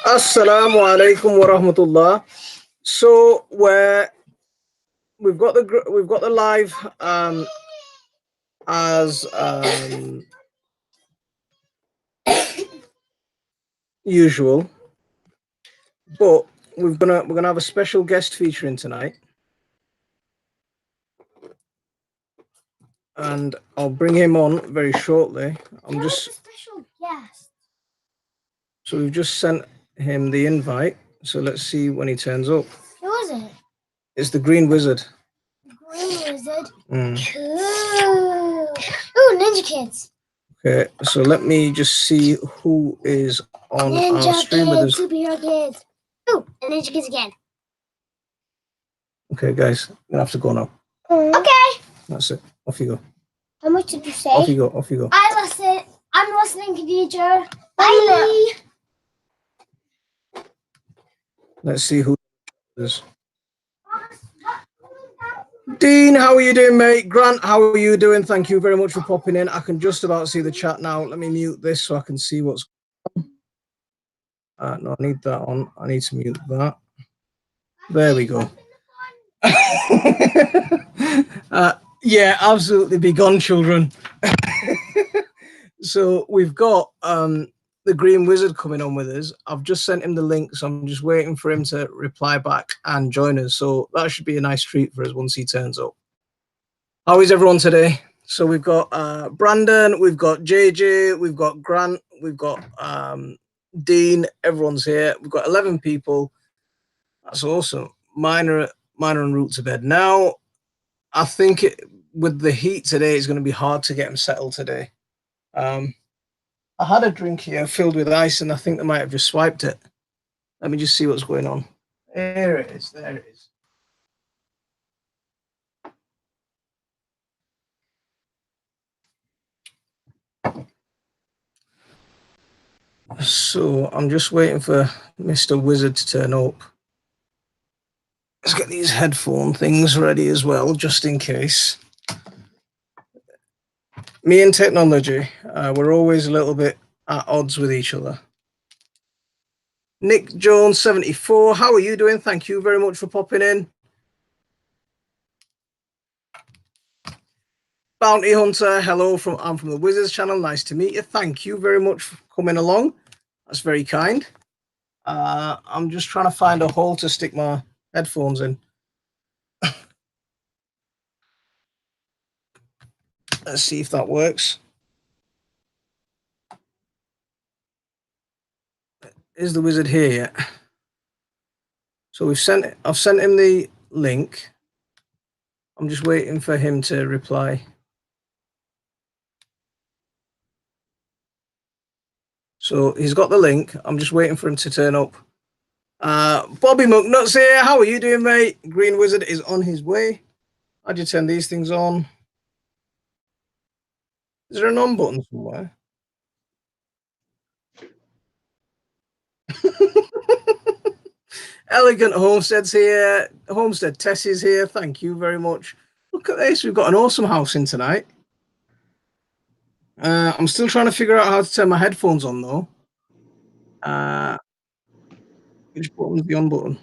Assalamu alaikum wa rahmatullah. So we've got the live as usual, but we're gonna have a special guest featuring tonight, and I'll bring him on very shortly. I'm just special guest. So we've just sent him the invite. So let's see when he turns up. Who is it? It's the Green Wizard. Green Wizard. Cool. Ooh, Ninja Kids. Okay, so let me just see who is on Ninja our stream with us. Superhero Kids. Ooh, and Ninja Kids again. Okay, guys, I'm gonna have to go now. Okay. That's it. Off you go. How much did you say? Off you go. Off you go. I'm listening, Khadija. Bye. Let's see who is. Dean, how are you doing, mate? Grant, how are you doing? Thank you very much for popping in. I can just about see the chat now. Let me mute this so I can see what's on. No, I need that on. I need to mute that. There we go. Yeah, absolutely. Be gone, children. So we've got the Green Wizard coming on with us. I've just sent him the link, so I'm just waiting for him to reply back and join us. So that should be a nice treat for us once he turns up. How is everyone today? So we've got Brandon, we've got JJ, we've got Grant, we've got Dean. Everyone's here. We've got 11 people. That's awesome. Mine are en route to bed now. I think with the heat today, it's going to be hard to get them settled today. I had a drink here filled with ice, and I think they might have just swiped it. Let me just see what's going on. There it is. There it is. So I'm just waiting for Mr. Wizard to turn up. Let's get these headphone things ready as well, just in case. Me and technology, we're always a little bit at odds with each other. Nick Jones 74, how are you doing? Thank you very much for popping in. Bounty Hunter, hello, I'm from the Wizards channel. Nice to meet you. Thank you very much for coming along. That's very kind. I'm just trying to find a hole to stick my headphones in. Let's see if that works. Is the Wizard here yet? So I've sent him the link. I'm just waiting for him to reply. So he's got the link. I'm just waiting for him to turn up. Bobby McNuts here. How are you doing, mate? Green Wizard is on his way. How'd you turn these things on? Is there an on button somewhere? Elegant Homestead's here. Homestead Tessie's here. Thank you very much. Look at this. We've got an awesome house in tonight. I'm still trying to figure out how to turn my headphones on, though. Which button's the on button?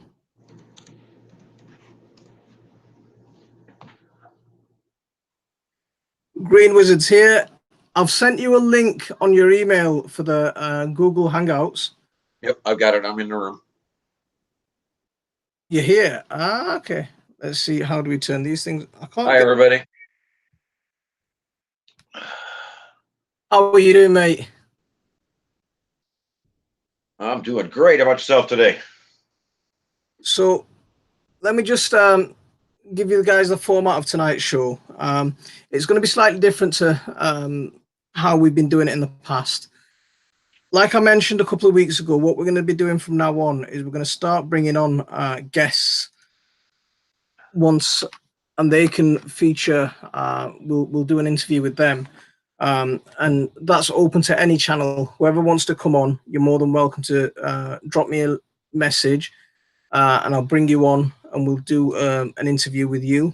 Green Wizard's here. I've sent you a link on your email for the Google Hangouts. Yep, I've got it. I'm in the room. You're here? Okay. Let's see. How do we turn these things? Hi, everybody. How are you doing, mate? I'm doing great. How about yourself today? So let me just give you guys the format of tonight's show. It's going to be slightly different to how we've been doing it in the past. Like I mentioned a couple of weeks ago, what we're going to be doing from now on is we're going to start bringing on guests once, and they can feature. We'll do an interview with them, and that's open to any channel. Whoever wants to come on, you're more than welcome to drop me a message, and I'll bring you on, and we'll do an interview with you,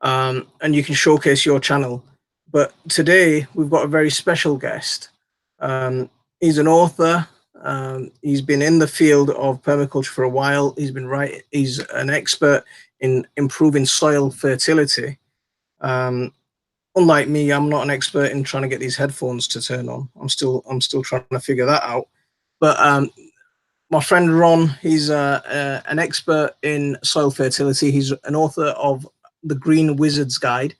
and you can showcase your channel. But today we've got a very special guest. He's an author. He's been in the field of permaculture for a while. He's been He's an expert in improving soil fertility. Unlike me, I'm not an expert in trying to get these headphones to turn on. I'm still trying to figure that out. But my friend Ron, he's an expert in soil fertility. He's an author of the Green Wizard's Guide.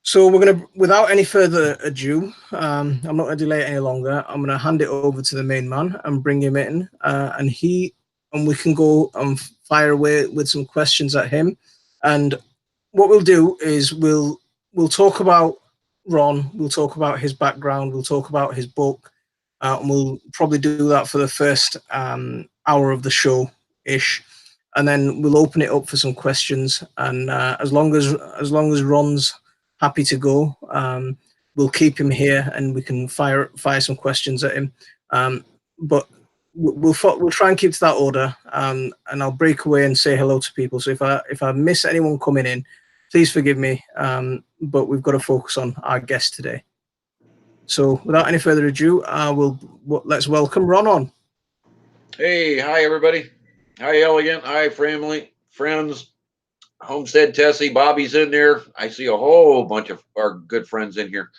So we're going to, without any further ado, I'm not going to delay it any longer. I'm going to hand it over to the main man and bring him in, and we can go and fire away with some questions at him. And what we'll do is we'll talk about Ron, we'll talk about his background, we'll talk about his book, and we'll probably do that for the first hour of the show-ish. And then we'll open it up for some questions. And as long as Ron's happy to go, we'll keep him here and we can fire some questions at him. But we'll try and keep to that order. And I'll break away and say hello to people. So if I miss anyone coming in, please forgive me. But we've got to focus on our guest today. So without any further ado, let's welcome Ron on. Hey, hi everybody. Hi Elegant. Hi family, friends. Homestead Tessie, Bobby's in there. I see a whole bunch of our good friends in here.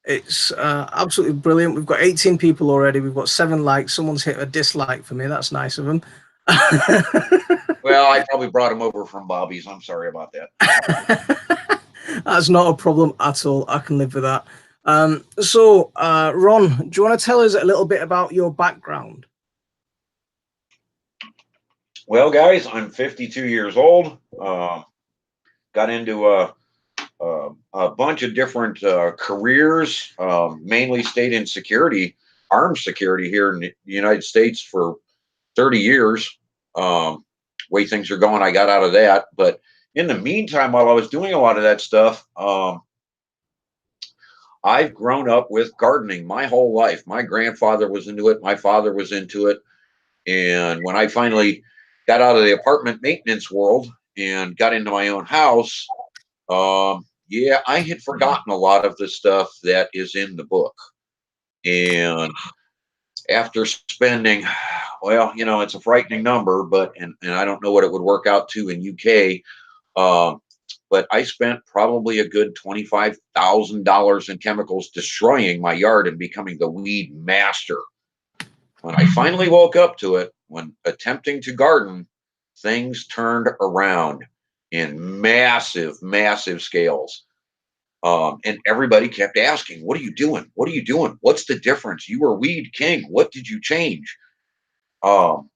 It's absolutely brilliant. We've got 18 people already. We've got 7 likes. Someone's hit a dislike for me. That's nice of them. Well, I probably brought them over from Bobby's. I'm sorry about that. That's not a problem at all. I can live with that. So, Ron, do you want to tell us a little bit about your background? Well, guys, I'm 52 years old. Got into a bunch of different careers, mainly stayed in security, armed security here in the United States for 30 years. Way things are going, I got out of that. But in the meantime, while I was doing a lot of that stuff, I've grown up with gardening my whole life. My grandfather was into it. My father was into it. And when I finally got out of the apartment maintenance world and got into my own house, yeah, I had forgotten a lot of the stuff that is in the book. And after spending, well, you know, it's a frightening number, but, and I don't know what it would work out to in UK, but I spent probably a good $25,000 in chemicals destroying my yard and becoming the weed master. When I finally woke up to it, when attempting to garden, things turned around in massive, massive scales. And everybody kept asking, what are you doing? What are you doing? What's the difference? You were weed king. What did you change? And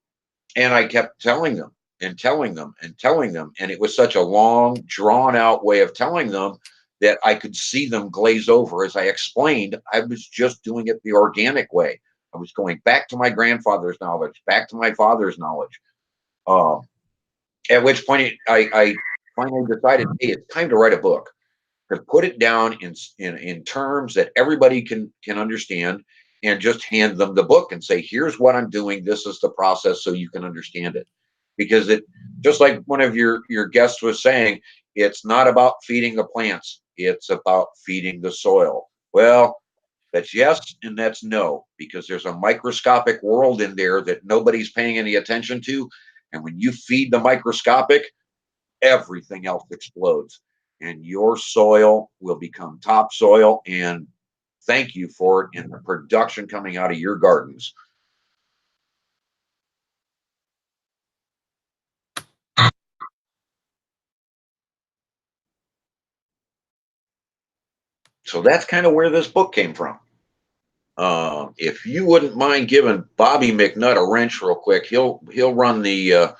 I kept telling them and telling them and telling them. And it was such a long, drawn out way of telling them that I could see them glaze over. As I explained, I was just doing it the organic way. I was going back to my grandfather's knowledge, back to my father's knowledge. At which point I finally decided, hey, it's time to write a book. To put it down in terms that everybody can understand, and just hand them the book and say, here's what I'm doing. This is the process, so you can understand it. Because it, just like one of your guests was saying, it's not about feeding the plants. It's about feeding the soil. Well, that's yes and that's no, because there's a microscopic world in there that nobody's paying any attention to. And when you feed the microscopic, everything else explodes. And your soil will become topsoil, and thank you for it in the production coming out of your gardens. So that's kind of where this book came from. If you wouldn't mind giving Bobby McNutt a wrench real quick, he'll run the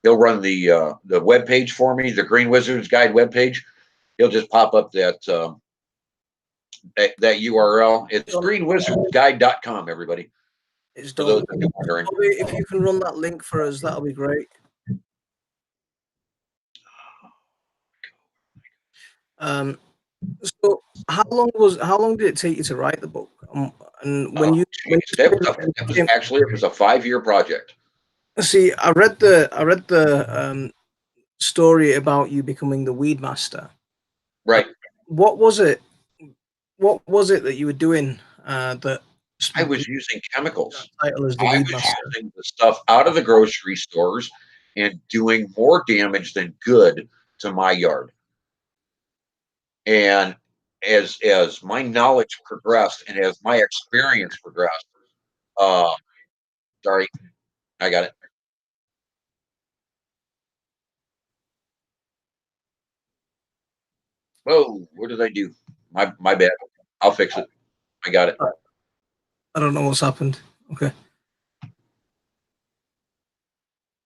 web page for me, the Green Wizard's Guide webpage. He'll just pop up that that URL. It's greenwizardsguide.com, everybody. It's done. If you can run that link for us, that'll be great. So how long did it take you to write the book? And when it was a 5-year project. See, I read the story about you becoming the weed master. Right. What was it that you were doing that I was using chemicals. Title is the I Weed was Master. using the stuff out of the grocery stores and doing more damage than good to my yard. And as my knowledge progressed and as my experience progressed, uh, sorry, I got it. Whoa, what did I do? My bad. I'll fix it. I got it. I don't know what's happened. Okay.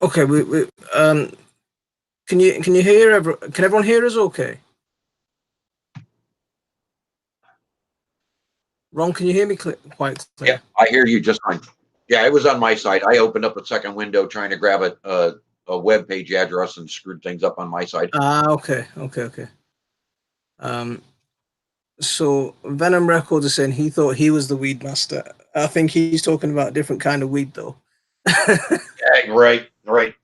Okay. Can you hear can everyone hear us? Okay. Ron, can you hear me quite clear? Yeah, I hear you just fine. Yeah, it was on my side. I opened up a second window trying to grab a web page address and screwed things up on my side. Okay. So Venom Records is saying he thought he was the Weed Master. I think he's talking about a different kind of weed, though. Yeah, right, right.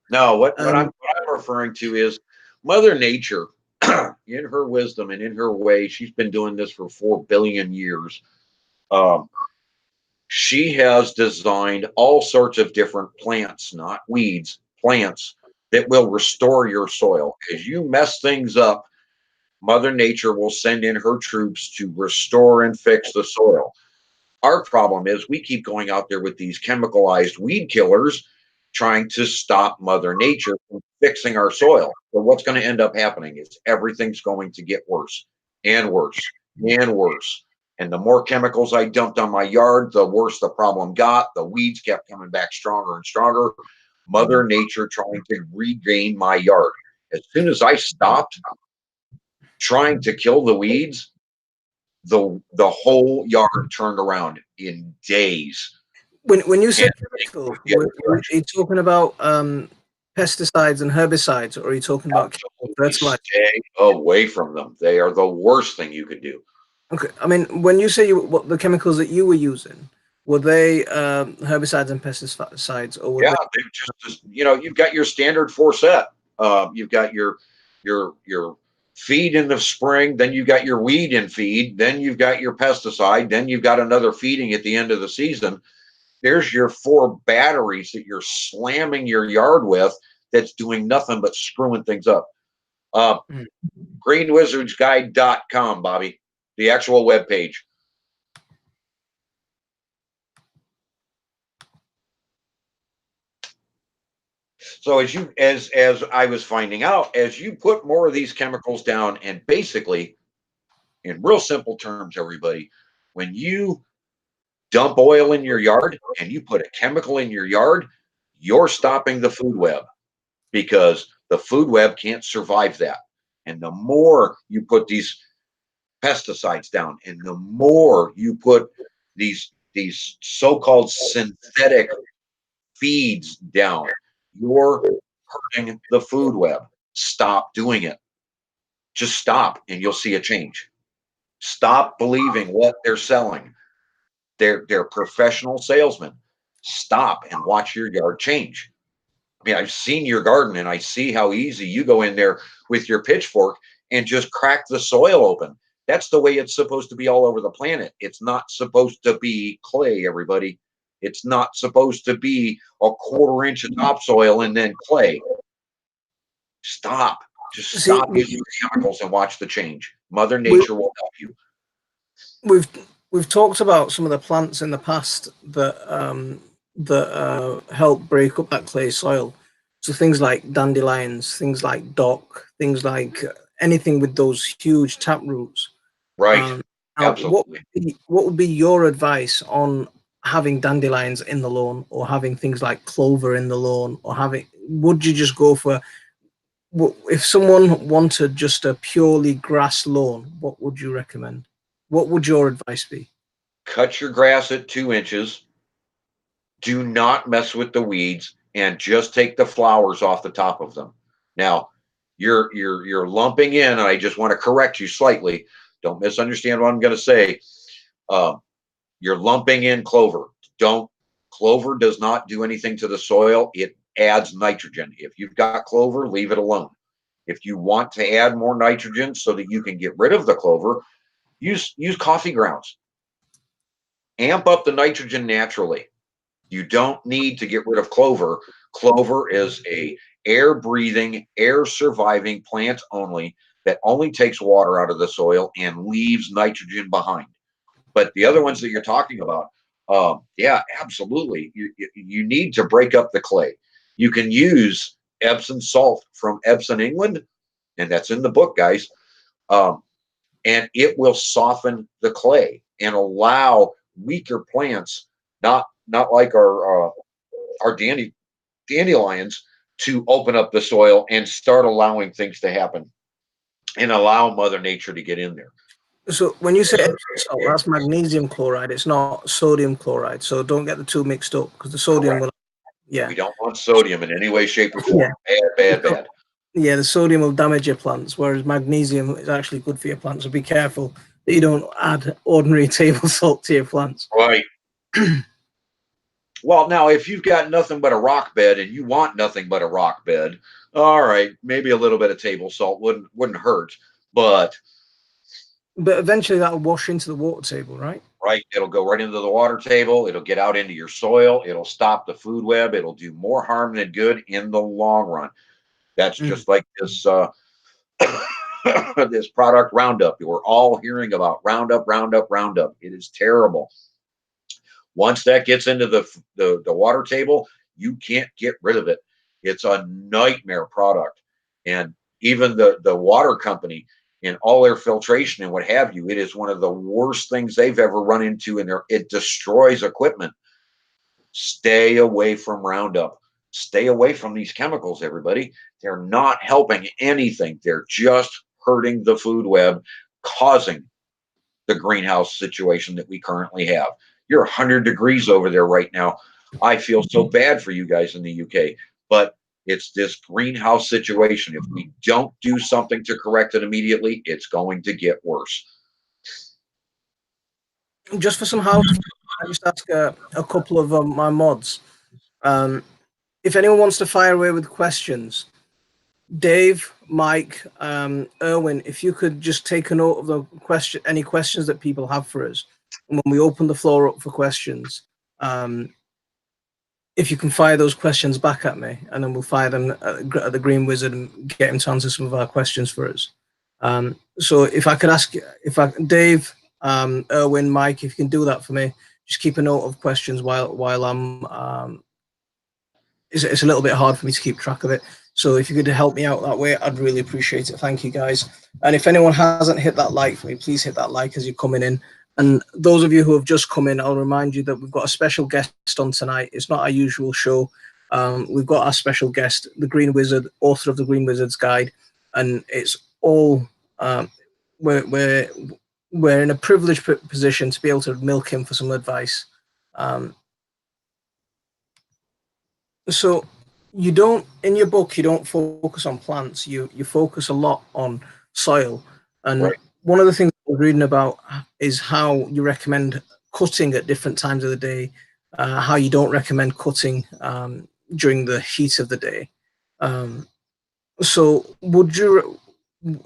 No, Um, what I'm referring to is Mother Nature, in her wisdom and in her way. She's been doing this for 4 billion years. Um, she has designed all sorts of different plants, not weeds, plants that will restore your soil. As you mess things up, Mother Nature will send in her troops to restore and fix the soil. Our problem is we keep going out there with these chemicalized weed killers trying to stop Mother Nature from fixing our soil. But what's going to end up happening is everything's going to get worse and worse and worse. And the more chemicals I dumped on my yard, the worse the problem got. The weeds kept coming back stronger and stronger. Mother Nature trying to regain my yard. As soon as I stopped trying to kill the weeds, the whole yard turned around in days. when you say And chemical, the other are direction. you talking about pesticides and herbicides, or are you talking about fertilizer? Stay away from them. They are the worst thing you could do. Okay, I mean, when you say what the chemicals that you were using, were they herbicides and pesticides, or were Yeah, they? they just you've got your standard four set. You've got your feed in the spring, then you've got your weed in feed, then you've got your pesticide, then you've got another feeding at the end of the season. There's your four batteries that you're slamming your yard with that's doing nothing but screwing things up. Uh, Mm. greenwizardsguide.com, Bobby, the actual web page. So as I was finding out, as you put more of these chemicals down, and basically, in real simple terms, everybody, when you dump oil in your yard and you put a chemical in your yard, you're stopping the food web because the food web can't survive that. And the more you put these pesticides down, and the more you put these so-called synthetic feeds down, you're hurting the food web. Stop doing it. Just stop and you'll see a change. Stop believing what they're selling. They're professional salesmen. Stop and watch your yard change. I mean, I've seen your garden and I see how easy you go in there with your pitchfork and just crack the soil open. That's the way it's supposed to be all over the planet. It's not supposed to be clay, everybody. It's not supposed to be a quarter-inch of topsoil and then clay. Stop. Just See, stop using chemicals and watch the change. Mother we, Nature will help you. we've we've talked about some of the plants in the past that help break up that clay soil. So things like dandelions, things like dock, things like anything with those huge tap roots. Right. Um, now, Absolutely. what would be your advice on having dandelions in the lawn, or having things like clover in the lawn, or having? Would you just go for? If someone wanted just a purely grass lawn, what would you recommend? What would your advice be? Cut your grass at 2 inches. Do not mess with the weeds and just take the flowers off the top of them. Now, you're lumping in, and I just want to correct you slightly. Don't misunderstand what I'm going to say. You're lumping in clover. Don't Clover does not do anything to the soil. It adds nitrogen. If you've got clover, leave it alone. If you want to add more nitrogen so that you can get rid of the clover, use coffee grounds. amp up the nitrogen naturally. You don't need to get rid of clover. Clover is a air-breathing, air-surviving plant only that only takes water out of the soil and leaves nitrogen behind. But the other ones that you're talking about, yeah, absolutely. You need to break up the clay. You can use Epsom salt from Epsom, England, and that's in the book, guys. And it will soften the clay and allow weaker plants, not like our dandelions, to open up the soil and start allowing things to happen and allow Mother Nature to get in there. So when you say Epsom salt, that's magnesium chloride. It's not sodium chloride. So don't get the two mixed up, because the sodium will, yeah. We don't want sodium in any way, shape, or form. Bad. Yeah, the sodium will damage your plants, whereas magnesium is actually good for your plants. So be careful that you don't add ordinary table salt to your plants. Right. Well, now, if you've got nothing but a rock bed and you want nothing but a rock bed, all right, maybe a little bit of table salt wouldn't hurt, but eventually that'll wash into the water table, right? Right. It'll go right into the water table. It'll get out into your soil. It'll stop the food web. It'll do more harm than good in the long run. That's just like this this product Roundup. We're all hearing about Roundup. It is terrible. Once that gets into the water table, you can't get rid of it. It's a nightmare product. And even the water company, in all their filtration and what have you, it is one of the worst things they've ever run into, and it destroys equipment. Stay away from Roundup. Stay away from these chemicals, everybody. They're not helping anything. They're just hurting the food web, causing the greenhouse situation that we currently have. You're 100 degrees over there right now. I feel so bad for you guys in the UK, but it's this greenhouse situation. If we don't do something to correct it immediately, it's going to get worse. Just for some house, I just ask a couple of my mods. If anyone wants to fire away with questions, Dave, Mike, Erwin, if you could just take a note of the any questions that people have for us, and when we open the floor up for questions, if you can fire those questions back at me, and then we'll fire them at the Green Wizard and get him to answer some of our questions for us. So if I could ask, Dave, Erwin, Mike, if you can do that for me, just keep a note of questions while I'm. It's a little bit hard for me to keep track of it. So if you could help me out that way, I'd really appreciate it. Thank you, guys. And if anyone hasn't hit that like for me, please hit that like as you're coming in. And those of you who have just come in, I'll remind you that we've got a special guest on tonight. It's not our usual show. We've got our special guest, the Green Wizard, author of the Green Wizard's Guide. And it's all, we're in a privileged position to be able to milk him for some advice. So you don't, in your book, you don't focus on plants. You focus a lot on soil. And right. One of the things we're reading about is how you recommend cutting at different times of the day, how you don't recommend cutting during the heat of the day. So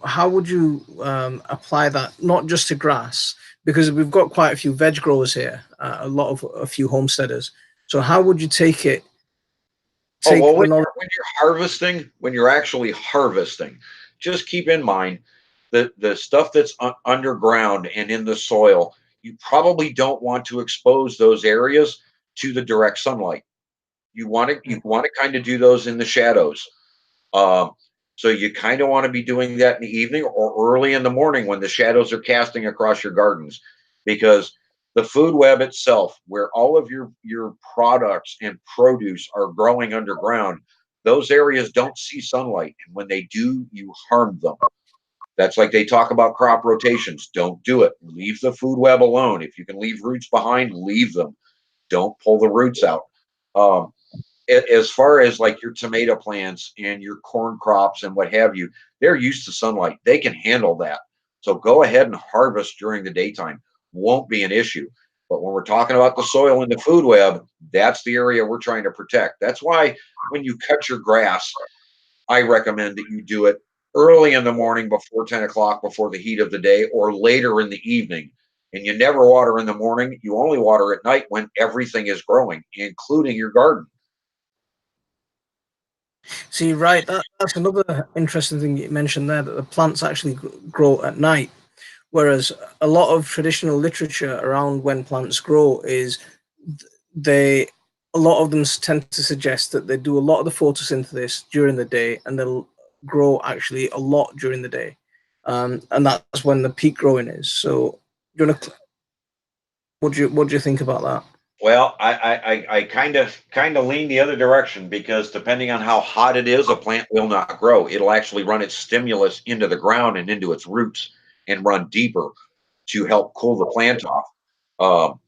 how would you apply that, not just to grass, because we've got quite a few veg growers here, a few homesteaders. So how would you take it? When you're actually harvesting, just keep in mind that the stuff that's underground and in the soil, you probably don't want to expose those areas to the direct sunlight. You want to kind of do those in the shadows. So you kind of want to be doing that in the evening or early in the morning when the shadows are casting across your gardens, because the food web itself, where all of your products and produce are growing underground, those areas don't see sunlight. And when they do, you harm them. That's like they talk about crop rotations. Don't do it. Leave the food web alone. If you can leave roots behind, leave them. Don't pull the roots out. As far as like your tomato plants and your corn crops and what have you, they're used to sunlight. They can handle that. So go ahead and harvest during the daytime. Won't be an issue. But when we're talking about the soil and the food web, that's the area we're trying to protect. That's why when you cut your grass, I recommend that you do it early in the morning before 10 o'clock, before the heat of the day, or later in the evening. And you never water in the morning. You only water at night when everything is growing, including your garden. See, right, that's another interesting thing you mentioned there, that the plants actually grow at night. Whereas a lot of traditional literature around when plants grow is they, a lot of them tend to suggest that they do a lot of the photosynthesis during the day and they'll grow actually a lot during the day. And that's when the peak growing is. So, do you want to, what do you think about that? Well, I kind of lean the other direction because depending on how hot it is, a plant will not grow. It'll actually run its stimulus into the ground and into its roots and run deeper to help cool the plant off. Um,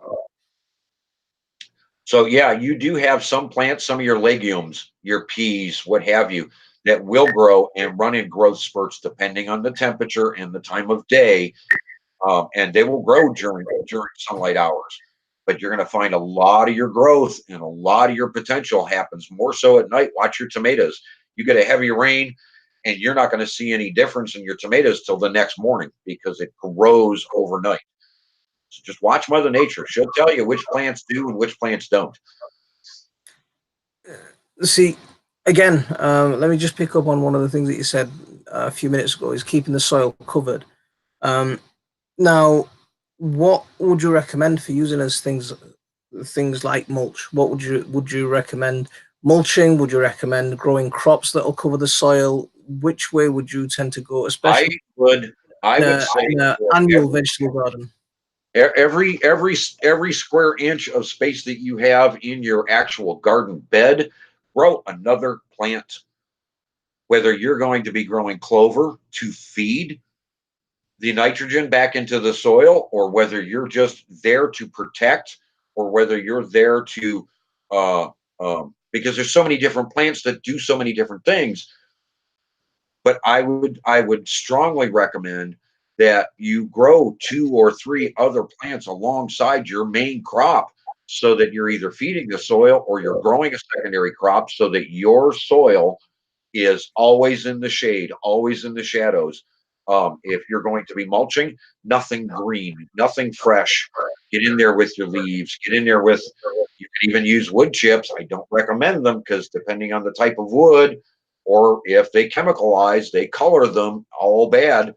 so yeah, you do have some plants, some of your legumes, your peas, what have you, that will grow and run in growth spurts depending on the temperature and the time of day, and they will grow during sunlight hours. But you're going to find a lot of your growth and a lot of your potential happens more so at night. Watch your tomatoes. You get a heavy rain, and you're not going to see any difference in your tomatoes till the next morning because it grows overnight. So just watch Mother Nature. She'll tell you which plants do and which plants don't. See, again, let me just pick up on one of the things that you said a few minutes ago, is keeping the soil covered. Now, what would you recommend for using as things like mulch? What would you recommend mulching? Would you recommend growing crops that will cover the soil? Which way would you tend to go, especially I would say in an annual vegetable garden? every square inch of space that you have in your actual garden bed, grow another plant. Whether you're going to be growing clover to feed the nitrogen back into the soil, or whether you're just there to protect, or whether you're there to, because there's so many different plants that do so many different things. But I would strongly recommend that you grow 2 or 3 other plants alongside your main crop so that you're either feeding the soil or you're growing a secondary crop so that your soil is always in the shade, always in the shadows. If you're going to be mulching, nothing green, nothing fresh. Get in there with your leaves. Get in there with, you can even use wood chips. I don't recommend them because depending on the type of wood, or if they chemicalize, they color them all bad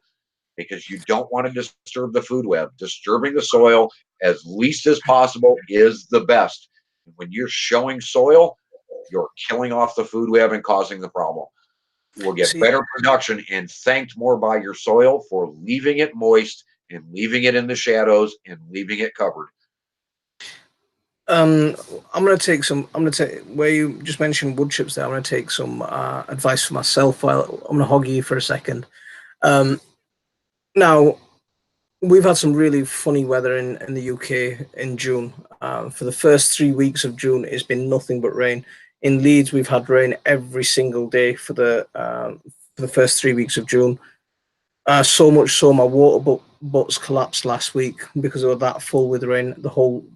because you don't want to disturb the food web. Disturbing the soil as least as possible is the best. When you're showing soil, you're killing off the food web and causing the problem. You will get See, better production and thanked more by your soil for leaving it moist and leaving it in the shadows and leaving it covered. I'm going to take some. I'm going to take where you just mentioned wood chips. There, I'm going to take some advice for myself. While I'm going to hog you for a second. Now, we've had some really funny weather in the UK in June. For the first 3 weeks of June, it's been nothing but rain. In Leeds, we've had rain every single day for the first 3 weeks of June. So much so my water butts collapsed last week because they were that full with rain. The whole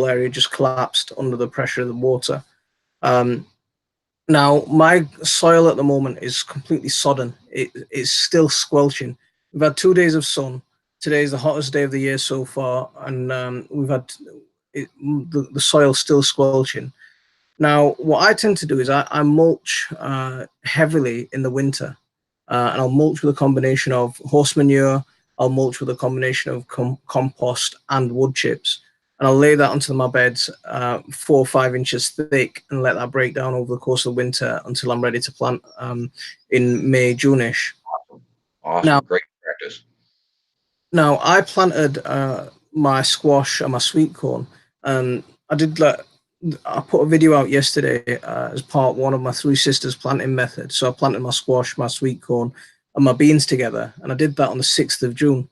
area just collapsed under the pressure of the water. Now my soil at the moment is completely sodden. It's still squelching. We've had 2 days of sun. Today is the hottest day of the year so far, and we've had the soil still squelching. Now, what I tend to do is I mulch heavily in the winter, and I'll mulch with a combination of horse manure. I'll mulch with a combination of compost and wood chips, and I'll lay that onto my beds 4 or 5 inches thick and let that break down over the course of the winter until I'm ready to plant in May, June-ish. Awesome. Now, Great practice. Now, I planted my squash and my sweet corn. I did like I put a video out yesterday as part one of my Three Sisters planting method. So I planted my squash, my sweet corn, and my beans together, and I did that on the 6th of June.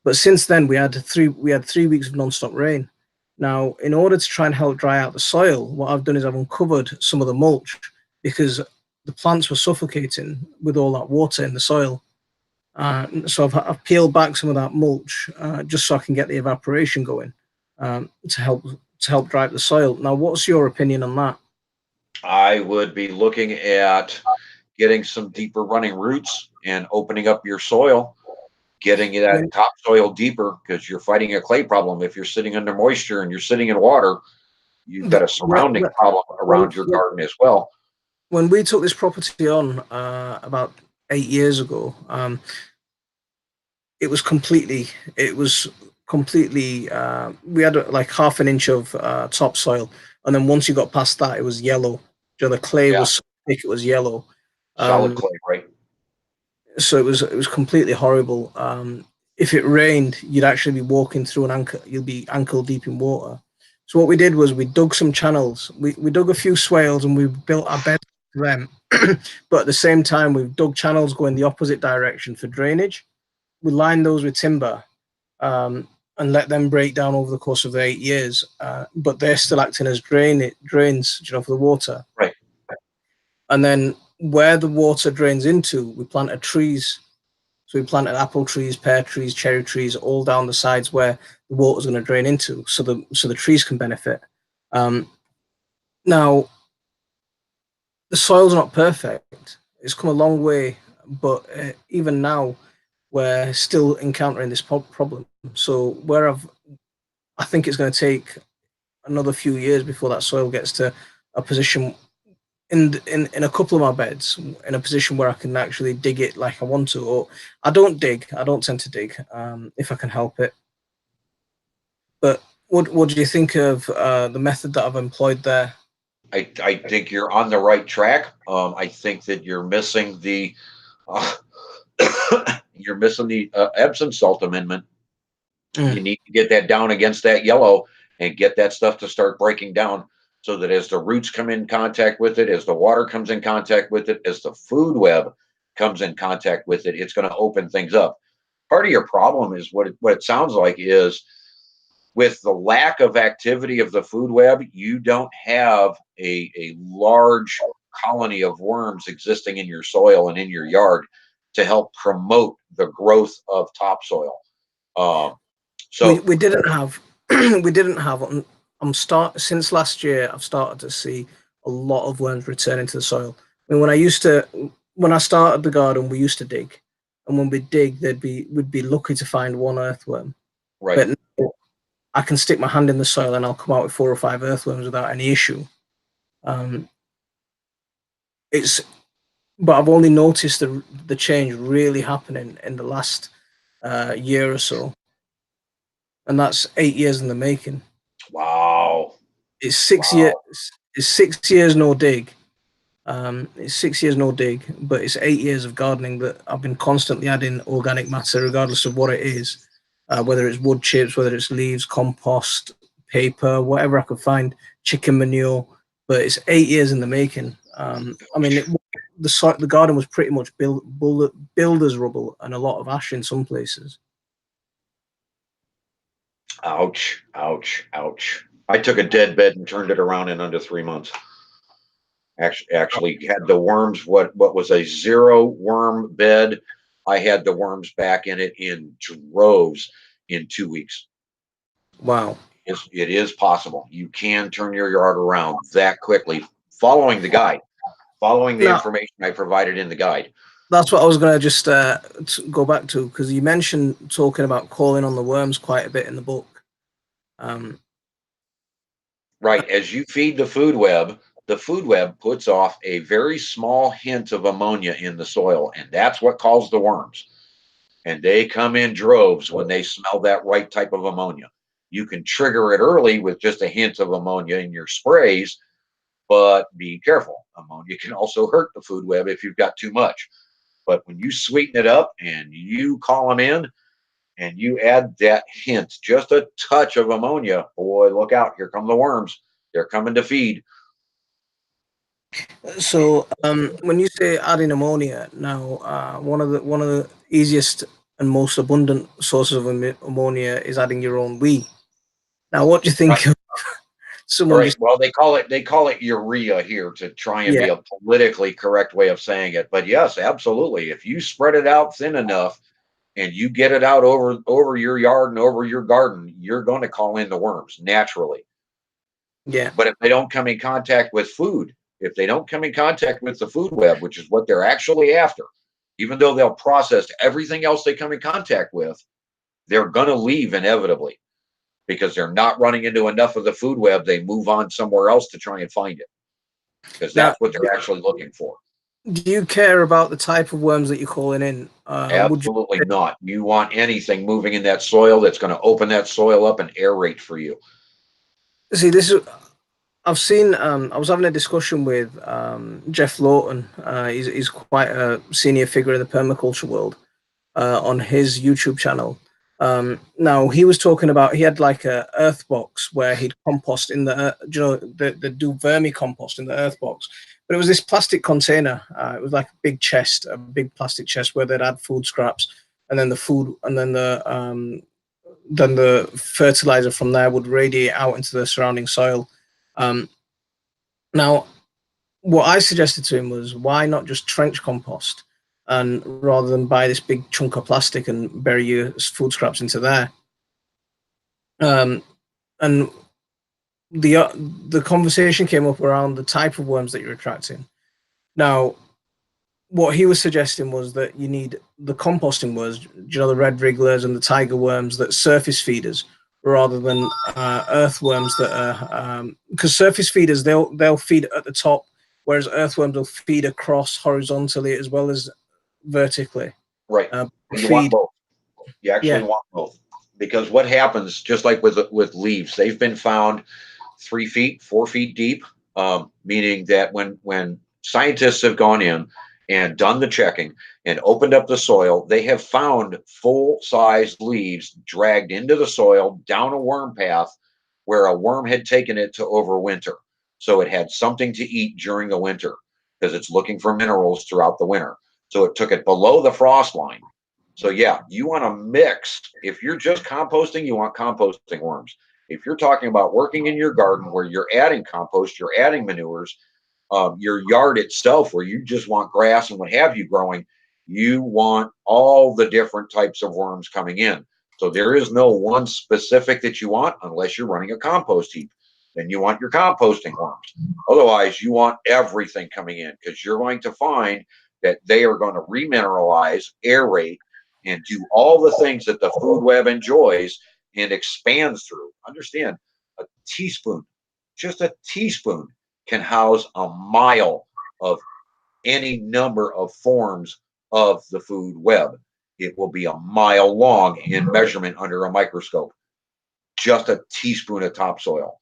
But since then, we had 3 weeks of non-stop rain. Now, in order to try and help dry out the soil, what I've done is I've uncovered some of the mulch because the plants were suffocating with all that water in the soil. So I've peeled back some of that mulch just so I can get the evaporation going to help dry up the soil. Now, what's your opinion on that? I would be looking at getting some deeper running roots and opening up your soil getting that topsoil deeper, because you're fighting a clay problem. If you're sitting under moisture and you're sitting in water, you've got a surrounding problem around your garden as well. When we took this property on about 8 years ago, it was completely, we had like half an inch of topsoil. And then once you got past that, it was yellow. The clay was so thick, it was yellow. Solid clay, right? So it was completely horrible. If it rained, you'd actually be walking through you'll be ankle deep in water. So what we did was we dug some channels. We dug a few swales and we built our bed for them. But at the same time, we've dug channels going the opposite direction for drainage. We lined those with timber and let them break down over the course of the 8 years. But they're still acting as drains, for the water. Right. And then where the water drains into, we planted trees. So we planted apple trees, pear trees, cherry trees, all down the sides where the water's going to drain into, so the trees can benefit. Now, the soil's not perfect. It's come a long way, but even now, we're still encountering this problem. So I think it's going to take another few years before that soil gets to a position in a couple of my beds, in a position where I can actually dig it like I want to. Or I don't tend to dig if I can help it. But what do you think of the method that I've employed there? I think you're on the right track. I think that you're missing the Epsom salt amendment. You need to get that down against that yellow and get that stuff to start breaking down, so that as the roots come in contact with it, as the water comes in contact with it, as the food web comes in contact with it, it's going to open things up. Part of your problem is what it sounds like is, with the lack of activity of the food web, you don't have a large colony of worms existing in your soil and in your yard to help promote the growth of topsoil. So we didn't have since last year, I've started to see a lot of worms returning to the soil. I mean, when I started the garden, we used to dig, and when we dig, we'd be lucky to find one earthworm. Right. But now I can stick my hand in the soil and I'll come out with 4 or 5 earthworms without any issue. But I've only noticed the change really happening in the last year or so, and that's 8 years in the making. Wow. It's 6 years. It's 6 years no dig. It's 6 years no dig, but it's 8 years of gardening that I've been constantly adding organic matter, regardless of what it is, whether it's wood chips, whether it's leaves, compost, paper, whatever I could find, chicken manure. But it's 8 years in the making. I mean, the garden was pretty much builder's rubble and a lot of ash in some places. Ouch, ouch, ouch. I took a dead bed and turned it around in under 3 months. Actually had the worms, what was a 0 worm bed. I had the worms back in it in droves in 2 weeks. Wow. It is possible. You can turn your yard around that quickly, following the guide, following the information I provided in the guide. That's what I was going to just go back to, because you mentioned talking about calling on the worms quite a bit in the book. Right. As you feed the food web puts off a very small hint of ammonia in the soil, and that's what calls the worms. And they come in droves when they smell that right type of ammonia. You can trigger it early with just a hint of ammonia in your sprays, but be careful. Ammonia can also hurt the food web if you've got too much. But when you sweeten it up and you call them in and you add that hint, just a touch of ammonia, boy, look out. Here come the worms. They're coming to feed. So when you say adding ammonia, now one of the easiest and most abundant sources of ammonia is adding your own wee. Now, what do you think of someone? Right. Well, they call it urea here to try and be a politically correct way of saying it. But yes, absolutely. If you spread it out thin enough and you get it out over your yard and over your garden, you're going to call in the worms naturally. Yeah. But if they don't come in contact with food, if they don't come in contact with the food web, which is what they're actually after, Even though they'll process everything else they come in contact with, they're going to leave inevitably because they're not running into enough of the food web. They move on somewhere else to try and find it because Now, that's what they're actually looking for. do you care about the type of worms that you're calling in? Would you? Absolutely not. You want anything moving in that soil that's going to open that soil up and aerate for you. See, this is. I've seen. I was having a discussion with Jeff Lawton. He's quite a senior figure in the permaculture world on his YouTube channel. Now he was talking about he had like a earth box where he'd compost in the the do vermicompost in the earth box, but it was this plastic container. It was like a big chest, a big plastic chest where they'd add food scraps, and then the food, and then the fertilizer from there would radiate out into the surrounding soil. Now, what I suggested to him was, why not just trench compost, and rather than buy this big chunk of plastic and bury your food scraps into there. And the conversation came up around the type of worms that you're attracting. Now, what he was suggesting was that you need the composting worms, the red wrigglers and the tiger worms, that surface feeders, rather than earthworms that are, because surface feeders, they'll feed at the top, whereas earthworms will feed across horizontally as well as vertically. Right. You want both. You actually want both, because what happens, just like with leaves, they've been found 3 feet, 4 feet deep, meaning that when scientists have gone in and done the checking and opened up the soil, they have found full-size leaves dragged into the soil down a worm path where a worm had taken it to overwinter. So it had something to eat during the winter because it's looking for minerals throughout the winter. So it took it below the frost line. So yeah, you want to mix. If you're just composting, you want composting worms. If you're talking about working in your garden where you're adding compost, you're adding manures, your yard itself where you just want grass and what have you growing, you want all the different types of worms coming in. So there is no one specific that you want unless you're running a compost heap. Then you want your composting worms. Otherwise, you want everything coming in because you're going to find that they are going to remineralize, aerate, and do all the things that the food web enjoys and expands through. Understand, a teaspoon, just a teaspoon, can house a mile of any number of forms of the food web. It will be a mile long in measurement under a microscope. Just a teaspoon of topsoil.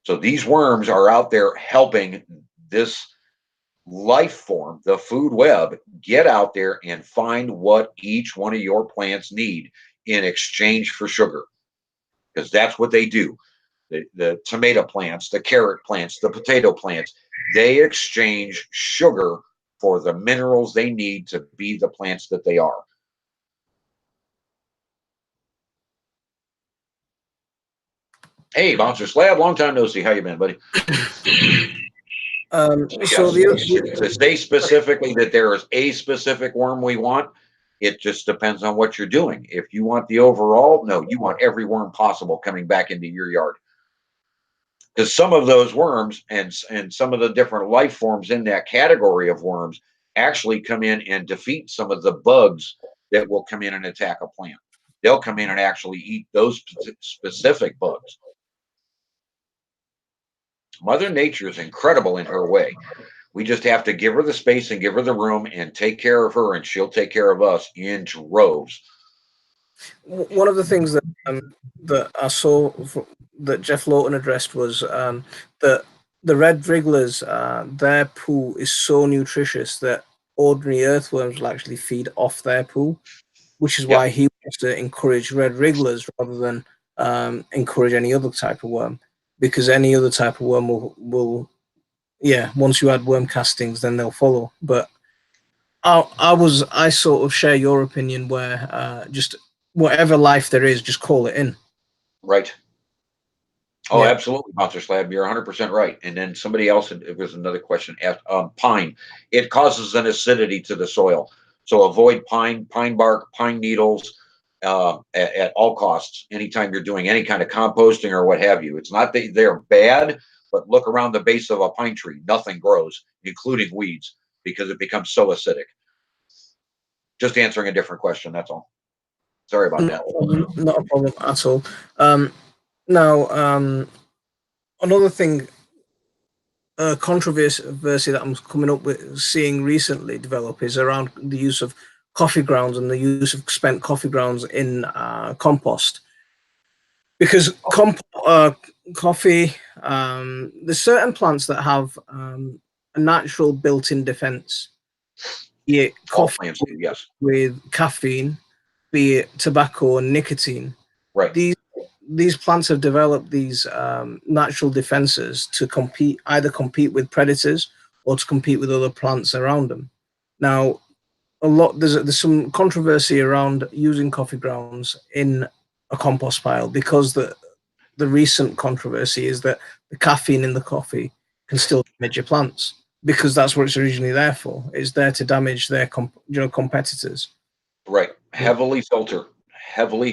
So these worms are out there helping this life form, the food web, get out there and find what each one of your plants need in exchange for sugar, because that's what they do. The tomato plants, the carrot plants, the potato plants, they exchange sugar for the minerals they need to be the plants that they are. Hey, Bouncer Slab, long time no see. How you been, buddy? So To say specifically that there is a specific worm we want, it just depends on what you're doing. If you want the overall, no, you want every worm possible coming back into your yard. Because some of those worms and some of the different life forms in that category of worms actually come in and defeat some of the bugs that will come in and attack a plant. They'll come in and actually eat those specific bugs. Mother Nature is incredible in her way. We just have to give her the space and give her the room and take care of her, and she'll take care of us in droves. One of the things that I saw that Jeff Lawton addressed was that the red wrigglers, their poo is so nutritious that ordinary earthworms will actually feed off their poo, which is why he wants to encourage red wrigglers rather than encourage any other type of worm, because any other type of worm will once you add worm castings, then they'll follow. But I sort of share your opinion where just whatever life there is, just call it in. Right. Oh, absolutely, Monster Slab. You're 100% right. And then somebody else, it was another question asked, pine. It causes an acidity to the soil. So avoid pine bark, pine needles at all costs anytime you're doing any kind of composting or what have you. It's not that they're bad, but look around the base of a pine tree. Nothing grows, including weeds, because it becomes so acidic. Just answering a different question. That's all. Sorry about that. Not a problem at all. Now, another thing, controversy that I'm coming up with, seeing recently develop is around the use of coffee grounds and the use of spent coffee grounds in compost. Because coffee, there's certain plants that have a natural built-in defense. Be it All coffee plants do, yes. with caffeine, be it tobacco and nicotine. Right. These plants have developed these natural defenses to either compete with predators or to compete with other plants around them. Now, there's some controversy around using coffee grounds in a compost pile, because the recent controversy is that the caffeine in the coffee can still damage your plants, because that's what it's originally there for. It's there to damage their competitors. Right. Heavily filter. Heavily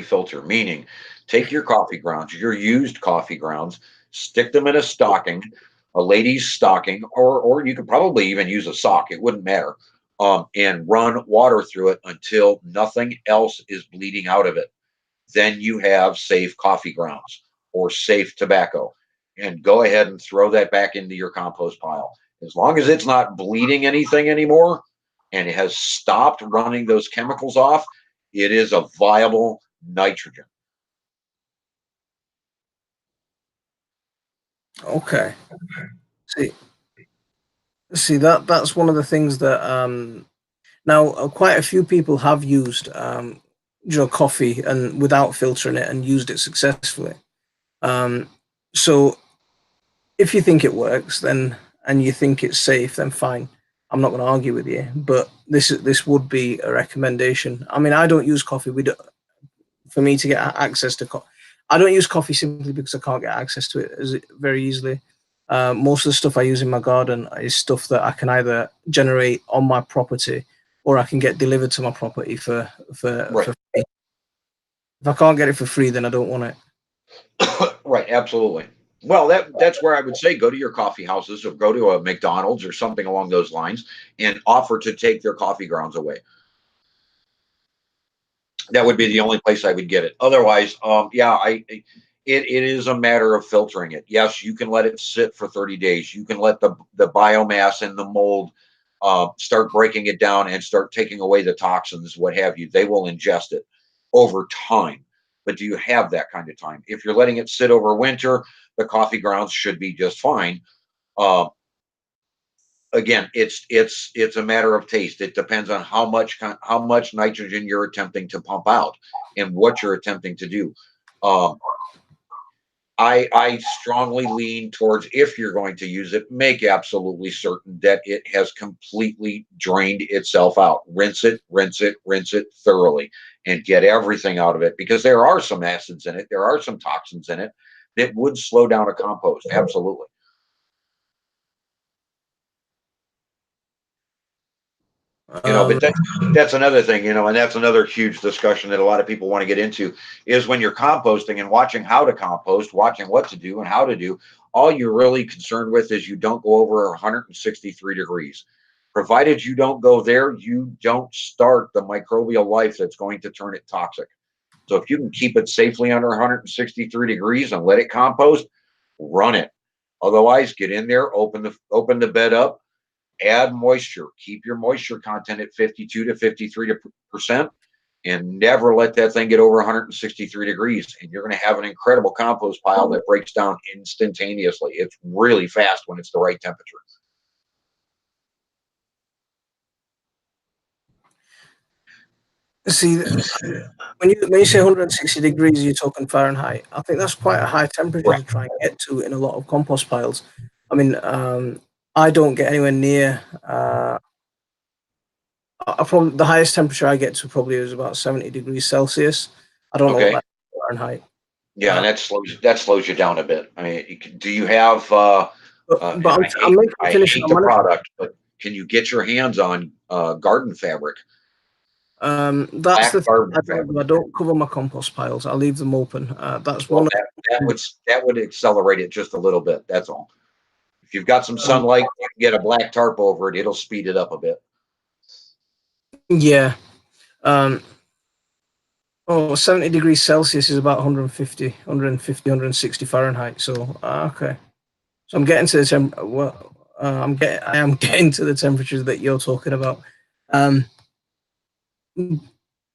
filter. Meaning, take your coffee grounds, your used coffee grounds, stick them in a stocking, a lady's stocking, or you could probably even use a sock. It wouldn't matter. And run water through it until nothing else is bleeding out of it. Then you have safe coffee grounds or safe tobacco. And go ahead and throw that back into your compost pile. As long as it's not bleeding anything anymore and it has stopped running those chemicals off, it is a viable nitrogen. Okay. See that's one of the things that now quite a few people have used coffee and without filtering it and used it successfully. So if you think it works, then and you think it's safe, then fine. I'm not going to argue with you, but this would be a recommendation. I mean, I don't use coffee. For me to get access to coffee, I don't use coffee simply because I can't get access to it very easily. Most of the stuff I use in my garden is stuff that I can either generate on my property or I can get delivered to my property for free. If I can't get it for free, then I don't want it. Right, absolutely. Well, that's where I would say go to your coffee houses or go to a McDonald's or something along those lines and offer to take their coffee grounds away. That would be the only place I would get it. Otherwise, it is a matter of filtering it. Yes, you can let it sit for 30 days. You can let the biomass and the mold start breaking it down and start taking away the toxins, what have you. They will ingest it over time. But do you have that kind of time? If you're letting it sit over winter, the coffee grounds should be just fine. Again, it's a matter of taste. It depends on how much nitrogen you're attempting to pump out and what you're attempting to do. I strongly lean towards, if you're going to use it, make absolutely certain that it has completely drained itself out. Rinse it thoroughly and get everything out of it, because there are some acids in it. There are some toxins in it that would slow down a compost. Absolutely. But that's another thing, and that's another huge discussion that a lot of people want to get into, is when you're composting and watching how to compost, watching what to do and how to do, all you're really concerned with is you don't go over 163 degrees. Provided you don't go there, you don't start the microbial life that's going to turn it toxic. So if you can keep it safely under 163 degrees and let it compost, run it. Otherwise, get in there, open the bed up, add moisture, keep your moisture content at 52 to 53%, and never let that thing get over 163 degrees. And you're going to have an incredible compost pile that breaks down instantaneously. It's really fast when it's the right temperature. See, when you say 160 degrees, you're talking Fahrenheit. I think that's quite a high temperature to try and get to in a lot of compost piles. I mean, I don't get anywhere near. From the highest temperature I get to probably is about 70 degrees Celsius. I don't know what that is Fahrenheit. Yeah, and that slows you down a bit. I mean, do you have? But I hate the product, but can you get your hands on garden fabric? That's the thing. I don't cover my compost piles. I leave them open. That's one. That would accelerate it just a little bit. That's all. If you've got some sunlight, you can get a black tarp over it. It'll speed it up a bit. Yeah. Um, 70 degrees Celsius is about 150, 160 Fahrenheit. So, okay. So I'm getting to the I am getting to the temperatures that you're talking about. Um,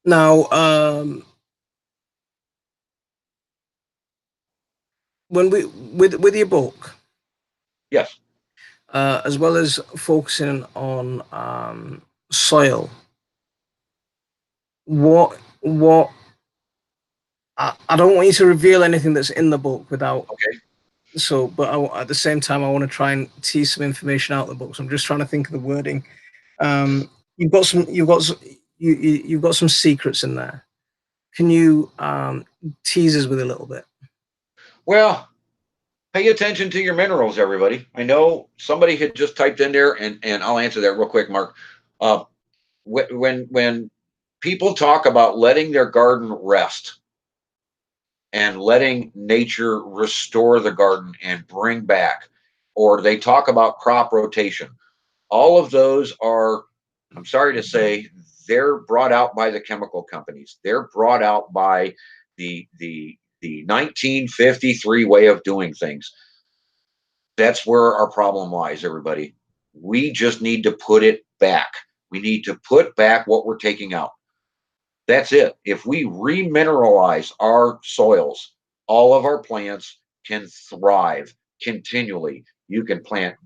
now, when with your book, Yes. as well as focusing on soil, what I don't want you to reveal anything that's in the book without. Okay. So, but at the same time, I want to try and tease some information out of the book. So I'm just trying to think of the wording. You've got some. You've got some secrets in there. Can you tease us with a little bit? Well, pay attention to your minerals, everybody. I know somebody had just typed in there, and I'll answer that real quick, Mark. Uh, when people talk about letting their garden rest and letting nature restore the garden and bring back, or they talk about crop rotation, all of those are, I'm sorry to say, they're brought out by the chemical companies. They're brought out by the 1953 way of doing things. That's where our problem lies, everybody. We just need to put it back. We need to put back what we're taking out. That's it. If we remineralize our soils, all of our plants can thrive continually. You can plant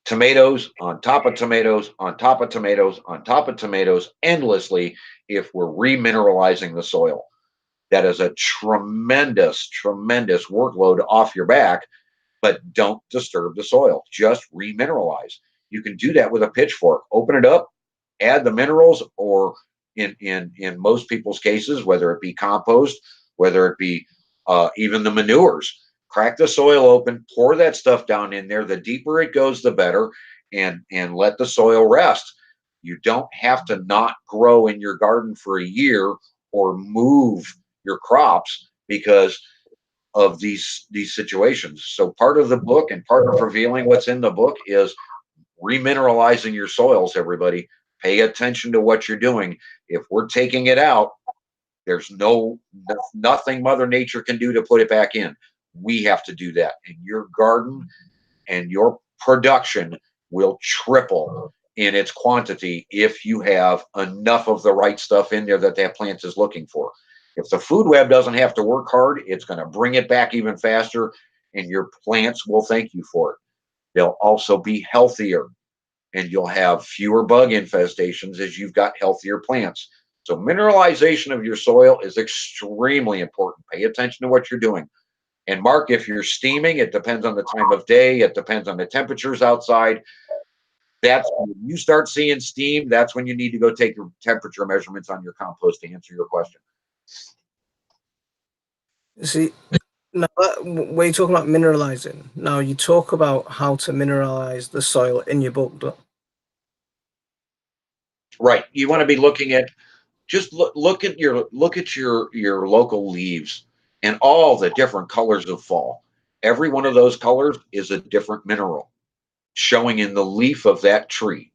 tomatoes on top of tomatoes on top of tomatoes on top of tomatoes endlessly if we're remineralizing the soil. That is a tremendous, tremendous workload off your back, but don't disturb the soil. Just remineralize. You can do that with a pitchfork. Open it up, add the minerals, or in most people's cases, whether it be compost, whether it be even the manures, crack the soil open, pour that stuff down in there. The deeper it goes, the better, and let the soil rest. You don't have to not grow in your garden for a year or move your crops because of these situations. So part of the book and part of revealing what's in the book is remineralizing your soils, everybody. Pay attention to what you're doing. If we're taking it out, there's nothing Mother Nature can do to put it back in. We have to do that. And your garden and your production will triple in its quantity if you have enough of the right stuff in there that that plant is looking for. If the food web doesn't have to work hard, it's going to bring it back even faster, and your plants will thank you for it. They'll also be healthier, and you'll have fewer bug infestations as you've got healthier plants. So mineralization of your soil is extremely important. Pay attention to what you're doing. And Mark, if you're steaming, it depends on the time of day. It depends on the temperatures outside. That's when you start seeing steam. That's when you need to go take your temperature measurements on your compost to answer your question. See, now when you talk about mineralizing, now you talk about how to mineralize the soil in your book. Right. You want to be looking at just look at your local leaves and all the different colors of fall. Every one of those colors is a different mineral showing in the leaf of that tree.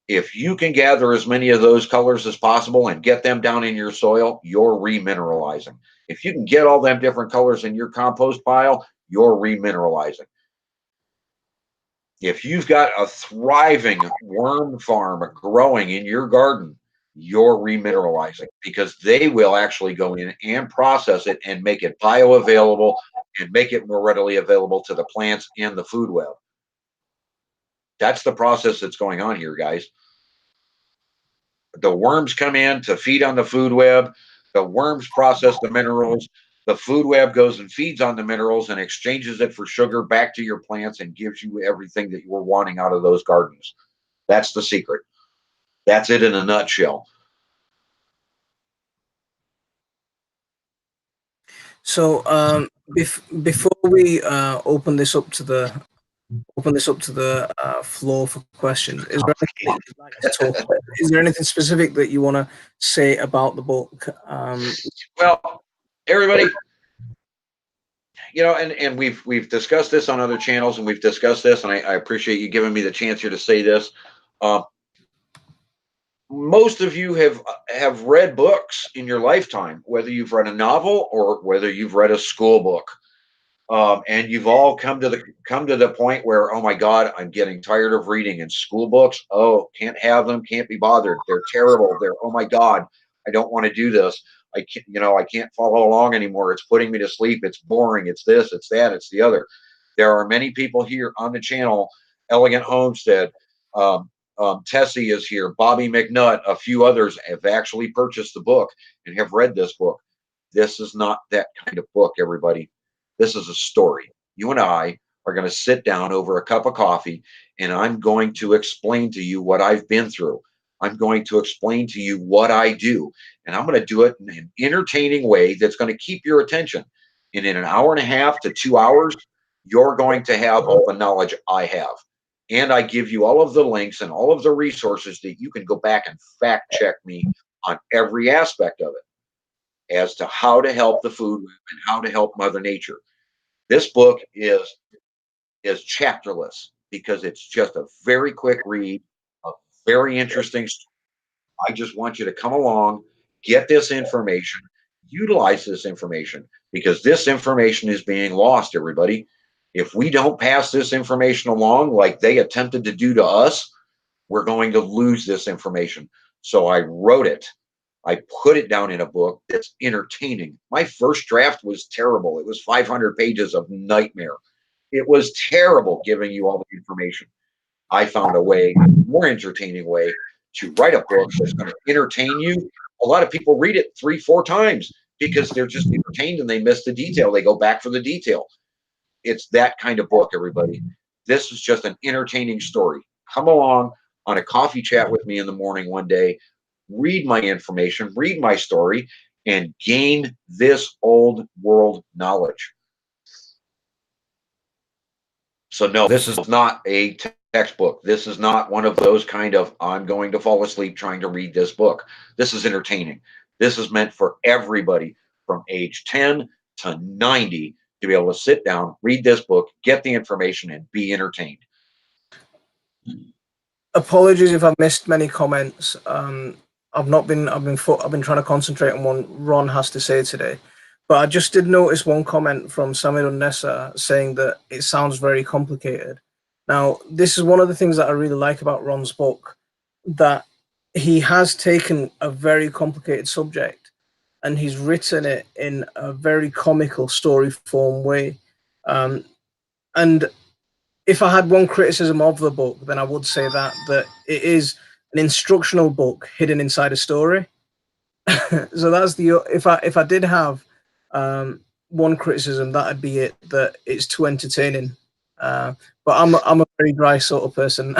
If you can gather as many of those colors as possible and get them down in your soil, you're remineralizing. If you can get all them different colors in your compost pile, you're remineralizing. If you've got a thriving worm farm growing in your garden, you're remineralizing because they will actually go in and process it and make it bioavailable and make it more readily available to the plants and the food web. That's the process that's going on here, guys. The worms come in to feed on the food web. The worms process the minerals. The food web goes and feeds on the minerals and exchanges it for sugar back to your plants and gives you everything that you were wanting out of those gardens. That's the secret. That's it in a nutshell. So before we open this up to the floor for questions, is there anything that you'd like to talk about? Is there anything specific that you want to say about the book? Well, everybody, and we've discussed this on other channels, and we've discussed this, and I appreciate you giving me the chance here to say this. most of you have read books in your lifetime, whether you've read a novel or whether you've read a school book. And you've all come to the point where, oh my God, I'm getting tired of reading in school books. Oh, can't have them, can't be bothered. They're terrible. They're, oh my God, I don't want to do this. I can't, I can't follow along anymore. It's putting me to sleep. It's boring. It's this, it's that, it's the other. There are many people here on the channel. Elegant Homestead, Tessie is here. Bobby McNutt, a few others have actually purchased the book and have read this book. This is not that kind of book, everybody. This is a story. You and I are going to sit down over a cup of coffee, and I'm going to explain to you what I've been through. I'm going to explain to you what I do, and I'm going to do it in an entertaining way that's going to keep your attention. And in an hour and a half to 2 hours, you're going to have all the knowledge I have. And I give you all of the links and all of the resources that you can go back and fact check me on every aspect of it as to how to help the food and how to help Mother Nature. This book is chapterless because it's just a very quick read, a very interesting story. I just want you to come along, get this information, utilize this information, because this information is being lost, everybody. If we don't pass this information along like they attempted to do to us, we're going to lose this information. So I wrote it. I put it down in a book that's entertaining. My first draft was terrible. It was 500 pages of nightmare. It was terrible giving you all the information. I found a way, a more entertaining way to write a book that's going to entertain you. A lot of people read it 3-4 times because they're just entertained and they miss the detail. They go back for the detail. It's that kind of book, everybody. This is just an entertaining story. Come along on a coffee chat with me in the morning one day, read my information, read my story, and gain this old world knowledge. So no, this is not a textbook. This is not one of those kind of, I'm going to fall asleep trying to read this book. This is entertaining. This is meant for everybody from age 10 to 90 to be able to sit down, read this book, get the information, and be entertained. Apologies if I missed many comments. I've been trying to concentrate on what Ron has to say today. But I just did notice one comment from Samir Nessa saying that it sounds very complicated. Now, this is one of the things that I really like about Ron's book, that he has taken a very complicated subject and he's written it in a very comical story form way. And if I had one criticism of the book, then I would say that it is an instructional book hidden inside a story. So that's if I did have one criticism, that'd be it, that it's too entertaining. But I'm a very dry sort of person.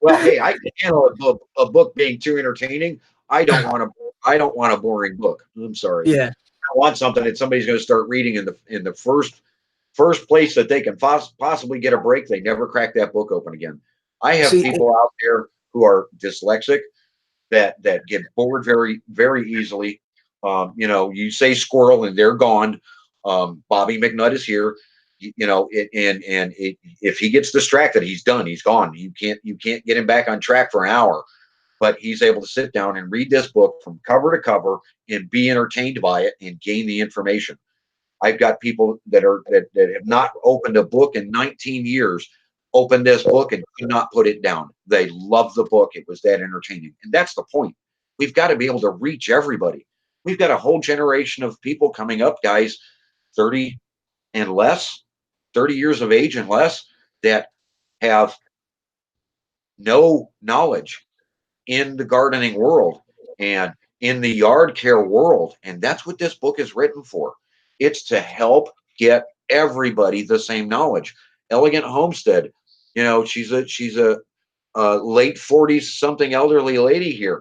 Well, hey, I can handle a book being too entertaining. I don't want a boring book. I'm sorry. Yeah. I want something that somebody's going to start reading in the first place that they can possibly get a break. They never crack that book open again. I have people out there who are dyslexic that get bored very, very easily. You say squirrel and they're gone. Bobby McNutt is here. If he gets distracted, he's done. He's gone. You can't get him back on track for an hour. But he's able to sit down and read this book from cover to cover and be entertained by it and gain the information. I've got people that have not opened a book in 19 years, opened this book and could not put it down. They love the book. It was that entertaining. And that's the point. We've got to be able to reach everybody. We've got a whole generation of people coming up, guys, 30 and less, 30 years of age and less, that have no knowledge in the gardening world and in the yard care world. And that's what this book is written for. It's to help get everybody the same knowledge. Elegant Homestead, she's a late 40s something elderly lady here.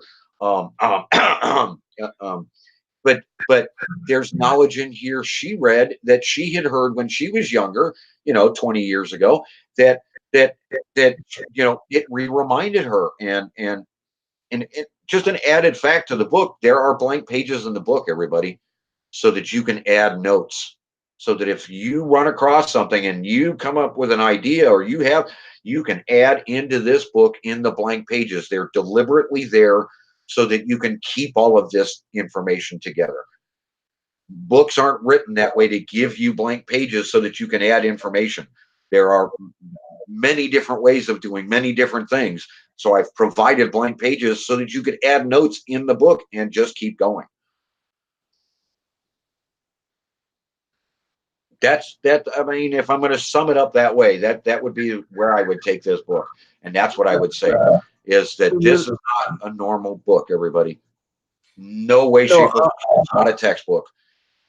But there's knowledge in here she read that she had heard when she was younger, 20 years ago, that it reminded her. And it, just an added fact to the book, there are blank pages in the book, everybody, so that you can add notes. so that if you run across something and you come up with an idea or you can add into this book in the blank pages. They're deliberately there so that you can keep all of this information together. Books aren't written that way to give you blank pages so that you can add information. There are many different ways of doing many different things. So I've provided blank pages so that you could add notes in the book and just keep going. I mean, if I'm going to sum it up that way, that would be where I would take this book. And that's what I would say is that this is not a normal book, everybody. No way, shape, or form. It's not a textbook.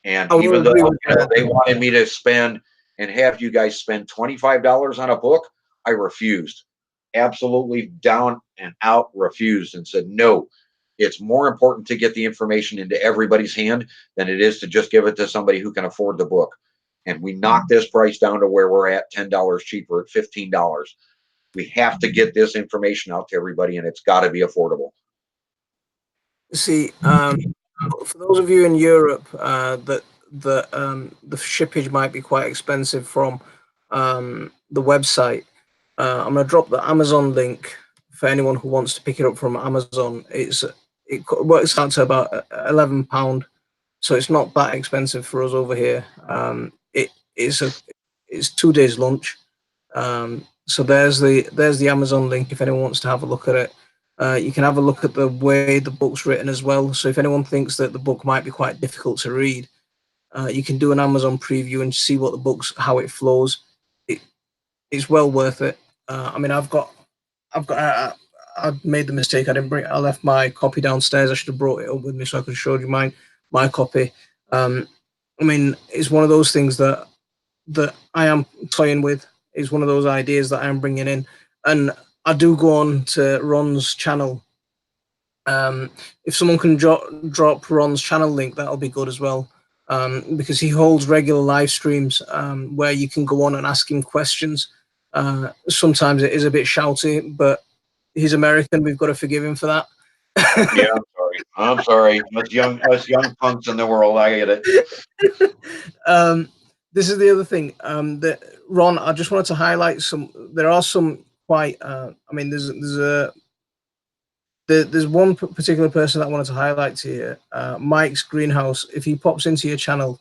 And even though they wanted me to spend and have you guys spend $25 on a book, I refused. Absolutely down and out refused and said, no, it's more important to get the information into everybody's hand than it is to just give it to somebody who can afford the book. And we knocked this price down to where we're at $10 cheaper at $15. We have to get this information out to everybody, and it's got to be affordable. See, for those of you in Europe, the shippage might be quite expensive from the website. I'm going to drop the Amazon link for anyone who wants to pick it up from Amazon. It works out to about £11, so it's not that expensive for us over here. It's 2 days lunch. So there's the Amazon link if anyone wants to have a look at it. You can have a look at the way the book's written as well. So if anyone thinks that the book might be quite difficult to read, you can do an Amazon preview and see what the book's, how it flows. It's well worth it. I mean, I made the mistake. I left my copy downstairs. I should have brought it up with me so I could show you my copy. I mean, it's one of those things that I am toying with. It's one of those ideas that I am bringing in, and I do go on to Ron's channel. If someone can drop Ron's channel link, that'll be good as well, because he holds regular live streams where you can go on and ask him questions. Sometimes it is a bit shouty, but he's American. We've got to forgive him for that. Yeah, I'm sorry. Us young punks in the world, I get it. This is the other thing. Ron, I just wanted to highlight there are some quite. I mean, there's one particular person that I wanted to highlight to you. Mike's Greenhouse. If he pops into your channel,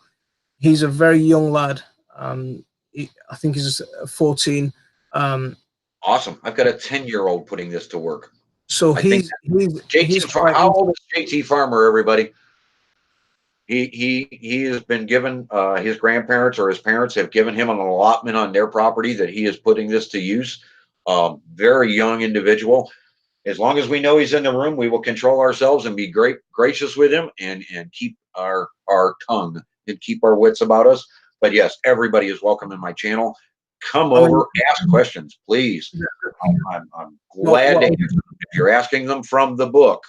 he's a very young lad. I think he's 14. Awesome. I've got a 10-year-old putting this to work. So he's how old is JT Farmer, everybody? He has been given, his grandparents or his parents have given him an allotment on their property that he is putting this to use. Very young individual. As long as we know he's in the room, we will control ourselves and be gracious with him and keep our tongue and keep our wits about us. But yes, everybody is welcome in my channel. Come over, ask questions, please. I'm glad to answer them. If you're asking them from the book,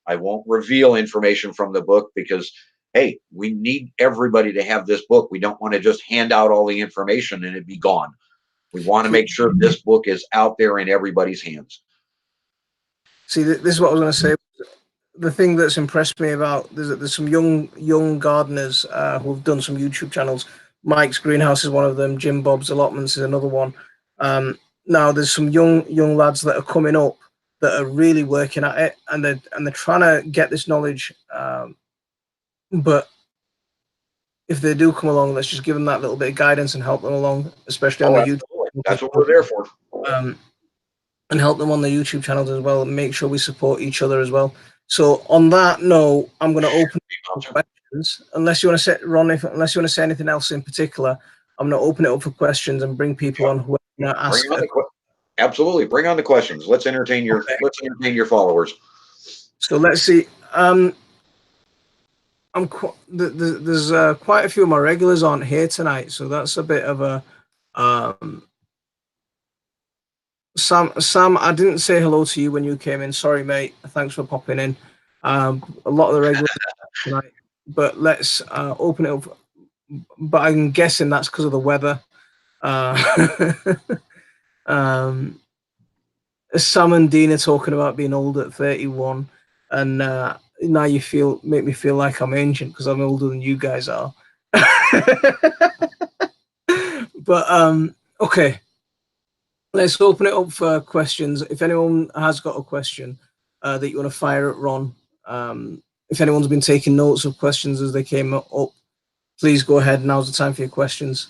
I won't reveal information from the book because, hey, we need everybody to have this book. We don't want to just hand out all the information and it be gone. We want to make sure this book is out there in everybody's hands. See, this is what I was going to say. The thing that's impressed me about there's some young gardeners who have done some YouTube channels. Mike's Greenhouse is one of them. Jim Bob's Allotments is another one. Now there's some young lads that are coming up that are really working at it, and they're trying to get this knowledge. But if they do come along, let's just give them that little bit of guidance and help them along, especially on the YouTube. That's what we're there for. And help them on the YouTube channels as well, and make sure we support each other as well. So on that note, I'm going to open questions. Unless you want to say, Ron, unless you want to say anything else in particular, I'm going to open it up for questions and bring people on who are going to ask. Absolutely, bring on the questions. Let's entertain your your followers. So let's see. There's quite a few of my regulars aren't here tonight, so that's a bit of a. Sam, I didn't say hello to you when you came in. Sorry, mate. Thanks for popping in. A lot of the regulars tonight, but let's open it up. But I'm guessing that's because of the weather. Sam and Dean are talking about being old at 31, and now make me feel like I'm ancient because I'm older than you guys are. But okay, let's open it up for questions. If anyone has got a question that you want to fire at Ron, if anyone's been taking notes of questions as they came up, please go ahead. Now's the time for your questions.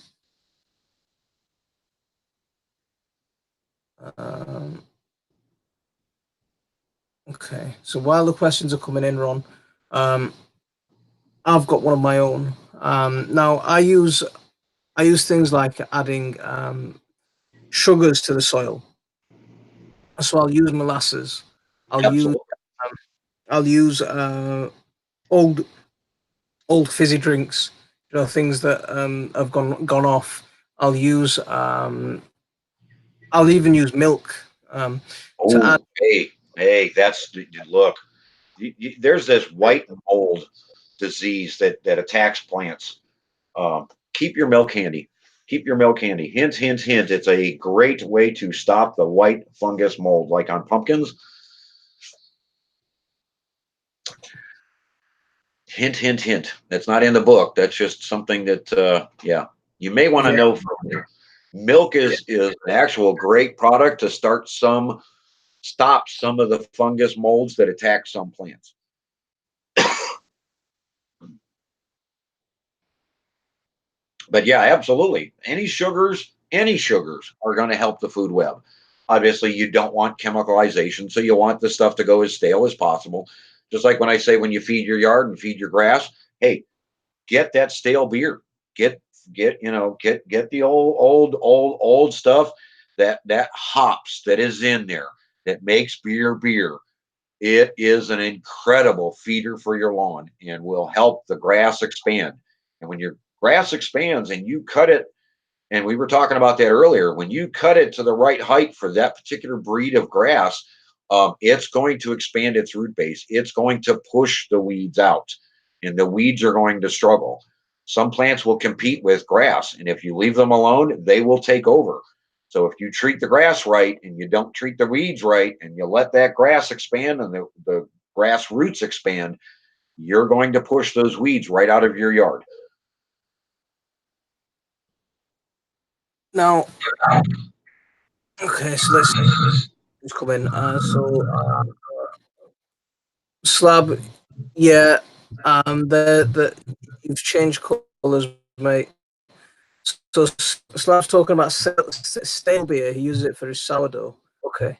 Okay, so while the questions are coming in, Ron, I've got one of my own. Now I use things like adding sugars to the soil. So I'll use molasses. Absolutely. I'll use old fizzy drinks. You know, things that have gone off. I'll use I'll even use milk to add. Hey, that's look. There's this white mold disease that attacks plants. Keep your milk handy. Keep your milk handy. Hint, hint, hint. It's a great way to stop the white fungus mold, like on pumpkins. Hint, hint, hint. That's not in the book. That's just something that, yeah, you may want to know from there. Milk is an actual great product to stop some of the fungus molds that attack some plants. But yeah, absolutely. Any sugars are going to help the food web. Obviously, you don't want chemicalization, so you want the stuff to go as stale as possible. Just like when I say when you feed your yard and feed your grass, hey, get that stale beer. Get the old stuff that hops that is in there that makes beer. It is an incredible feeder for your lawn and will help the grass expand. And when your grass expands and you cut it, and we were talking about that earlier, when you cut it to the right height for that particular breed of grass, it's going to expand its root base. It's going to push the weeds out, and the weeds are going to struggle. Some plants will compete with grass, and if you leave them alone, they will take over. So if you treat the grass right and you don't treat the weeds right, and you let that grass expand and the grass roots expand, you're going to push those weeds right out of your yard. Now, okay, so let's come in. Slab, yeah, the you've changed colours, mate. So Slab's talking about stale beer. He uses it for his sourdough. Okay.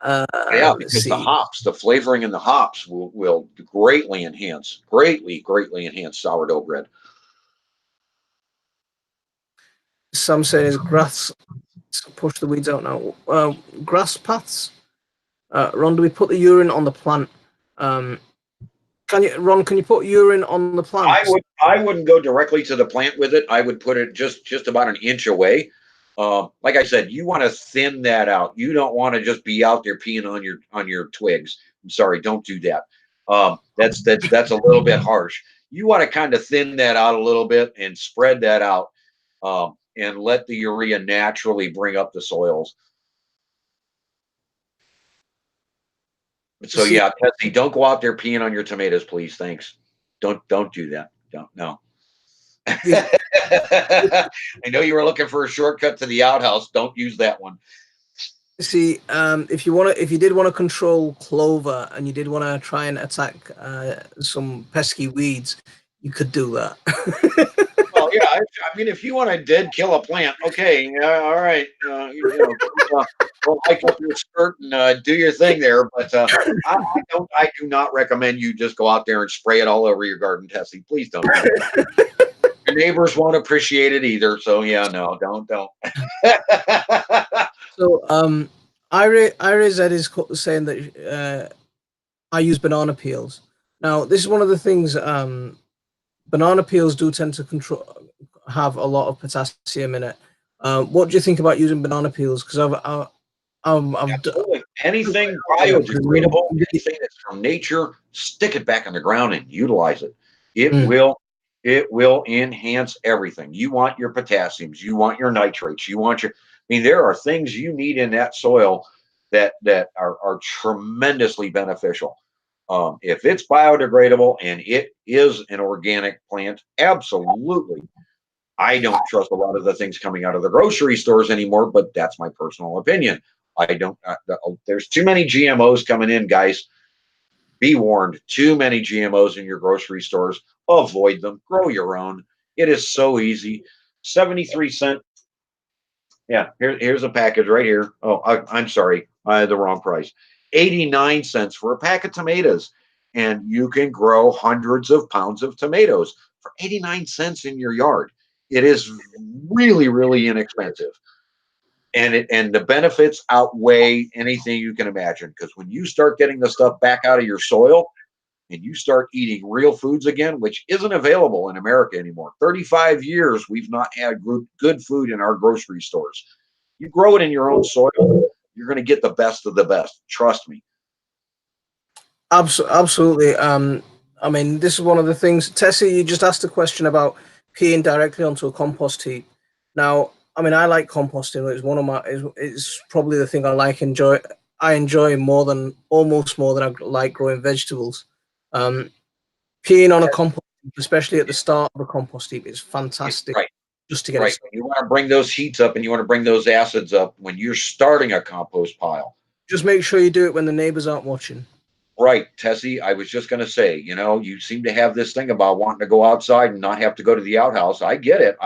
Yeah, because the hops, the flavoring in the hops will greatly enhance sourdough bread. Some say is grass push the weeds out now. Grass paths. Ron, do we put the urine on the plant? Can you put urine on the plant? I wouldn't go directly to the plant with it. I would put it just about an inch away. Like I said, you want to thin that out. You don't want to just be out there peeing on your twigs. I'm sorry, don't do that. That's a little bit harsh. You want to kind of thin that out a little bit and spread that out, and let the urea naturally bring up the soils. So yeah, Tessie, don't go out there peeing on your tomatoes, please. Thanks. Don't do that. Don't. No. I know you were looking for a shortcut to the outhouse. Don't use that one. See, if you did want to control clover and you did want to try and attack some pesky weeds, you could do that. Well, yeah, I mean, if you want to dead kill a plant, okay, all right, go hike up your skirt and do your thing there. But I do not recommend you just go out there and spray it all over your garden, Tessie. Please don't. Your neighbors won't appreciate it either. So yeah, no, don't. So Ira Z is saying that I use banana peels. Now, this is one of the things. Banana peels do tend to have a lot of potassium in it. What do you think about using banana peels? Because anything biodegradable, anything that's from nature, stick it back in the ground and utilize it. It will enhance everything. You want your potassiums, you want your nitrates, there are things you need in that soil that are tremendously beneficial. If it's biodegradable and it is an organic plant, absolutely. I don't trust a lot of the things coming out of the grocery stores anymore, but that's my personal opinion. I don't. There's too many GMOs coming in, guys. Be warned. Too many GMOs in your grocery stores. Avoid them. Grow your own. It is so easy. 73 cent. Yeah, here's a package right here. Oh, I'm sorry. I had the wrong price. 89 cents for a pack of tomatoes. And you can grow hundreds of pounds of tomatoes for 89 cents in your yard. It is really, really inexpensive. And the benefits outweigh anything you can imagine. Because when you start getting the stuff back out of your soil and you start eating real foods again, which isn't available in America anymore. 35 years we've not had good food in our grocery stores. You grow it in your own soil, you're going to get the best of the best. Trust me. Absolutely. I mean, this is one of the things. Tessie, you just asked a question about peeing directly onto a compost heap. Now, I mean, I like composting. It's one of my. It's probably the thing I enjoy almost more than I like growing vegetables. Peeing on a compost heap, especially at the start of a compost heap, is fantastic. Right. Just to get right. You want to bring those heats up and you want to bring those acids up when you're starting a compost pile. Just make sure you do it when the neighbors aren't watching. Right, Tessie. I was just going to say, you seem to have this thing about wanting to go outside and not have to go to the outhouse. I get it.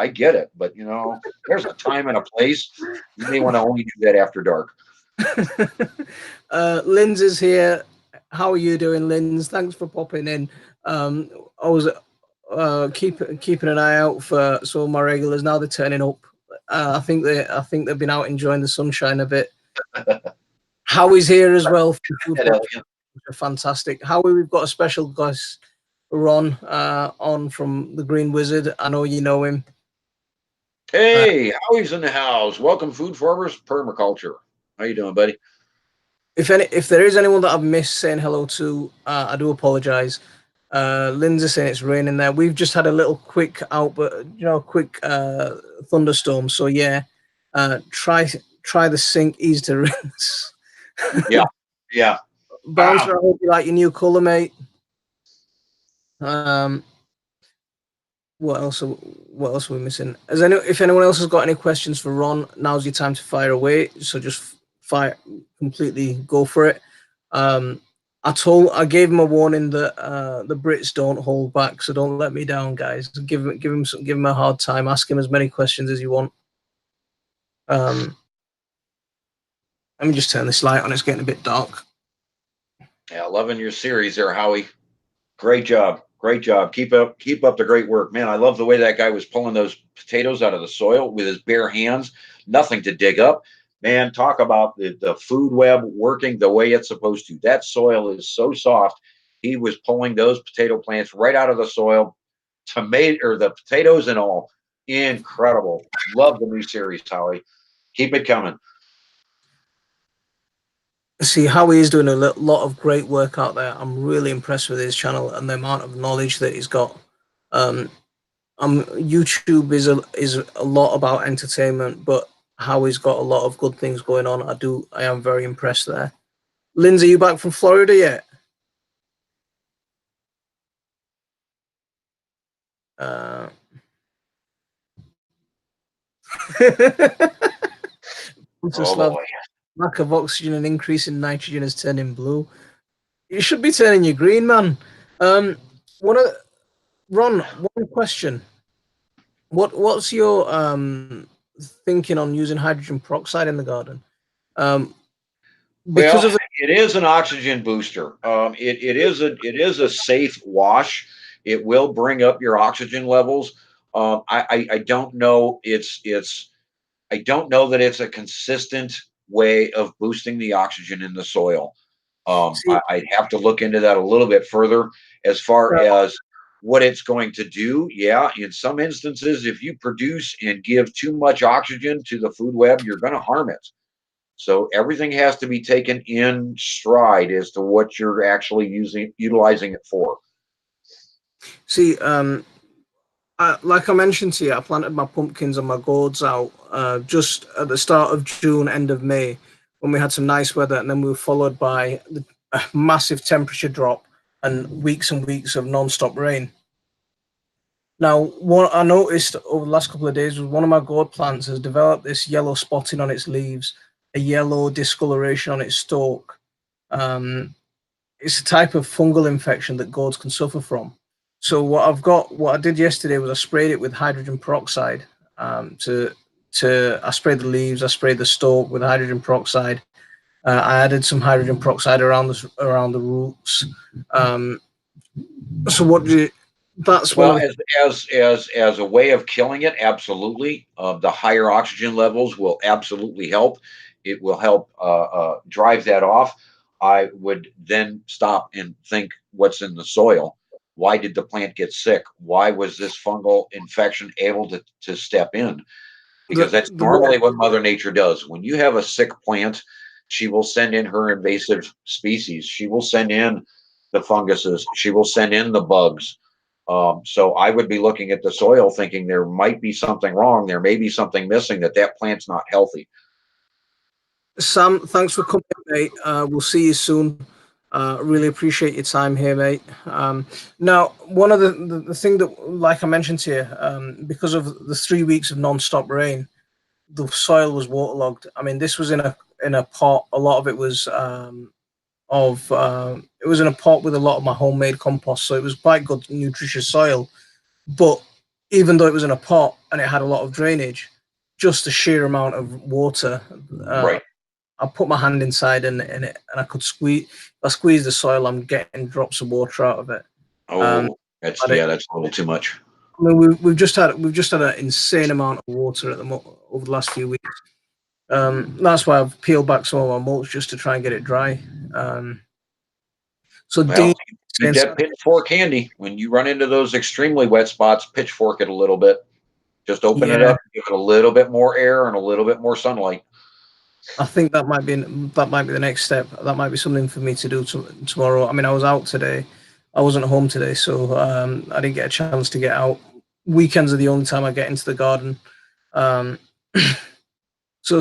But, there's a time and a place. You may want to only do that after dark. Linz is here. How are you doing, Linz? Thanks for popping in. I was keeping an eye out for some of my regulars. Now they're turning up. I think they've been out enjoying the sunshine a bit. Howie's here as well. Fantastic. Howie, we've got a special guest, Ron, on from the Green Wizard. I know you know him. Hey, Howie's in the house. Welcome, Food Farmers Permaculture. How you doing, buddy? If there is anyone that I've missed saying hello to, I do apologize. Lindsay saying it's raining there. We've just had a little quick quick thunderstorm. So yeah, try the sink, easy to rinse. Yeah. Bouncer, I hope you like your new color, mate. What else are we missing? If anyone else has got any questions for Ron, now's your time to fire away. So just completely go for it. I gave him a warning that the Brits don't hold back, so don't let me down, guys. Give him a hard time. Ask him as many questions as you want. Let me just turn this light on. It's getting a bit dark. Yeah, loving your series there, Howie. Great job. Keep up the great work, man. I love the way that guy was pulling those potatoes out of the soil with his bare hands. Nothing to dig up. Man, talk about the food web working the way it's supposed to. That soil is so soft. He was pulling those potato plants right out of the soil, the potatoes and all. Incredible. Love the new series, Howie. Keep it coming. See, Howie is doing a lot of great work out there. I'm really impressed with his channel and the amount of knowledge that he's got. YouTube is a lot about entertainment, but Howie's got a lot of good things going on. I am very impressed there. Lindsay, you back from Florida yet? Lack of oxygen and increase in nitrogen is turning blue. You should be turning you green, man. Ron, one question. What's your thinking on using hydrogen peroxide in the garden? It is an oxygen booster. It is a safe wash. It will bring up your oxygen levels. I don't know. I don't know that it's a consistent way of boosting the oxygen in the soil. I'd have to look into that a little bit further as far as what it's going to do. Yeah, in some instances, if you produce and give too much oxygen to the food web, you're going to harm it. So everything has to be taken in stride as to what you're actually utilizing it for. See, like I mentioned to you, I planted my pumpkins and my gourds out just at the start of June, end of May, when we had some nice weather, and then we were followed by a massive temperature drop and weeks of non-stop rain. Now, what I noticed over the last couple of days was one of my gourd plants has developed this yellow spotting on its leaves, a yellow discoloration on its stalk. It's a type of fungal infection that gourds can suffer from. So what I did yesterday was I sprayed it with hydrogen peroxide. I sprayed the leaves, I sprayed the stalk with hydrogen peroxide. I added some hydrogen peroxide around the roots. So what do you? That's Well, one of the, as a way of killing it, absolutely. The higher oxygen levels will absolutely help. It will help drive that off. I would then stop and think what's in the soil. Why did the plant get sick? Why was this fungal infection able to step in? Because that's normally what Mother Nature does. When you have a sick plant, she will send in her invasive species. She will send in the funguses. She will send in the bugs. So I would be looking at the soil thinking there might be something wrong. There may be something missing, that plant's not healthy. Sam, thanks for coming, mate. We'll see you soon. Really appreciate your time here, mate. Now, one of the thing that, like I mentioned to you, because of the 3 weeks of non-stop rain, the soil was waterlogged. I mean, this was in a pot. A lot of it was it was in a pot with a lot of my homemade compost, so it was quite good, nutritious soil. But even though it was in a pot and it had a lot of drainage, just the sheer amount of water, Right. I put my hand inside and I could squeeze. If I squeeze the soil, I'm getting drops of water out of it. Oh, that's a little too much. I mean, we've just had an insane amount of water over the last few weeks. That's why I've peeled back some of my mulch just to try and get it dry. So Well, Dean, keep that pitchfork handy. When you run into those extremely wet spots, pitchfork it a little bit. Just open it up, give it a little bit more air and a little bit more sunlight. I think that might be the next step. That might be something for me to do tomorrow. I mean, I was out today. I wasn't home today, so I didn't get a chance to get out. Weekends are the only time I get into the garden. So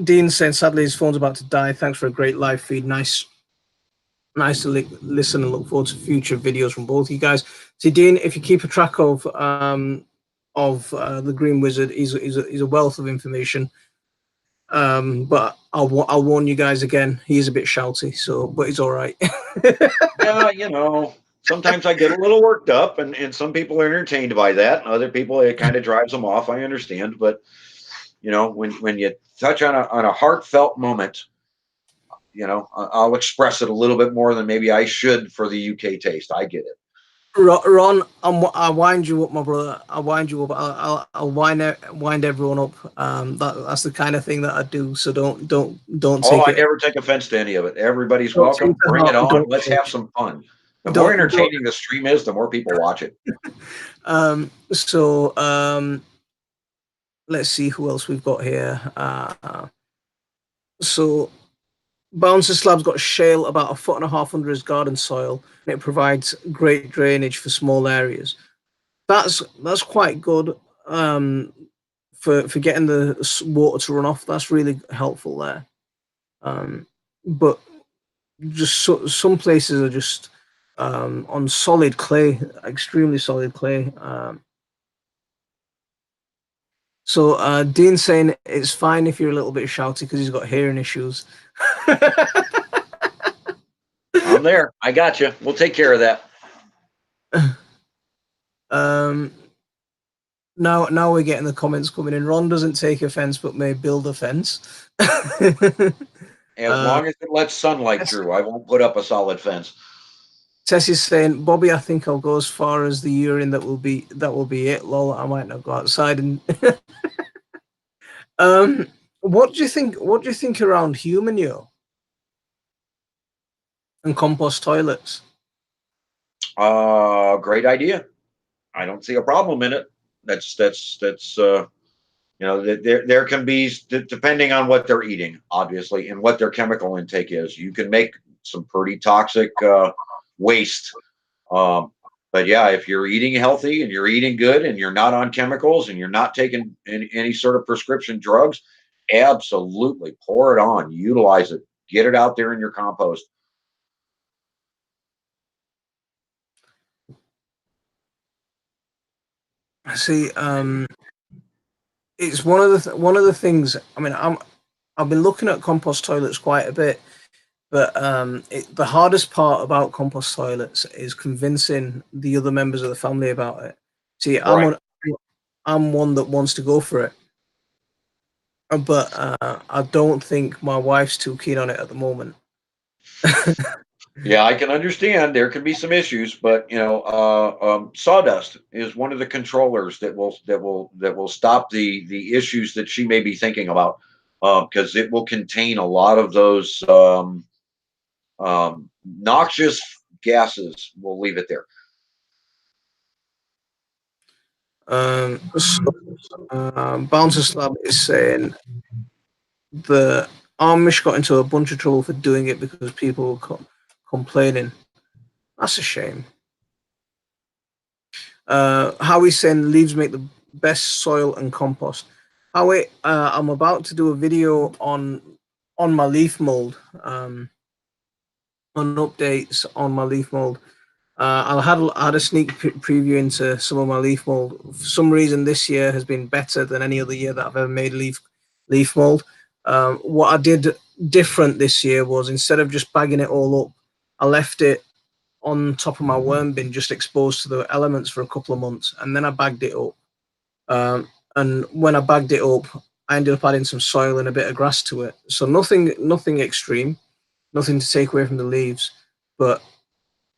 Dean's saying, sadly, his phone's about to die. Thanks for a great live feed. Nice to listen and look forward to future videos from both of you guys. See, Dean, if you keep a track of the Green Wizard, he's a wealth of information. But I'll warn you guys again. He's a bit shouty, but he's all right. Yeah, sometimes I get a little worked up, and some people are entertained by that. Other people, it kind of drives them off. I understand, but when you touch on a heartfelt moment, I'll express it a little bit more than maybe I should for the UK taste. I get it. Ron, I'll wind you up, my brother. I'll wind you up. I'll wind everyone up. That's the kind of thing that I do. So don't take I it. never take offense to any of it. Everybody's welcome. Bring it on. Let's have some fun. The more entertaining the stream is, the more people watch it. Let's see who else we've got here. So Bouncer Slab's got shale about 1.5 foot under his garden soil, and it provides great drainage for small areas. That's quite good for getting the water to run off. That's really helpful there. But just some places are just on solid clay, extremely solid clay. So Dean's saying it's fine if you're a little bit shouty because he's got hearing issues. I'm there. I got you. We'll take care of that. Now we're getting the comments coming in. Ron doesn't take offense, but may build a fence. As long as it lets sunlight through, I won't put up a solid fence. Tessie's saying, Bobby, I think I'll go as far as the urine. That will be it. Lol, I might not go outside. And what do you think around human urine and compost toilets? Great idea. I don't see a problem in it. There can be, depending on what they're eating, obviously, and what their chemical intake is. You can make some pretty toxic waste. But yeah, if you're eating healthy and you're eating good and you're not on chemicals and you're not taking any sort of prescription drugs, absolutely pour it on, utilize it, get it out there in your compost. See, it's one of the things. I mean, I've been looking at compost toilets quite a bit, but the hardest part about compost toilets is convincing the other members of the family about it. See, Right. I'm one that wants to go for it, but I don't think my wife's too keen on it at the moment. Yeah, I can understand there can be some issues, but sawdust is one of the controllers that will stop the issues that she may be thinking about, because it will contain a lot of those noxious gases. We'll leave it there. Bouncer Slab is saying the Amish got into a bunch of trouble for doing it because people were complaining. That's a shame. Howie's saying leaves make the best soil and compost. Howie, I'm about to do a video on my leaf mold, on updates on my leaf mold. I had a sneak preview into some of my leaf mold. For some reason, this year has been better than any other year that I've ever made leaf mold. What I did different this year was, instead of just bagging it all up, I left it on top of my worm bin, just exposed to the elements for a couple of months, and then I bagged it up. And when I bagged it up, I ended up adding some soil and a bit of grass to it. So nothing extreme, nothing to take away from the leaves, but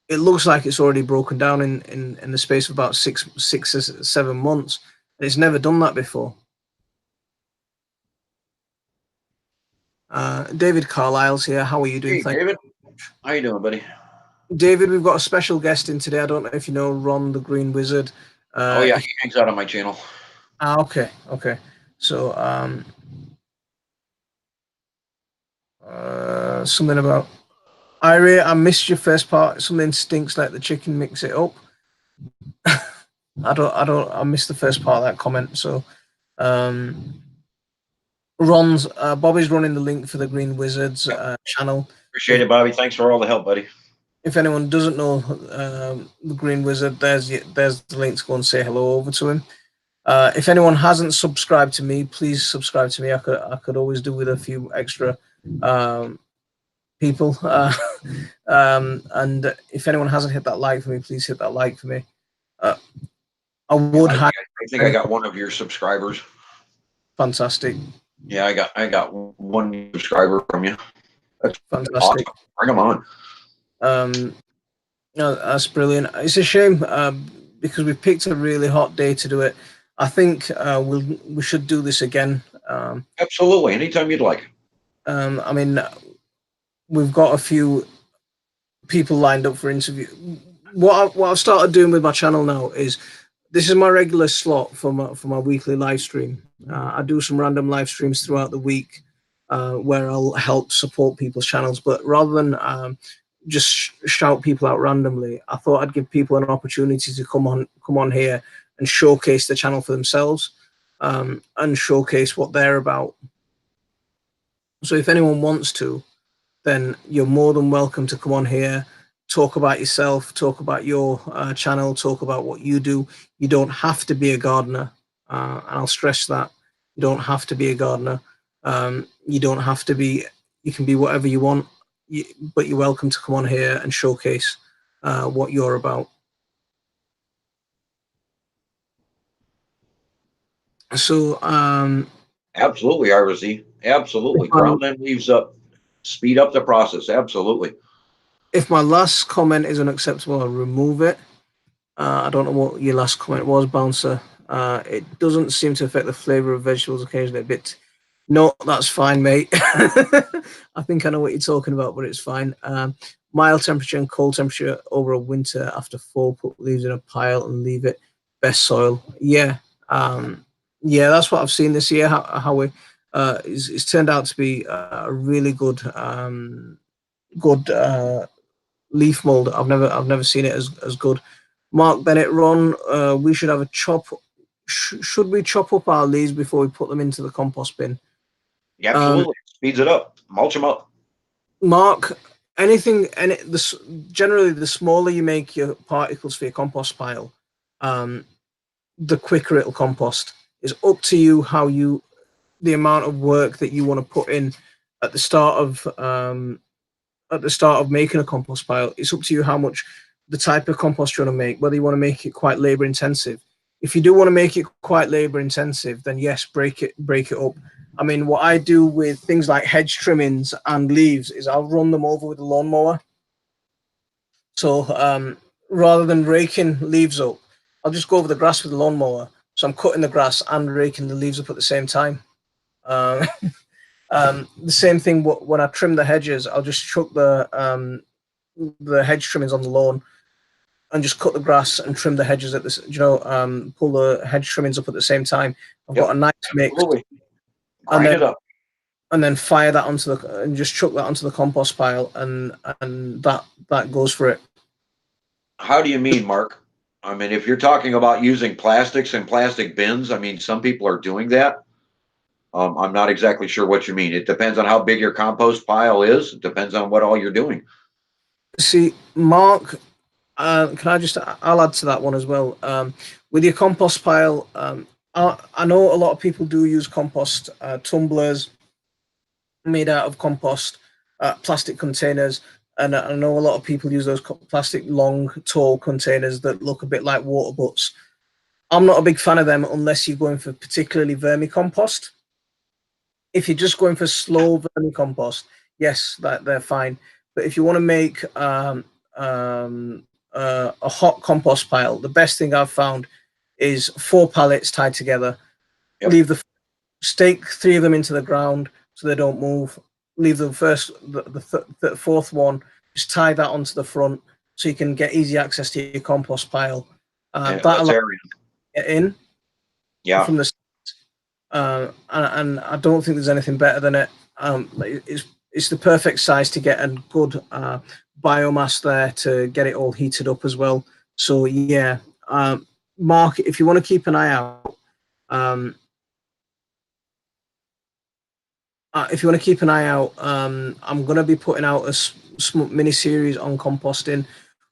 it looks like it's already broken down in the space of about 6 or 7 months. And it's never done that before. David Carlisle's here. How are you doing? Hey, David. How you doing, buddy? David, we've got a special guest in today. I don't know if you know Ron the Green Wizard. Oh yeah, he hangs out on my channel. Okay. So something about Irie, I missed your first part. Something stinks like the chicken, mix it up. I missed the first part of that comment. So Bobby's running the link for the Green Wizards channel. Appreciate it, Bobby. Thanks for all the help, buddy. If anyone doesn't know the Green Wizard, there's the link to go and say hello over to him. If anyone hasn't subscribed to me, please subscribe to me. I could always do with a few extra people. And if anyone hasn't hit that like for me, please hit that like for me. I think I got one of your subscribers. Fantastic. Yeah, I got one subscriber from you. That's fantastic. Awesome. Bring them on. That's brilliant. It's a shame because we picked a really hot day to do it. I think we should do this again. Absolutely, anytime you'd like. I mean, we've got a few people lined up for interview. What I've started doing with my channel now is, this is my regular slot for my weekly live stream. I do some random live streams throughout the week where I'll help support people's channels. But rather than just shout people out randomly, I thought I'd give people an opportunity to come on here and showcase the channel for themselves and showcase what they're about. So if anyone wants to, then you're more than welcome to come on here, talk about yourself, talk about your channel, talk about what you do. You don't have to be a gardener, and I'll stress that. You don't have to be a gardener. You don't have to be, you can be whatever you want, but you're welcome to come on here and showcase what you're about. So absolutely, RZ. Absolutely. Ground them leaves up. Speed up the process. Absolutely. If my last comment is unacceptable, I'll remove it. I don't know what your last comment was, Bouncer. It doesn't seem to affect the flavor of vegetables occasionally a bit. No, that's fine, mate. I think I know what you're talking about, but it's fine. Mild temperature and cold temperature over a winter after fall, put leaves in a pile and leave it. Best soil. Yeah. Yeah, that's what I've seen this year. How it's turned out to be a really good leaf mold. I've never seen it as good. Mark Bennett, Ron, we should have a chop. Should we chop up our leaves before we put them into the compost bin? Yeah, absolutely. Speeds it up. Mulch them up. Mark, generally the smaller you make your particles for your compost pile, the quicker it'll compost. It's up to you the amount of work that you want to put in at the start of making a compost pile. It's up to you how much, the type of compost you want to make, whether you want to make it quite labor intensive. If you do want to make it quite labor intensive, then yes, break it up. I mean, what I do with things like hedge trimmings and leaves is I'll run them over with a lawnmower. So rather than raking leaves up, I'll just go over the grass with the lawnmower. So I'm cutting the grass and raking the leaves up at the same time. The same thing when I trim the hedges, I'll just chuck the hedge trimmings on the lawn and just cut the grass and trim the hedges at this, pull the hedge trimmings up at the same time. I've got a nice mix. Grind it up. And then fire that and just chuck that onto the compost pile, and that goes for it. How do you mean, Mark? I mean, if you're talking about using plastics and plastic bins, I mean, some people are doing that. I'm not exactly sure what you mean. It depends on how big your compost pile is. It depends on what all you're doing. See, Mark, I'll add to that one as well. With your compost pile, I know a lot of people do use compost tumblers made out of compost plastic containers, and I know a lot of people use those plastic long, tall containers that look a bit like water butts. I'm not a big fan of them unless you're going for particularly vermicompost. If you're just going for slow vermicompost, yes, they're fine. But if you want to make a hot compost pile, the best thing I've found is 4 pallets tied together. Yep. Stake 3 of them into the ground so they don't move. Leave the fourth one, just tie that onto the front so you can get easy access to your compost pile. That allows you to get in. Yeah. From the and I don't think there's anything better than it. It's the perfect size to get a good biomass there to get it all heated up as well. So yeah, Mark, if you want to keep an eye out, I'm going to be putting out a mini series on composting.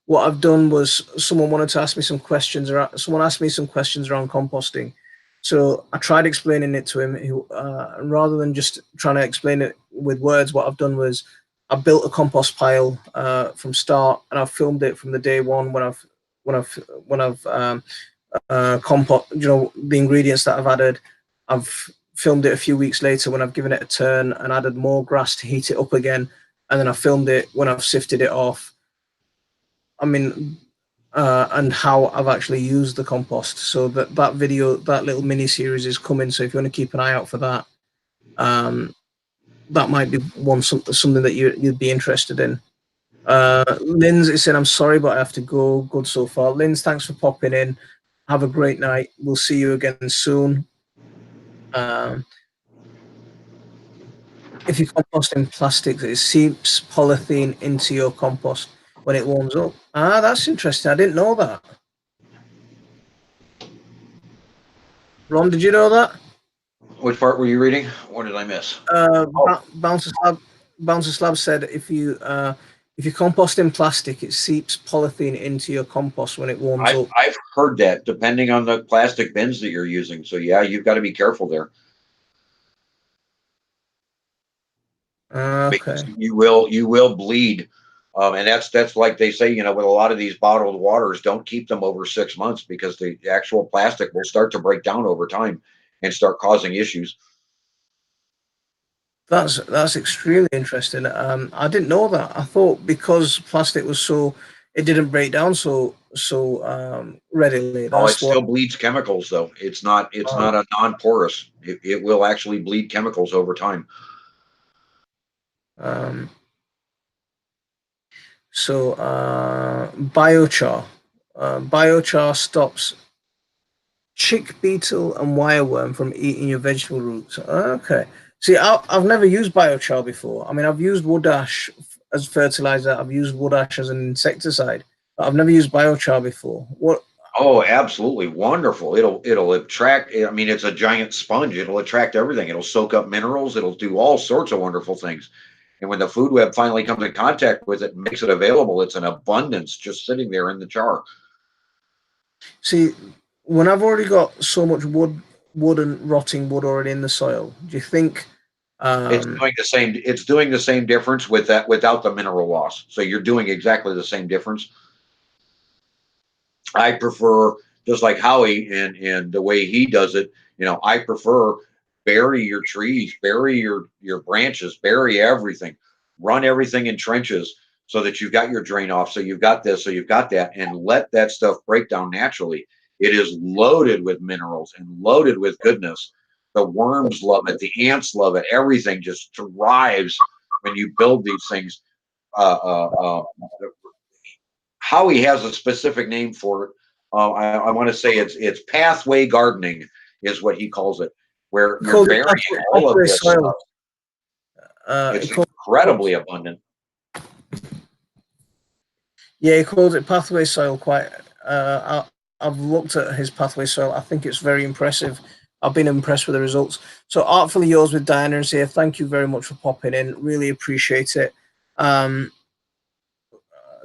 What I've done was someone wanted to ask me some questions, or someone asked me some questions around composting. So I tried explaining it to him. Rather than just trying to explain it with words, what I've done was I built a compost pile from start, and I've filmed it from the day one when I've compost, the ingredients that I've added. I've filmed it a few weeks later when I've given it a turn and added more grass to heat it up again, and then I filmed it when I've sifted it off. I mean, and how I've actually used the compost. So that video, that little mini series is coming. So if you want to keep an eye out for that, that might be something that you'd be interested in. Lynn's is saying, I'm sorry, but I have to go. Good so far. Lynn's, thanks for popping in. Have a great night. We'll see you again soon. If you compost in plastics, it seeps polythene into your compost when it warms up. That's interesting. I didn't know that. Ron, did you know that? Which part were you reading? What did I miss? Bouncer Slab said if you compost in plastic, it seeps polythene into your compost when it warms up. I've heard that, depending on the plastic bins that you're using. So yeah, you've got to be careful there. Okay. You will bleed, and that's like they say, with a lot of these bottled waters, don't keep them over 6 months because the actual plastic will start to break down over time and start causing issues. That's extremely interesting. I didn't know that. I thought because plastic was it didn't break down so readily. Oh, it still bleeds chemicals though. It's not a non-porous. It will actually bleed chemicals over time. Biochar stops chick beetle and wireworm from eating your vegetable roots. Okay. See, I've never used biochar before. I mean, I've used wood ash as fertilizer. I've used wood ash as an insecticide. But I've never used biochar before. What? Oh, absolutely wonderful. It'll attract. I mean, it's a giant sponge. It'll attract everything. It'll soak up minerals. It'll do all sorts of wonderful things. And when the food web finally comes in contact with it and makes it available, it's an abundance just sitting there in the jar. See, when I've already got so much wood and rotting wood already in the soil, do you think? It's doing the same. It's doing the same difference with that without the mineral loss. So you're doing exactly the same difference. I prefer, just like Howie and the way he does it. I prefer bury your trees, bury your branches, bury everything, run everything in trenches so that you've got your drain off. So you've got this, so you've got that, and let that stuff break down naturally. It is loaded with minerals and loaded with goodness. The worms love it. The ants love it. Everything just thrives when you build these things. Howie has a specific name for it. I want to say it's pathway gardening is what he calls it, where you're burying all of this soil. stuff. It's incredibly abundant. Yeah, he calls it pathway soil. Quite. I've looked at his pathway soil. I think it's very impressive. I've been impressed with the results. So, Artfully Yours with Diana is here. Thank you very much for popping in. Really appreciate it.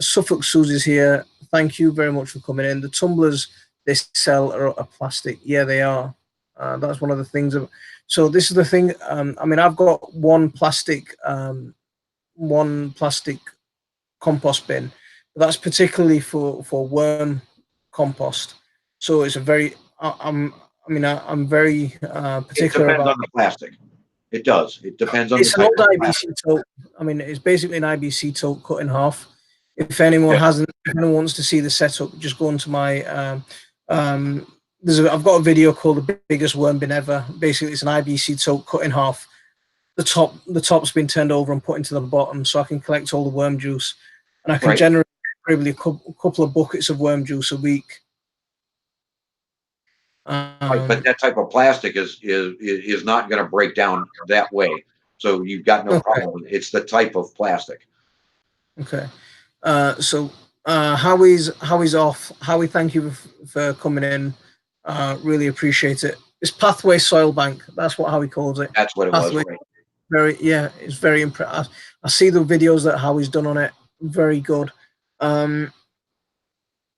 Suffolk Susie's here. Thank you very much for coming in. The tumblers they sell are plastic. Yeah, they are. That's one of the things. So this is the thing. I mean, I've got one plastic compost bin. That's particularly for worm compost. So it's a very. I'm very particular It depends about on the plastic. It does. It depends on it's the an type old of IBC plastic. tote. I mean, it's basically an IBC tote cut in half. If anyone wants to see the setup, just go into my. I've got a video called "The Biggest Worm Bin Ever." Basically, it's an IBC tote cut in half. The top's been turned over and put into the bottom, so I can collect all the worm juice, and I can generate probably a couple of buckets of worm juice a week. But that type of plastic is not going to break down that way. So you've got no problem with it. It's the type of plastic. Okay. So Howie's off. Howie, thank you for coming in. Really appreciate it. It's Pathway Soil Bank. That's what Howie calls it. That's what it Pathway. Was. It's very impressive. I see the videos that Howie's done on it. Very good.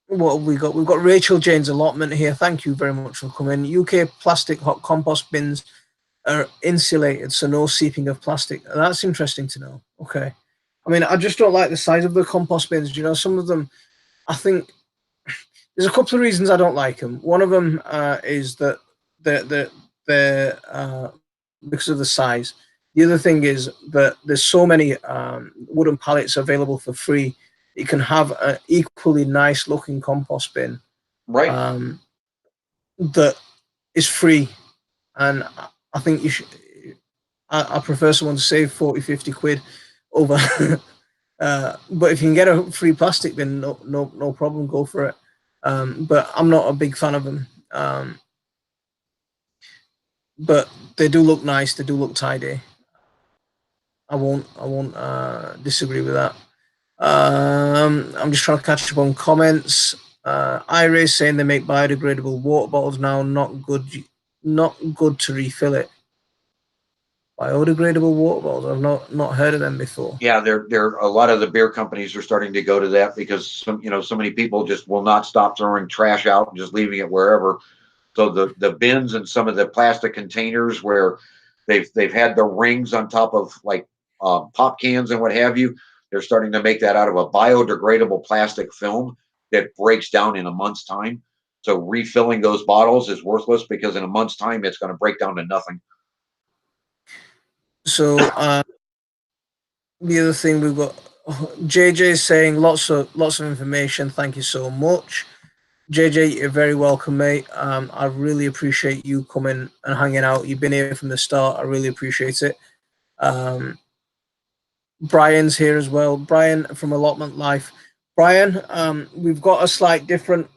What have we got? We've got Rachel Jane's allotment here. Thank you very much for coming. UK plastic hot compost bins are insulated, so no seeping of plastic. That's interesting to know. Okay. I mean, I just don't like the size of the compost bins. Some of them, I think, there's a couple of reasons I don't like them. One of them is that they're because of the size. The other thing is that there's so many wooden pallets available for free. You can have an equally nice looking compost bin, right? That is free, and I think you should. I prefer someone to save 40, 50 quid over. But if you can get a free plastic bin, no problem, go for it. But I'm not a big fan of them. But they do look nice. They do look tidy. I won't disagree with that. I'm just trying to catch up on comments. Ira is saying they make biodegradable water bottles now. Not good to refill it. Biodegradable water bottles. I've not heard of them before. Yeah, there a lot of the beer companies are starting to go to that because so many people just will not stop throwing trash out and just leaving it wherever. So the bins and some of the plastic containers where they've had the rings on top of like pop cans and what have you, they're starting to make that out of a biodegradable plastic film that breaks down in a month's time. So refilling those bottles is worthless because in a month's time it's going to break down to nothing. So the other thing we've got, JJ is saying lots of information. Thank you so much, JJ. You're very welcome, mate. I really appreciate you coming and hanging out. You've been here from the start. I really appreciate it. Brian's here as well. Brian from Allotment Life. Brian, we've got a slight difference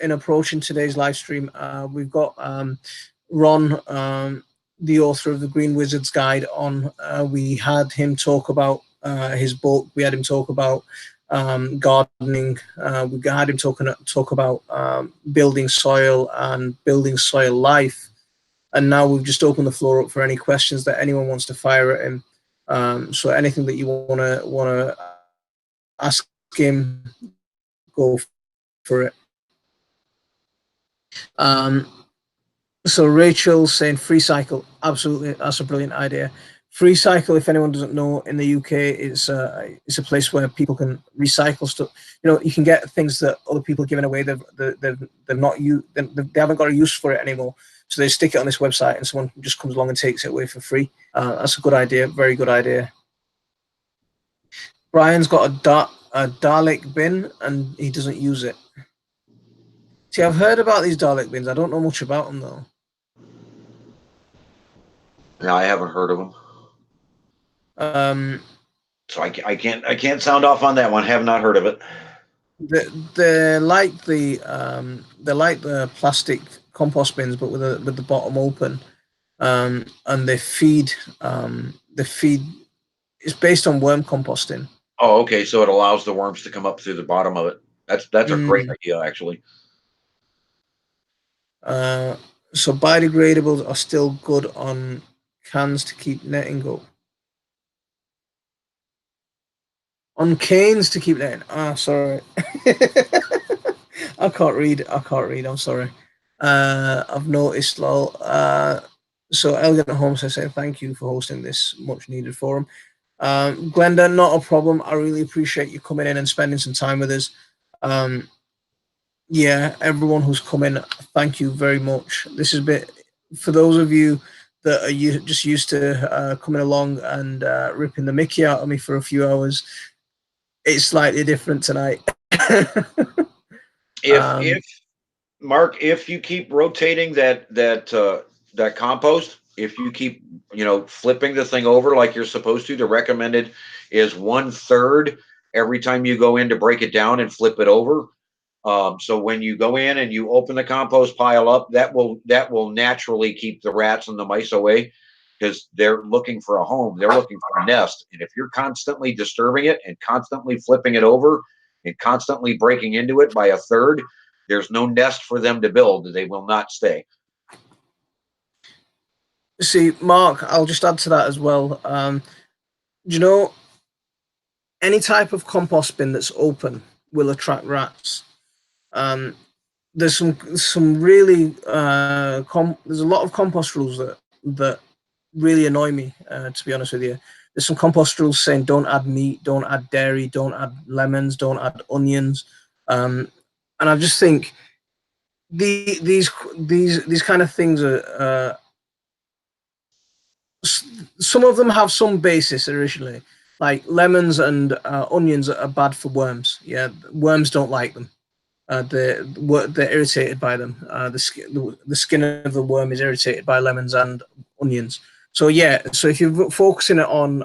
in approach in today's live stream. We've got Ron, the author of the Green Wizard's Guide on. We had him talk about his book. We had him talk about gardening. We had him talk about building soil and building soil life. And now we've just opened the floor up for any questions that anyone wants to fire at him. So anything that you wanna ask him, go for it. So Rachel saying free cycle, absolutely, that's a brilliant idea. Free cycle, if anyone doesn't know, in the UK, it's a place where people can recycle stuff. You know, you can get things that other people are giving away. They haven't got a use for it anymore, so they stick it on this website, and someone just comes along and takes it away for free. That's a good idea, very good idea. Brian's got a Dalek bin, and he doesn't use it. See, I've heard about these Dalek bins. I don't know much about them though. No, I haven't heard of them. So I can't sound off on that one. Have not heard of it. They're like the plastic compost bins, but with the bottom open, and they feed. It's based on worm composting. Oh, okay. So it allows the worms to come up through the bottom of it. That's a great idea, actually. So biodegradables are still good on cans to keep netting up. On canes to keep netting. Sorry. I can't read. I'm sorry. I've noticed, lol. So Elegant Homes is saying thank you for hosting this much needed forum. Glenda, not a problem. I really appreciate you coming in and spending some time with us. Yeah, everyone who's come in, thank you very much. This is a bit, for those of you that are just used to coming along and ripping the mickey out of me for a few hours, it's slightly different tonight. If Mark, if you keep rotating that compost, if you keep flipping the thing over like you're supposed to, the recommended is 1/3 every time you go in to break it down and flip it over. So when you go in and you open the compost pile up, that will naturally keep the rats and the mice away, because they're looking for a home. They're looking for a nest. And if you're constantly disturbing it and constantly flipping it over and constantly breaking into it by 1/3, there's no nest for them to build. They will not stay. See, Mark, I'll just add to that as well. You know, any type of compost bin that's open will attract rats. There's some really there's a lot of compost rules that really annoy me, to be honest with you. There's some compost rules saying don't add meat, don't add dairy, don't add lemons, don't add onions, and I just think these kind of things are some of them have some basis originally, like lemons and onions are bad for worms. Yeah, worms don't like them. They're irritated by them. The skin of the worm is irritated by lemons and onions. So yeah, so if you're focusing it on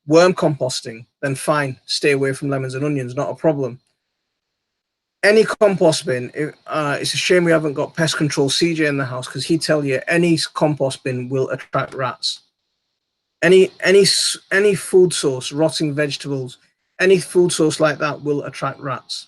worm composting, then fine, stay away from lemons and onions, not a problem. Any compost bin, it's a shame we haven't got pest control CJ in the house, because he'd tell you any compost bin will attract rats. Any food source, rotting vegetables, any food source like that will attract rats.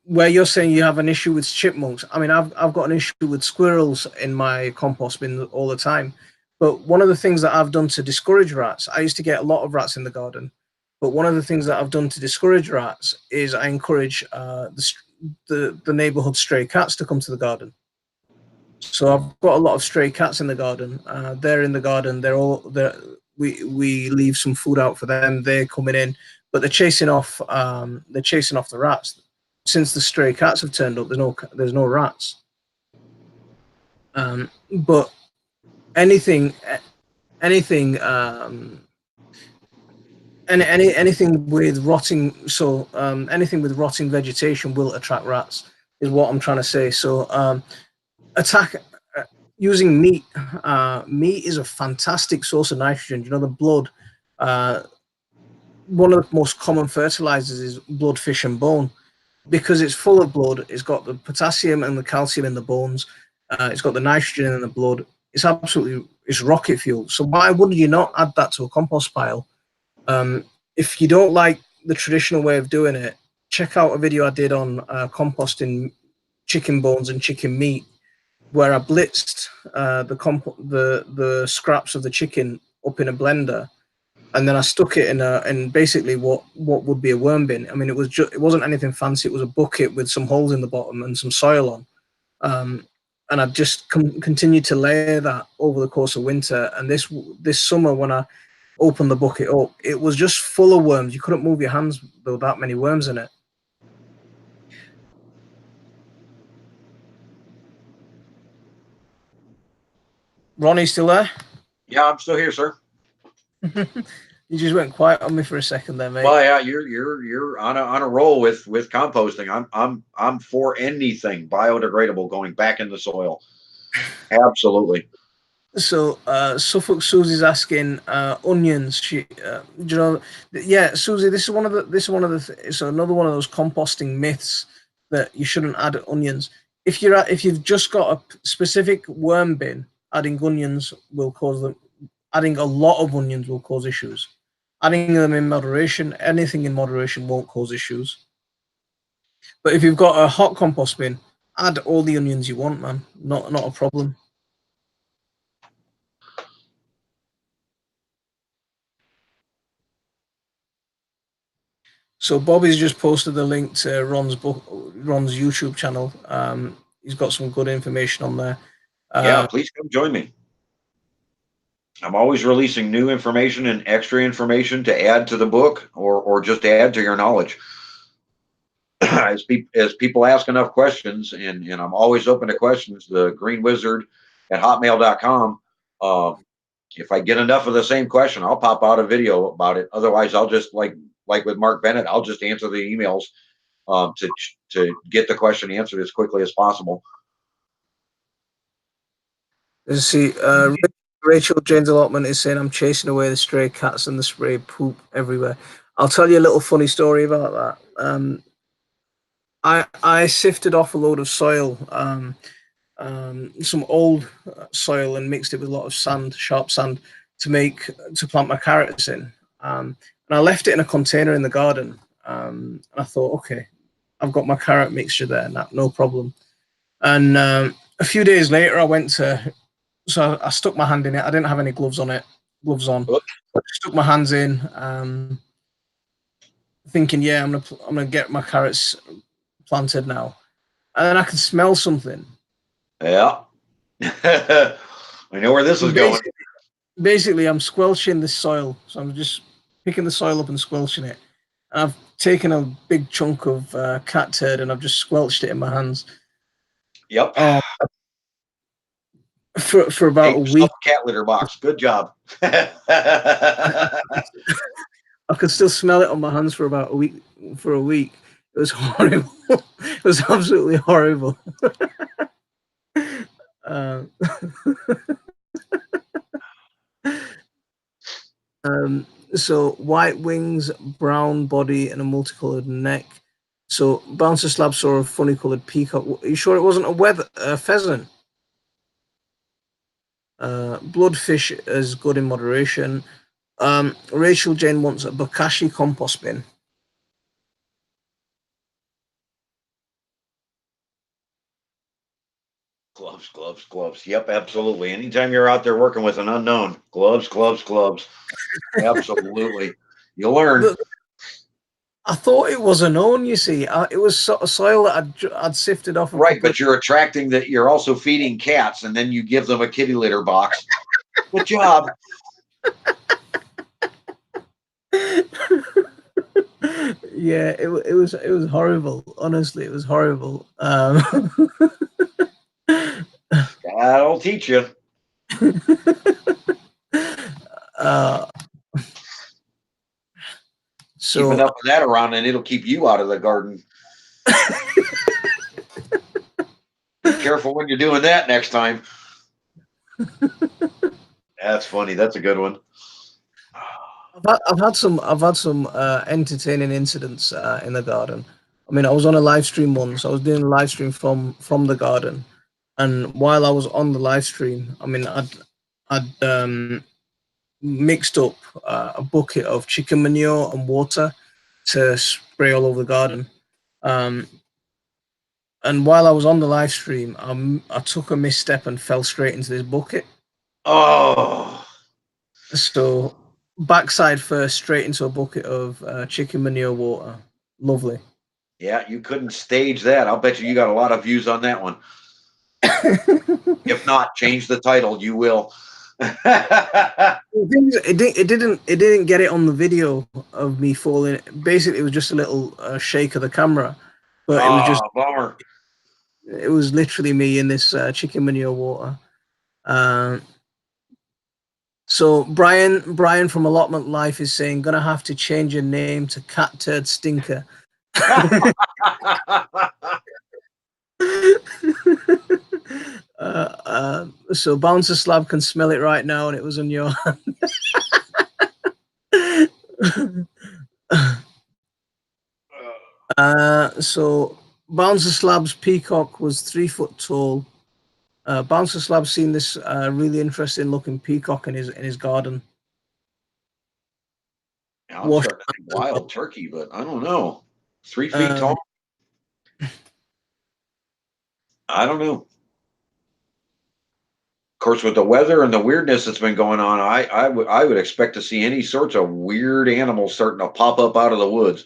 Where you're saying you have an issue with chipmunks, I mean, I've got an issue with squirrels in my compost bin all the time. But one of the things that I've done to discourage rats, I used to get a lot of rats in the garden, but one of the things that I've done to discourage rats is I encourage the neighborhood stray cats to come to the garden. So I've got a lot of stray cats in the garden. They're in the garden. We leave some food out for them. They're coming in, but they're chasing off the rats. Since the stray cats have turned up, there's no rats. But anything with rotting, anything with rotting vegetation will attract rats, is what I'm trying to say. So using meat. Meat is a fantastic source of nitrogen. You know, the blood. One of the most common fertilizers is blood, fish, and bone. Because it's full of blood, it's got the potassium and the calcium in the bones. It's got the nitrogen in the blood. It's rocket fuel. So why would you not add that to a compost pile? If you don't like the traditional way of doing it, check out a video I did on composting chicken bones and chicken meat, where I blitzed the scraps of the chicken up in a blender, and then I stuck it in basically what would be a worm bin. I mean, it wasn't anything fancy. It was a bucket with some holes in the bottom and some soil on. And I've just continued to layer that over the course of winter. And this summer, when I opened the bucket up, it was just full of worms. You couldn't move your hands. There were that many worms in it. Ronnie, still there? Yeah, I'm still here, sir. You just went quiet on me for a second there, mate. Well, yeah, you're on a roll with composting. I'm for anything biodegradable going back in the soil. Absolutely. So Suffolk Susie's asking onions. She, you know, yeah, Susie. This is one of the. So another one of those composting myths that you shouldn't add onions. If you've just got a specific worm bin, adding onions will cause them. Adding a lot of onions will cause issues. Adding them in moderation, anything in moderation won't cause issues. But if you've got a hot compost bin, add all the onions you want, man. Not a problem. So Bobby's just posted the link to Ron's YouTube channel. He's got some good information on there. Yeah, please come join me. I'm always releasing new information and extra information to add to the book or just add to your knowledge. As people ask enough questions, and I'm always open to questions, the Green Wizard at hotmail.com. If I get enough of the same question, I'll pop out a video about it. Otherwise, I'll just like with Mark Bennett, I'll just answer the emails to get the question answered as quickly as possible. Let's see. Rachel Jane's allotment is saying, I'm chasing away the stray cats and the spray poop everywhere. I'll tell you a little funny story about that. I sifted off a load of soil, some old soil, and mixed it with a lot of sand, sharp sand, to plant my carrots in. And I left it in a container in the garden. And I thought, okay, I've got my carrot mixture there, no problem. And a few days later, I went to. So I stuck my hand in it. I didn't have any gloves on. I stuck my hands in, thinking, yeah, I'm gonna get my carrots planted now. And then I could smell something. Yeah. I know where this is going. Basically, I'm squelching the soil. So I'm just picking the soil up and squelching it. And I've taken a big chunk of cat turd and I've just squelched it in my hands. Yep. For about a week. Cat litter box. Good job. I could still smell it on my hands for about a week. It was horrible. It was absolutely horrible. So white wings, brown body, and a multicolored neck. So Bouncer Slab saw a funny colored peacock. Are you sure it wasn't a pheasant? Bloodfish is good in moderation. Rachel Jane wants a bokashi compost bin. Gloves. Yep, absolutely. Anytime you're out there working with an unknown, gloves. Absolutely. You'll learn. I thought it was a known, you see. It was sort of soil that I'd sifted off. Right, but you're attracting that. You're also feeding cats, and then you give them a kitty litter box. Good job. Yeah, it was horrible. Honestly, it was horrible. That'll teach you. So keep enough of that around, and it'll keep you out of the garden. Be careful when you're doing that next time. That's funny. That's a good one. I've had some entertaining incidents in the garden. I mean, I was on a live stream once. I was doing a live stream from the garden, and while I was on the live stream, I mean, I'd mixed up a bucket of chicken manure and water to spray all over the garden. And while I was on the live stream, I took a misstep and fell straight into this bucket. Oh. So backside first, straight into a bucket of chicken manure water. Lovely. Yeah, you couldn't stage that. I'll bet you got a lot of views on that one. If not, change the title. You will. It didn't get it on the video of me falling. Basically, it was just a little shake of the camera, but it was just bummer. it was literally me in this chicken manure water. So Brian from Allotment Life is saying, gonna have to change your name to Cat Turd Stinker. So Bouncer Slab can smell it right now, and it was on your hand. So Bouncer Slab's peacock was 3 foot tall. Bouncer Slab's seen this really interesting looking peacock in his garden. Now I'm starting to think wild turkey, but I don't know. 3 feet tall? I don't know. Of course, with the weather and the weirdness that's been going on, I would expect to see any sorts of weird animals starting to pop up out of the woods.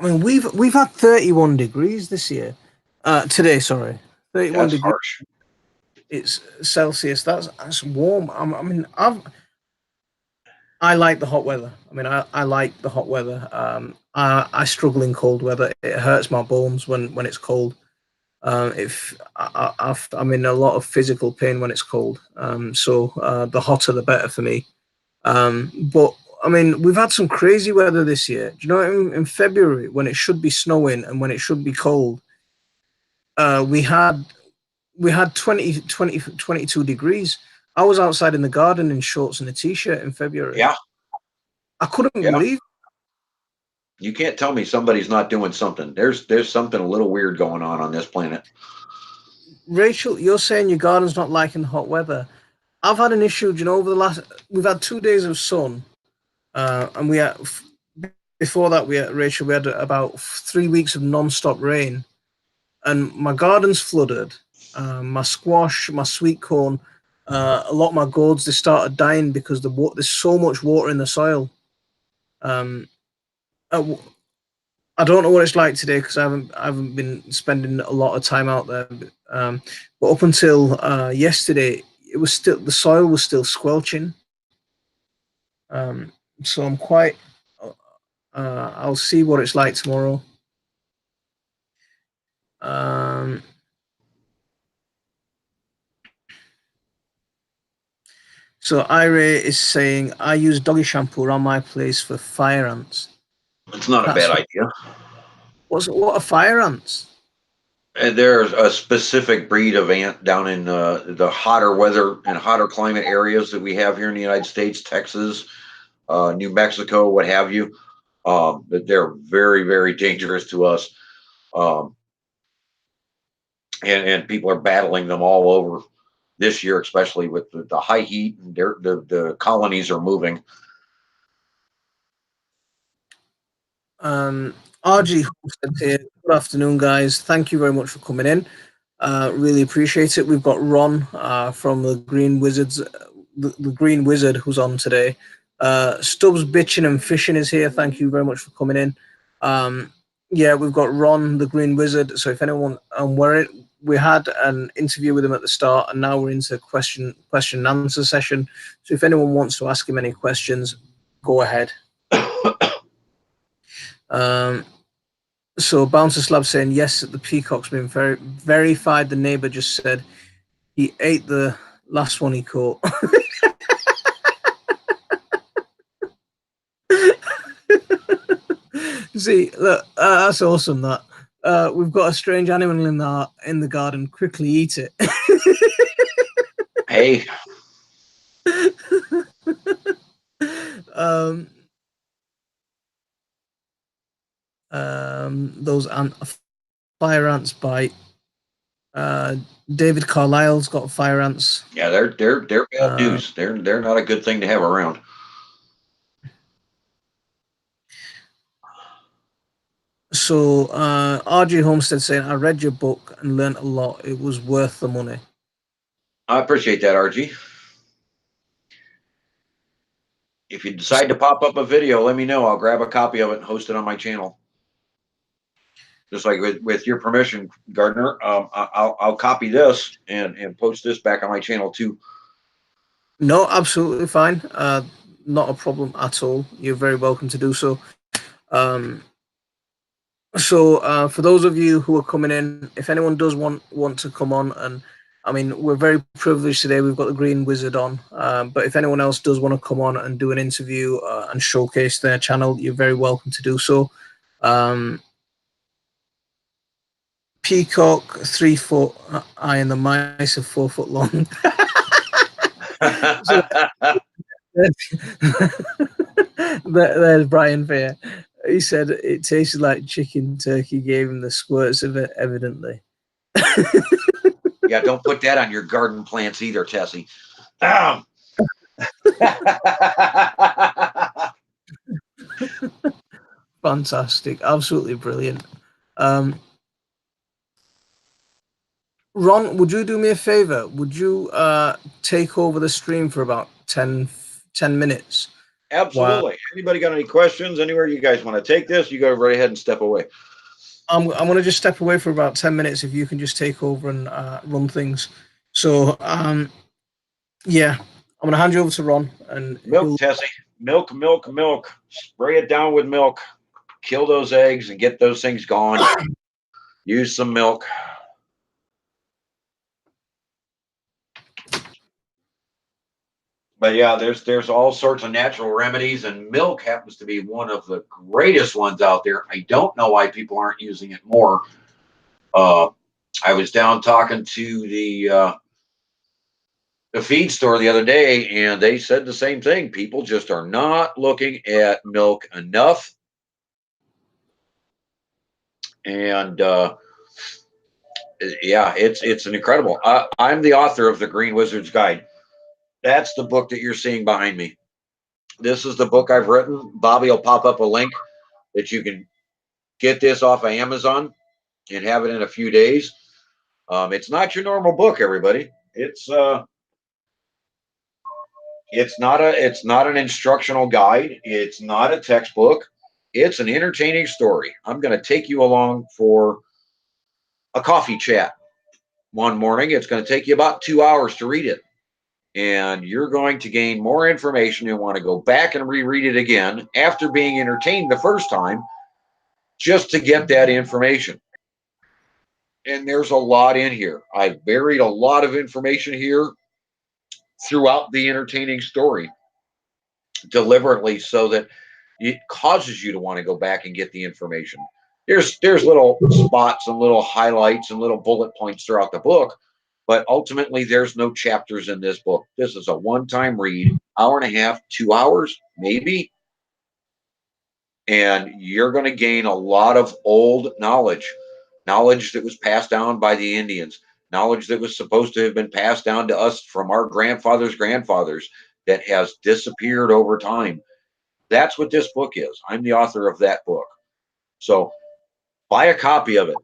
I mean, we've had 31 degrees this year. Today, sorry, 31 degrees. Harsh. It's Celsius. That's warm. I like the hot weather. I mean, I like the hot weather. I struggle in cold weather. It hurts my bones when it's cold. If I'm in a lot of physical pain when it's cold. So the hotter the better for me. But I mean, we've had some crazy weather this year. Do you know, in February, when it should be snowing and when it should be cold, we had 22 degrees. I was outside in the garden in shorts and a t-shirt in February. Yeah. I couldn't believe. You can't tell me somebody's not doing something. There's something a little weird going on this planet. Rachel, you're saying your garden's not liking hot weather. I've had an issue, you know, we've had 2 days of sun. And before that, Rachel, we had about 3 weeks of non-stop rain, and my garden's flooded. My squash, my sweet corn, a lot of my gourds, they started dying because there's so much water in the soil. I don't know what it's like today because I haven't been spending a lot of time out there. But up until yesterday, the soil was still squelching. So I'm quite. I'll see what it's like tomorrow. So Ira is saying, I use doggy shampoo around my place for fire ants. It's not a bad idea. What are fire ants? And there's a specific breed of ant down in the hotter weather and hotter climate areas that we have here in the United States, Texas, New Mexico, what have you. That they're very, very dangerous to us. And people are battling them all over this year, especially with the high heat. And the colonies are moving. RG Homestead here. Good afternoon, guys. Thank you very much for coming in. Really appreciate it. We've got Ron from the Green Wizards, the Green Wizard, who's on today. Stubbs Bitching and Fishing is here. Thank you very much for coming in. Yeah, we've got Ron, the Green Wizard. So if anyone, we had an interview with him at the start, and now we're into question and answer session. So if anyone wants to ask him any questions, go ahead. So Bouncer Slab saying yes, the peacock's been verified. The neighbor just said he ate the last one he caught. See, look, that's awesome. That we've got a strange animal in the garden. Quickly eat it. Hey. Those fire ants bite. David Carlisle's got fire ants. Yeah, they're bad news. They're not a good thing to have around. So RG Homestead saying, I read your book and learned a lot. It was worth the money. I appreciate that, RG. If you decide to pop up a video, let me know. I'll grab a copy of it and host it on my channel. Just like with your permission, Gardner, I'll copy this and post this back on my channel too. No, absolutely fine. Not a problem at all. You're very welcome to do so. For those of you who are coming in, if anyone does want to come on, and I mean, we're very privileged today. We've got the Green Wizard on, but if anyone else does want to come on and do an interview and showcase their channel, you're very welcome to do so. Peacock 3 foot high and the mice are 4 foot long. There's Brian Fair. He said it tasted like chicken. Turkey gave him the squirts of it, evidently. Yeah, don't put that on your garden plants either, Tessie. Fantastic. Absolutely brilliant. Ron, would you do me a favor? Would you take over the stream for about 10 minutes? Absolutely. Anybody got any questions? Anywhere you guys want to take this, you go right ahead and step away. I'm going to just step away for about 10 minutes if you can just take over and run things. So, yeah, I'm going to hand you over to Ron. And milk, Tessie. Milk. Spray it down with milk. Kill those eggs and get those things gone. Use some milk. But yeah, there's all sorts of natural remedies, and milk happens to be one of the greatest ones out there. I don't know why people aren't using it more. I was down talking to the feed store the other day, and they said the same thing. People just are not looking at milk enough. And yeah, it's an incredible. I'm the author of the Green Wizard's Guide. That's the book that you're seeing behind me. This is the book I've written. Bobby will pop up a link that you can get this off of Amazon and have it in a few days. It's not your normal book, everybody. It's not an instructional guide. It's not a textbook. It's an entertaining story. I'm going to take you along for a coffee chat one morning. It's going to take you about 2 hours to read it. And you're going to gain more information and want to go back and reread it again after being entertained the first time, just to get that information. And there's a lot in here. I've buried a lot of information here throughout the entertaining story deliberately so that it causes you to want to go back and get the information. There's little spots and little highlights and little bullet points throughout the book, but ultimately there's no chapters in this book. This is a one-time read, hour and a half, 2 hours, maybe. And you're going to gain a lot of old knowledge that was passed down by the Indians, knowledge that was supposed to have been passed down to us from our grandfathers' grandfathers that has disappeared over time. That's what this book is. I'm the author of that book. So buy a copy of it.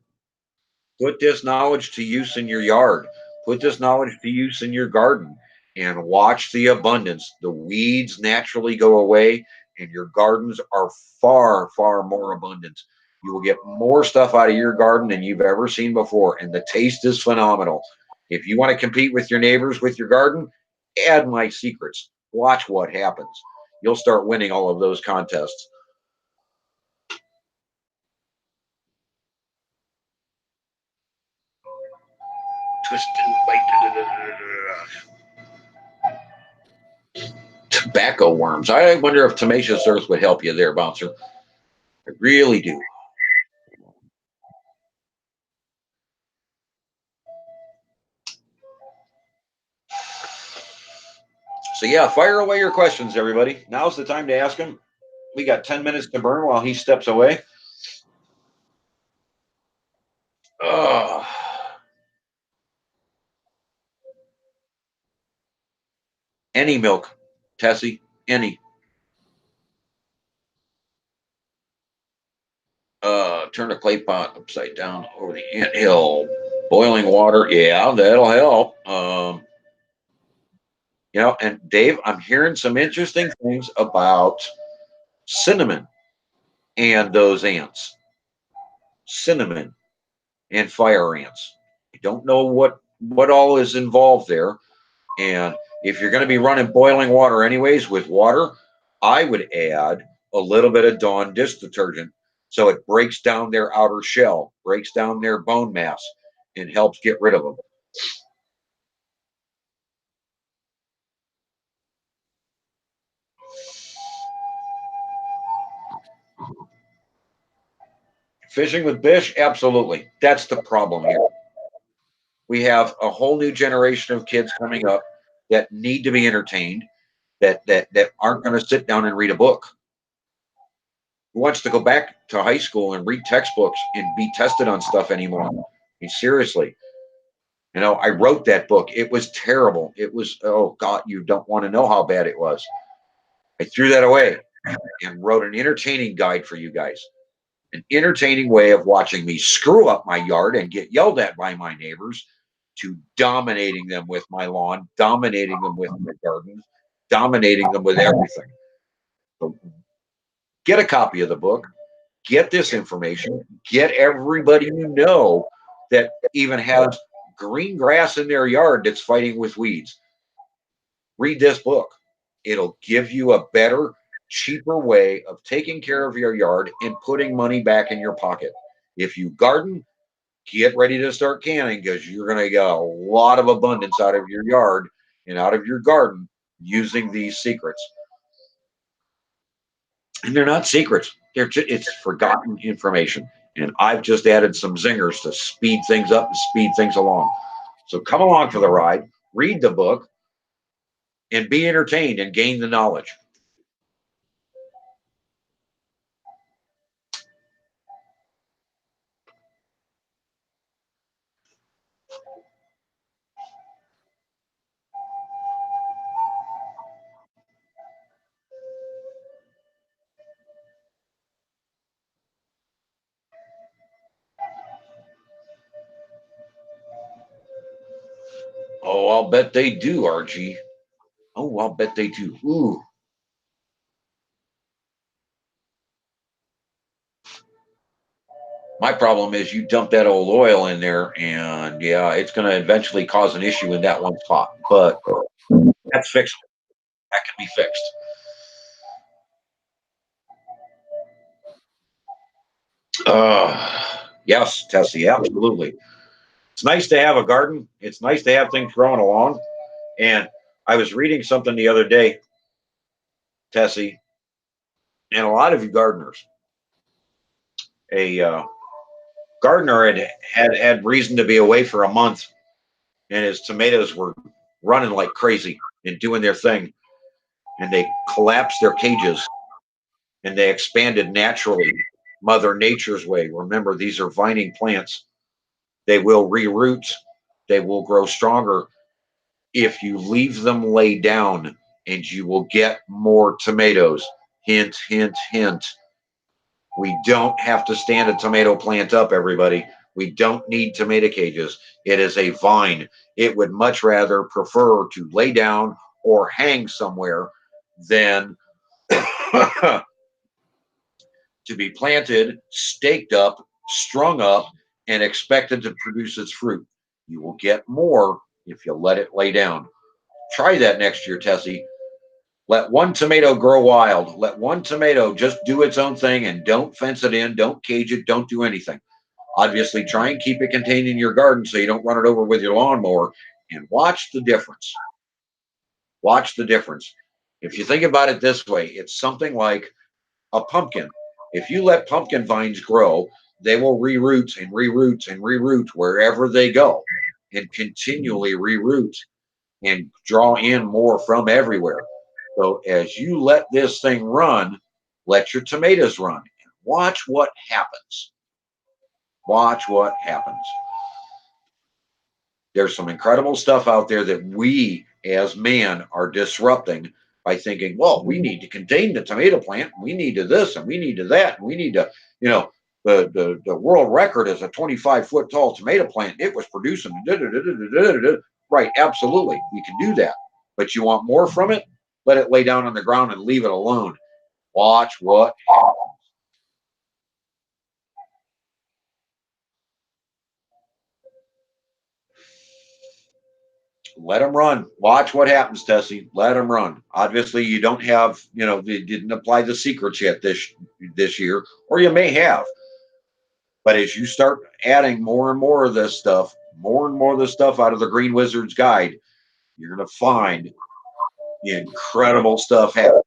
Put this knowledge to use in your yard. Put this knowledge to use in your garden and watch the abundance. The weeds naturally go away and your gardens are far, far more abundant. You will get more stuff out of your garden than you've ever seen before. And the taste is phenomenal. If you want to compete with your neighbors with your garden, add my secrets. Watch what happens. You'll start winning all of those contests. Tobacco worms. I wonder if Tamacious Earth would help you there, Bouncer. I really do. So yeah, fire away your questions, everybody. Now's the time to ask them. We got 10 minutes to burn while he steps away. Any milk, Tessie, any. Turn a clay pot upside down over the anthill. Boiling water, yeah, that'll help. You know, and Dave, I'm hearing some interesting things about cinnamon and those ants. Cinnamon and fire ants. I don't know what all is involved there. And if you're going to be running boiling water anyways with water, I would add a little bit of Dawn dish detergent so it breaks down their outer shell, breaks down their bone mass, and helps get rid of them. Fishing with Bish, absolutely. That's the problem here. We have a whole new generation of kids coming up that need to be entertained, that aren't going to sit down and read a book. Who wants to go back to high school and read textbooks and be tested on stuff anymore? I mean, seriously. You know, I wrote that book. It was terrible. It was, oh God, you don't want to know how bad it was. I threw that away and wrote an entertaining guide for you guys. An entertaining way of watching me screw up my yard and get yelled at by my neighbors, to dominating them with my lawn, dominating them with my gardens, dominating them with everything. So get a copy of the book, get this information, get everybody you know that even has green grass in their yard that's fighting with weeds. Read this book. It'll give you a better, cheaper way of taking care of your yard and putting money back in your pocket. If you garden, get ready to start canning, because you're going to get a lot of abundance out of your yard and out of your garden using these secrets. And they're not secrets. It's forgotten information. And I've just added some zingers to speed things up and speed things along. So come along for the ride, read the book, and be entertained and gain the knowledge. Oh, I'll bet they do, RG. Oh, I'll bet they do. Ooh. My problem is you dump that old oil in there, and yeah, it's going to eventually cause an issue in that one spot. But that's fixable. That can be fixed. Yes, Tessie, absolutely. It's nice to have a garden. It's nice to have things growing along. And I was reading something the other day, Tessie, and a lot of you gardeners, a gardener had reason to be away for a month, and his tomatoes were running like crazy and doing their thing, and they collapsed their cages and they expanded naturally, Mother Nature's way. Remember, these are vining plants. They will reroot. They will grow stronger if you leave them lay down, and you will get more tomatoes. Hint, hint, hint. We don't have to stand a tomato plant up, everybody. We don't need tomato cages. It is a vine. It would much rather prefer to lay down or hang somewhere than to be planted, staked up, strung up, and expected to produce its fruit. You will get more if you let it lay down. Try that next year, Tessie. Let one tomato grow wild. Let one tomato just do its own thing, and don't fence it in, don't cage it, don't do anything. Obviously, try and keep it contained in your garden so you don't run it over with your lawnmower, and watch the difference. Watch the difference. If you think about it this way, it's something like a pumpkin. If you let pumpkin vines grow, they will reroot and reroot and reroot wherever they go, and continually reroot and draw in more from everywhere. So as you let this thing run, let your tomatoes run and watch what happens. Watch what happens. There's some incredible stuff out there that we as man are disrupting by thinking, well, we need to contain the tomato plant. We need to this and we need to that. And we need to, you know, the world record is a 25-foot tall tomato plant. It was producing. Right. Absolutely. We can do that. but you want more from it, let it lay down on the ground and leave it alone. Watch what happens. Let them run. Watch what happens, Tessie. Let them run. Obviously, you don't have, they didn't apply the secrets yet this year, or you may have. But as you start adding more and more of this stuff, more and more of the stuff out of the Green Wizard's Guide, you're going to find incredible stuff happening.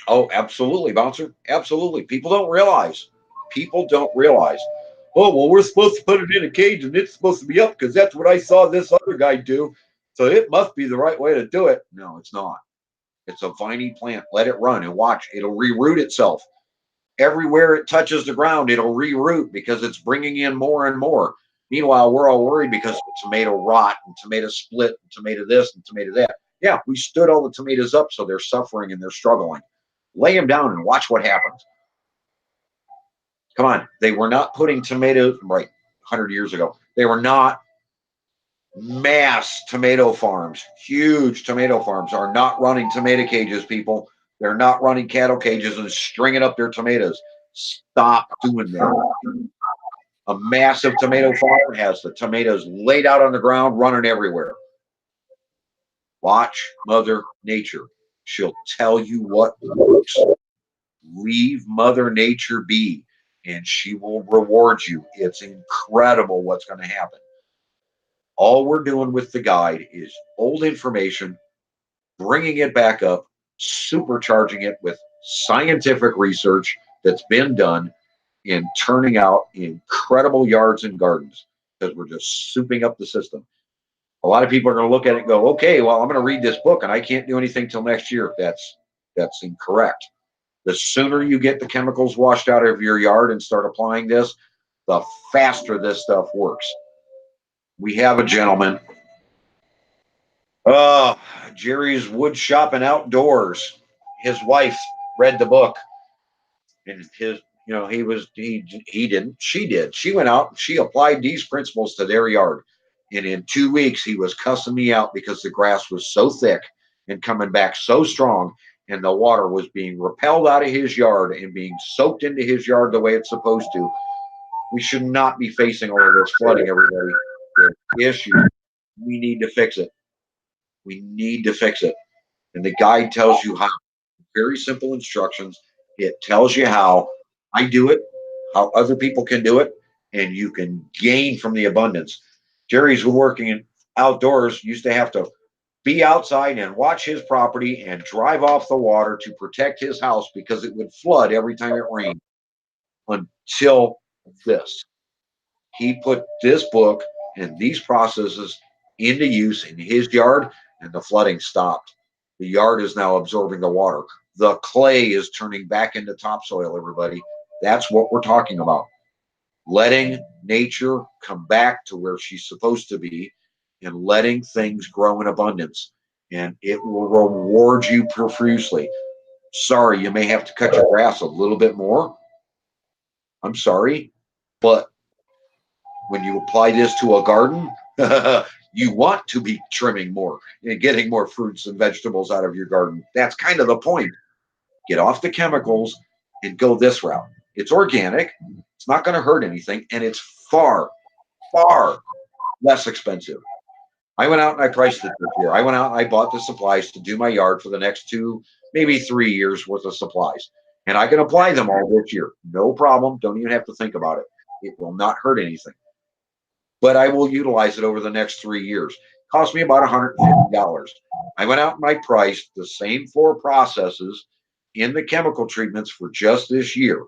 Oh, absolutely, Bouncer. Absolutely. People don't realize. People don't realize. Oh, well, we're supposed to put it in a cage and it's supposed to be up because that's what I saw this other guy do. So it must be the right way to do it. No, it's not. It's a viney plant. Let it run and watch. It'll reroot itself. Everywhere it touches the ground, it'll reroot because it's bringing in more and more. Meanwhile, we're all worried because of tomato rot and tomato split and tomato this and tomato that. Yeah, we stood all the tomatoes up, so they're suffering and they're struggling. Lay them down and watch what happens. Come on. They were not putting tomatoes, right, 100 years ago. They were not mass tomato farms. Huge tomato farms are not running tomato cages, people. They're not running cattle cages and stringing up their tomatoes. Stop doing that. A massive tomato farm has the tomatoes laid out on the ground, running everywhere. Watch Mother Nature. She'll tell you what works. Leave Mother Nature be, and she will reward you. It's incredible what's going to happen. All we're doing with the guide is old information, bringing it back up, supercharging it with scientific research that's been done, and turning out incredible yards and gardens because we're just souping up the system. A lot of people are going to look at it and go, okay, well, I'm going to read this book and I can't do anything till next year. That's incorrect. The sooner you get the chemicals washed out of your yard and start applying this, the faster this stuff works. We have a gentleman. Jerry's Wood Shop and Outdoors. His wife read the book, and she did. She went out and she applied these principles to their yard. And in 2 weeks, he was cussing me out because the grass was so thick and coming back so strong, and the water was being repelled out of his yard and being soaked into his yard the way it's supposed to. We should not be facing all of this flooding, everybody. The issue, we need to fix it. We need to fix it. And the guide tells you how. Very simple instructions. It tells you how I do it, how other people can do it, and you can gain from the abundance. Jerry's working outdoors used to have to be outside and watch his property and drive off the water to protect his house because it would flood every time it rained. Until this. He put this book and these processes into use in his yard, and the flooding stopped. The yard is now absorbing the water. The clay is turning back into topsoil, everybody. That's what we're talking about. Letting nature come back to where she's supposed to be and letting things grow in abundance. And it will reward you profusely. Sorry, you may have to cut your grass a little bit more. I'm sorry. But when you apply this to a garden, you want to be trimming more and getting more fruits and vegetables out of your garden. That's kind of the point. Get off the chemicals and go this route. It's organic. It's not going to hurt anything. And it's far, far less expensive. I went out and I priced it this year. I went out and I bought the supplies to do my yard for the next 2, maybe 3 years worth of supplies. And I can apply them all this year. No problem. Don't even have to think about it. It will not hurt anything. But I will utilize it over the next 3 years. Cost me about $150. I went out and I priced the same 4 processes in the chemical treatments for just this year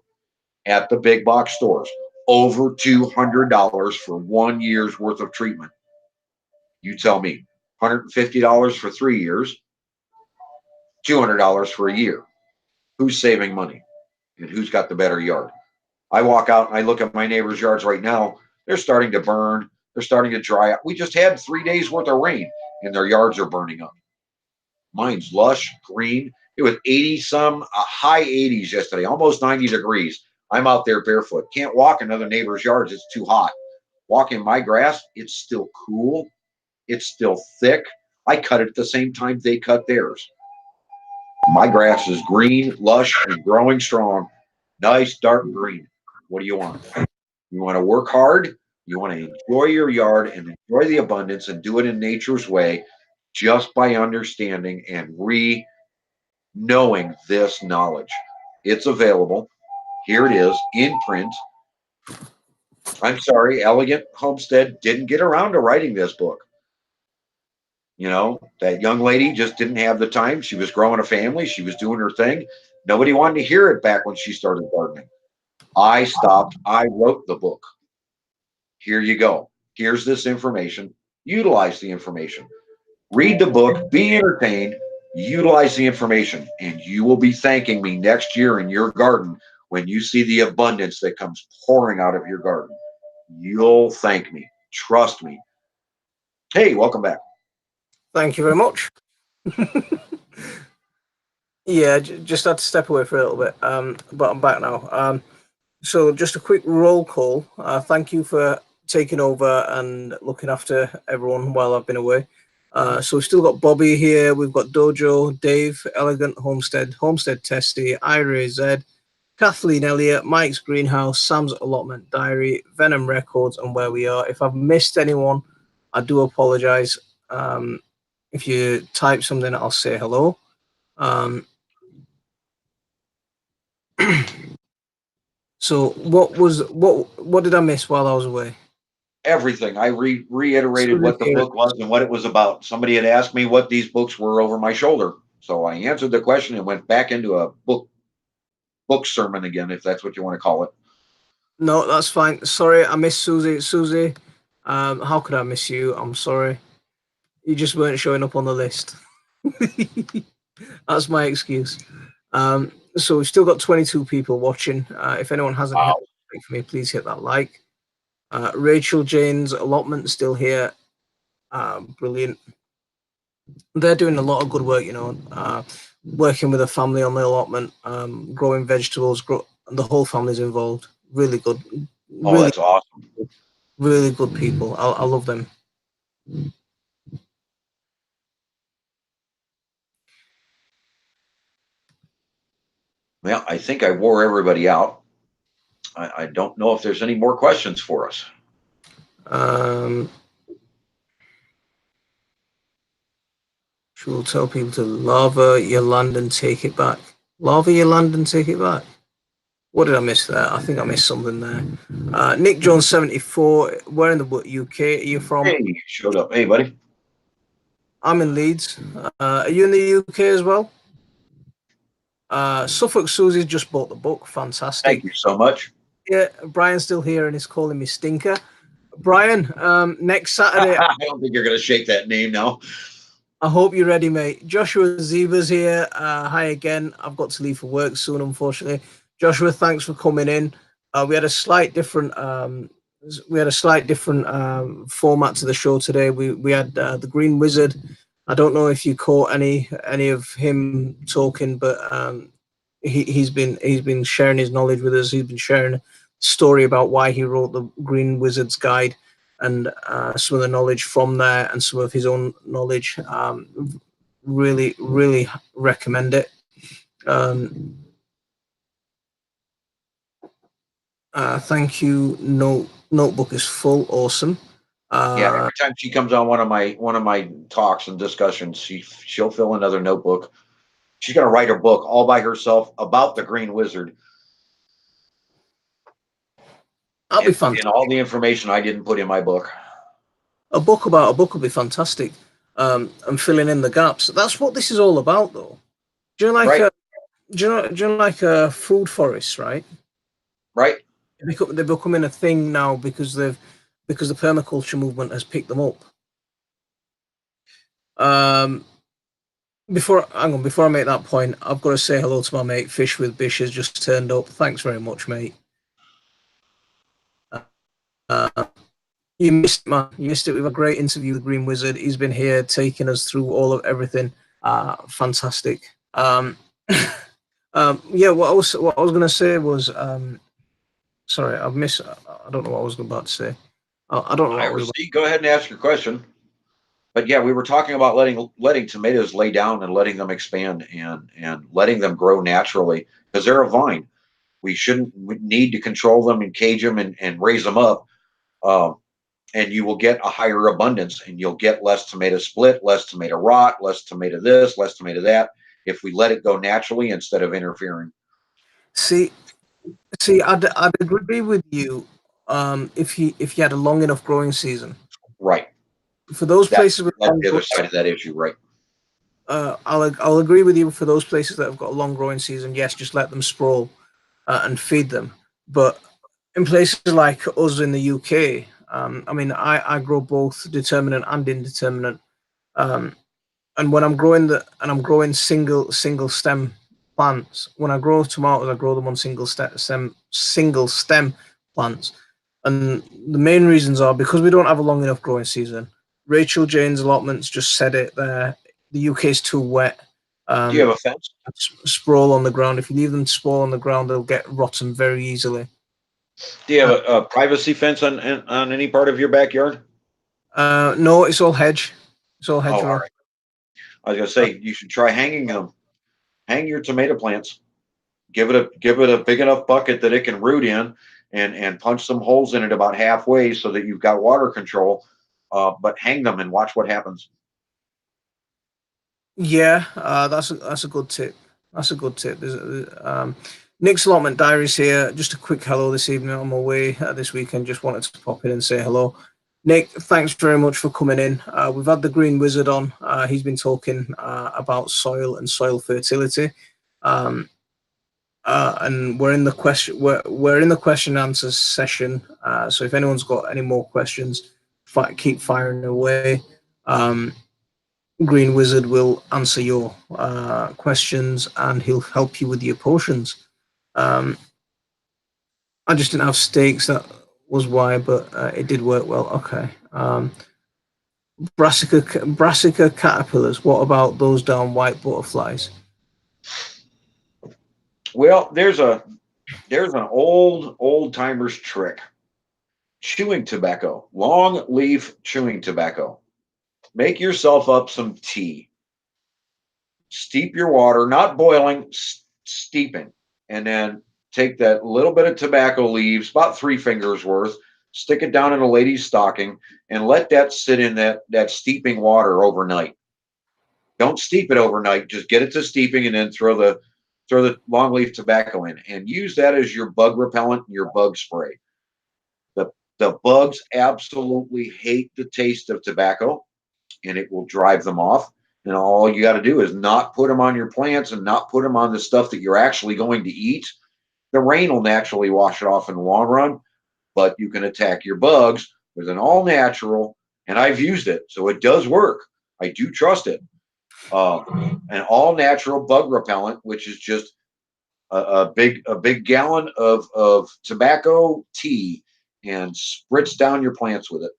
at the big box stores. Over $200 for 1 year's worth of treatment. You tell me, $150 for 3 years, $200 for a year. Who's saving money? And who's got the better yard? I walk out and I look at my neighbors' yards right now. They're starting to burn. They're starting to dry out. We just had 3 days worth of rain and their yards are burning up. Mine's lush, green. It was 80 some, high 80s yesterday, almost 90 degrees. I'm out there barefoot. Can't walk in other neighbors' yards. It's too hot. walking my grass, it's still cool. It's still thick. I cut it at the same time they cut theirs. My grass is green, lush, and growing strong. Nice dark green. What do you want? You want to work hard. You want to enjoy your yard and enjoy the abundance and do it in nature's way just by understanding and knowing this knowledge. It's available. Here it is in print. I'm sorry, Elegant Homestead didn't get around to writing this book. You know, that young lady just didn't have the time. She was growing a family. She was doing her thing. Nobody wanted to hear it back when she started gardening. I stopped. I wrote the book. Here you go. Here's this information. Utilize the information. Read the book. Be entertained. Utilize the information. And you will be thanking me next year in your garden when you see the abundance that comes pouring out of your garden. You'll thank me. Trust me. Hey, welcome back. Thank you very much. Yeah, just had to step away for a little bit, but I'm back now. So just a quick roll call. Thank you for taking over and looking after everyone while I've been away. So we've still got Bobby here. We've got Dojo, Dave, Elegant Homestead, Homestead Testy, Ira Z, Kathleen Elliott, Mike's Greenhouse, Sam's Allotment Diary, Venom Records, and Where We Are. If I've missed anyone, I do apologize. If you type something, I'll say hello. So what did I miss while I was away? Everything. I reiterated what the book was and what it was about. Somebody had asked me what these books were over my shoulder. So I answered the question and went back into a book sermon again, if that's what you want to call it. No, that's fine. Sorry, I missed Susie. Susie, how could I miss you? I'm sorry. You just weren't showing up on the list. That's my excuse. So we've still got 22 people watching. If anyone hasn't hit like for me, please hit that like. Rachel Jane's Allotment still here. Brilliant. They're doing a lot of good work, you know, working with a family on the allotment, growing vegetables, the whole family's involved. Really good. Oh, that's awesome. Really good people. I love them. Well, I think I wore everybody out. I don't know if there's any more questions for us. She will tell people to lava your land and take it back. Lava your land and take it back. What did I miss there? I think I missed something there. Nick Jones 74. Where in the UK are you from? Hey, you showed up. Hey, buddy. I'm in Leeds. Are you in the UK as well? Suffolk Susie just bought the book. Fantastic. Thank you so much. Yeah, Brian's still here and he's calling me Stinker. Brian, next Saturday. I don't think you're going to shake that name now. I hope you're ready, mate. Joshua Zeva's here. Hi again. I've got to leave for work soon, unfortunately. Joshua, thanks for coming in. We had a slight different format to the show today. We had the Green Wizard. I don't know if you caught any of him talking, but he's been sharing his knowledge with us. He's been sharing a story about why he wrote the Green Wizard's Guide and some of the knowledge from there and some of his own knowledge. Really, really recommend it. Thank you. Notebook is full. Awesome. Yeah, every time she comes on one of my talks and discussions, she'll fill another notebook. She's going to write a book all by herself about the Green Wizard. That'll be fun. And all the information I didn't put in my book. A book about a book will be fantastic. And filling in the gaps. That's what this is all about, though. Do you like right. Do you know like food forests, right? Right. They're becoming a thing now because the permaculture movement has picked them up. Before I make that point, I've got to say hello to my mate Fish with Bish has just turned up. Thanks very much, mate. You missed it with a great interview with Green Wizard. He's been here taking us through all of everything. Fantastic. Yeah, what I was going to say was sorry, I don't know what I was about to say. I don't know what I I was about. see. Go ahead and ask your question. But yeah, we were talking about letting tomatoes lay down and letting them expand and letting them grow naturally because they're a vine. We need to control them and cage them and raise them up. Um, and you will get a higher abundance and you'll get less tomato split, less tomato rot, less tomato this, less tomato that if we let it go naturally instead of interfering. See, I'd agree with you if you had a long enough growing season. Right. For those That's places with that's long the other growing, side of that issue, right? I'll agree with you for those places that have got a long growing season. Yes, just let them sprawl and feed them. But in places like us in the UK, I mean, I grow both determinate and indeterminate. And when I'm growing single stem plants. When I grow tomatoes, I grow them on single stem plants. And the main reasons are because we don't have a long enough growing season. Rachel Jane's allotments just said it there. The UK is too wet. Do you have a fence? Sprawl on the ground. If you leave them to sprawl on the ground, they'll get rotten very easily. Do you have a privacy fence on any part of your backyard? No, it's all hedge. It's all Oh, hedgerow. all right. I was gonna say you should try hanging them. Hang your tomato plants. Give it a big enough bucket that it can root in, and punch some holes in it about halfway so that you've got water control. But hang them and watch what happens. Yeah, that's a good tip. That's a good tip. Nick's allotment diaries here. Just a quick hello this evening. I'm away this weekend. Just wanted to pop in and say hello. Nick, thanks very much for coming in. We've had the Green Wizard on. He's been talking about soil and soil fertility, and we're in the question and answer session. So if anyone's got any more questions, keep firing away. Green Wizard will answer your questions and he'll help you with your portions. I just didn't have stakes, that was why, but it did work well. Okay. Brassica caterpillars, what about those down white butterflies? Well, there's an old timers trick. Chewing tobacco, long leaf chewing tobacco. Make yourself up some tea. Steep your water, not boiling, steeping, and then take that little bit of tobacco leaves, about 3 fingers worth, stick it down in a lady's stocking, and let that sit in that steeping water overnight. Don't steep it overnight. Just get it to steeping, and then throw the longleaf tobacco in, and use that as your bug repellent and your bug spray. The bugs absolutely hate the taste of tobacco, and it will drive them off. And all you got to do is not put them on your plants and not put them on the stuff that you're actually going to eat. The rain will naturally wash it off in the long run, but you can attack your bugs with an all natural, and I've used it, so it does work. I do trust it. An all natural bug repellent, which is just a big gallon of tobacco tea, and spritz down your plants with it.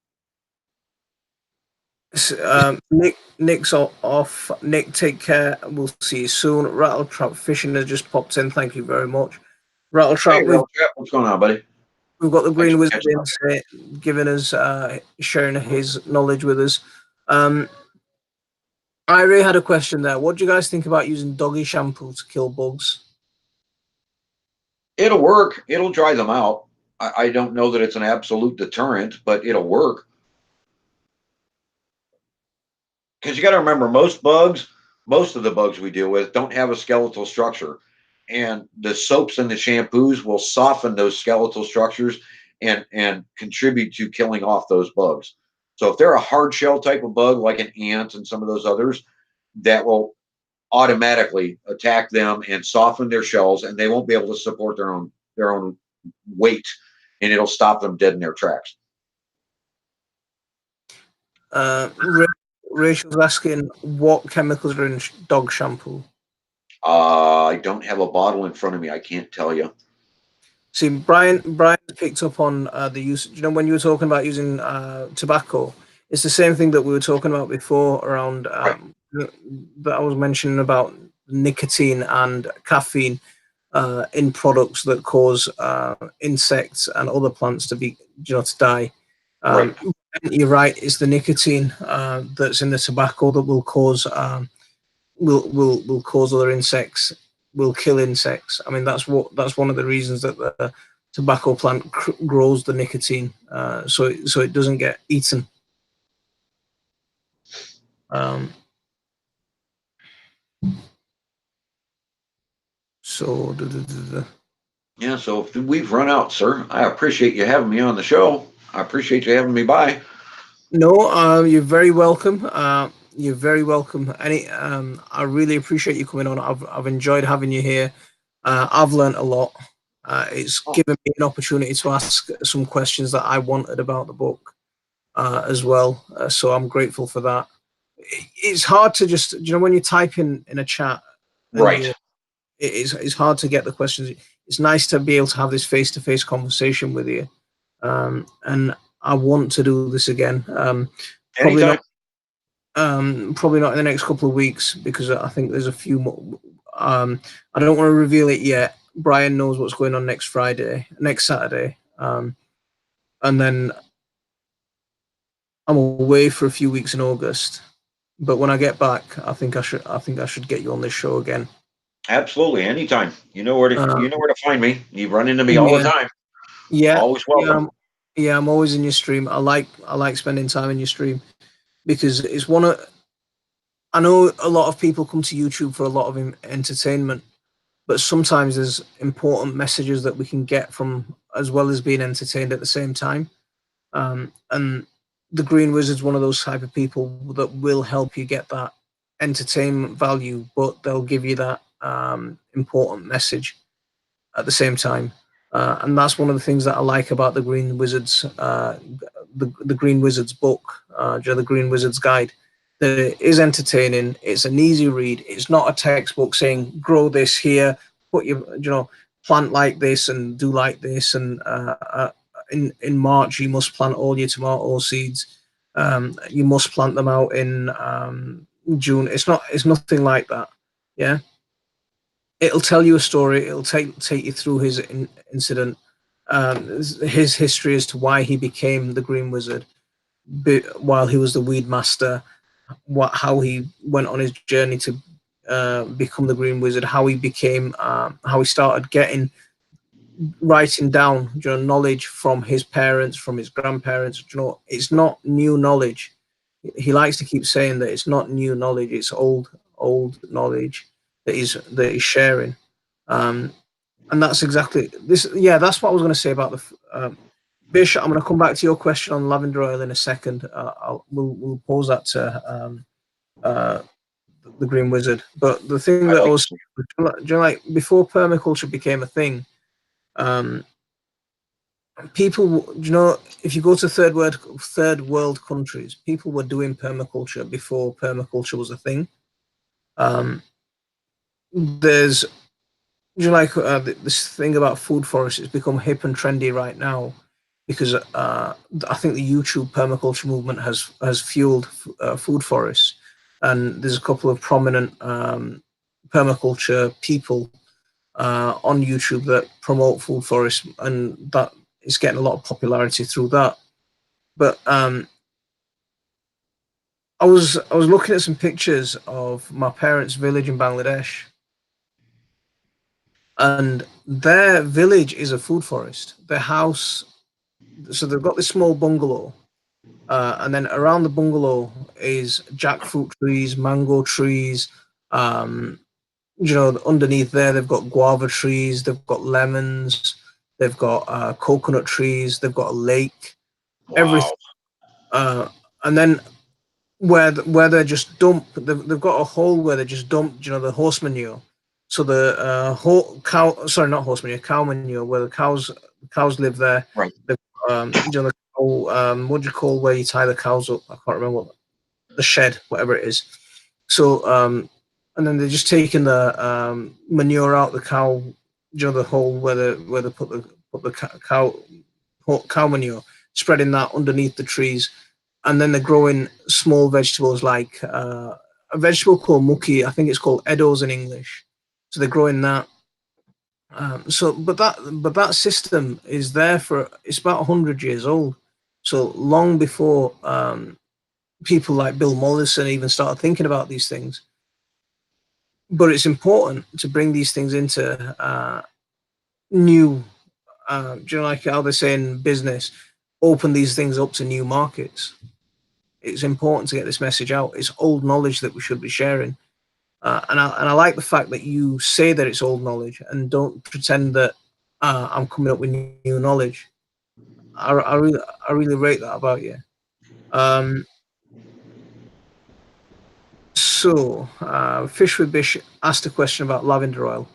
Nick's off. Nick, take care. We'll see you soon. Rattletrap Fishing has just popped in. Thank you very much. Rattletrap, Hey, what's going on, buddy? we've got the Green Thanks for Wizard in, giving us, sharing his knowledge with us. Irie had a question there. What do you guys think about using doggy shampoo to kill bugs? It'll work. It'll dry them out. I don't know that it's an absolute deterrent, but it'll work. Because you got to remember, most of the bugs we deal with don't have a skeletal structure. And the soaps and the shampoos will soften those skeletal structures and contribute to killing off those bugs. So if they're a hard shell type of bug, like an ant and some of those others, that will automatically attack them and soften their shells, and they won't be able to support their own weight, and it'll stop them dead in their tracks. Rachel's asking what chemicals are in dog shampoo. I don't have a bottle in front of me. I can't tell you. See, Brian picked up on the use. You know, when you were talking about using tobacco, it's the same thing that we were talking about before around that I was mentioning about nicotine and caffeine in products that cause insects and other plants to be, to die. Right. You're right. It's the nicotine that's in the tobacco that will cause will cause other insects, will kill insects. I mean, that's one of the reasons that the tobacco plant grows the nicotine, so it doesn't get eaten. So Yeah, so we've run out, sir. I appreciate you having me on the show. I appreciate you having me by. no, you're very welcome. You're very welcome. I really appreciate you coming on. I've enjoyed having you here. I've learned a lot. It's given me an opportunity to ask some questions that I wanted about the book as well. So I'm grateful for that. It's hard to just, when you type in a chat, Right. It's hard to get the questions. It's nice to be able to have this face-to-face conversation with you. And I want to do this again. Probably Anytime. not. Probably not in the next couple of weeks because I think there's a few more. I don't want to reveal it yet. Brian knows what's going on next Saturday, and then I'm away for a few weeks in August. But when I get back, I think I should get you on this show again. Absolutely, anytime. You know where to find me. You run into me all the time. Yeah, always welcome. Yeah, I'm always in your stream. I like spending time in your stream because it's one of. I know a lot of people come to YouTube for a lot of entertainment, but sometimes there's important messages that we can get from as well as being entertained at the same time. And the Green Wizard's one of those type of people that will help you get that entertainment value, but they'll give you that important message at the same time. And that's one of the things that I like about the Green Wizards, the Green Wizards book, the Green Wizards Guide. That it is entertaining. It's an easy read. It's not a textbook saying grow this here, put your plant like this and do like this. And in March you must plant all your tomato seeds. You must plant them out in June. It's nothing like that. Yeah. It'll tell you a story. It'll take you through his incident, his history as to why he became the Green Wizard, while he was the Weed Master, how he went on his journey to become the Green Wizard, how he became, how he started writing down, knowledge from his parents, from his grandparents. It's not new knowledge. He likes to keep saying that it's not new knowledge. It's old knowledge that he's sharing, and that's exactly this. Yeah, that's what I was going to say about the Bishop. I'm going to come back to your question on lavender oil in a second. We'll pose that to the Green Wizard. But the thing that I was, like before permaculture became a thing, people, if you go to third world countries, people were doing permaculture before permaculture was a thing. There's, this thing about food forests. It's become hip and trendy right now because I think the YouTube permaculture movement has fueled food forests, and there's a couple of prominent permaculture people on YouTube that promote food forests, and that is getting a lot of popularity through that. But I was looking at some pictures of my parents' village in Bangladesh, and their village is a food forest. Their house, so they've got this small bungalow, and then around the bungalow is jackfruit trees, mango trees. Underneath there they've got guava trees, they've got lemons, they've got coconut trees, they've got a lake, everything. And then where they're just dumped, they've got a hole where they just dump, the horse manure. So the cow manure, where the cows live there. Right. What do you call where you tie the cows up? I can't remember the shed, whatever it is. So and then they're just taking the manure out the cow, the hole where they put the cow manure, spreading that underneath the trees, and then they're growing small vegetables like a vegetable called muki. I think it's called edos in English. So they're growing that. But that system is there it's about 100 years old. So long before people like Bill Mollison even started thinking about these things. But it's important to bring these things into new, do you know, like how they say in business, open these things up to new markets. It's important to get this message out. It's old knowledge that we should be sharing. And I like the fact that you say that it's old knowledge and don't pretend that I'm coming up with new knowledge. I really rate that about you. So, Fish with Bish asked a question about lavender oil.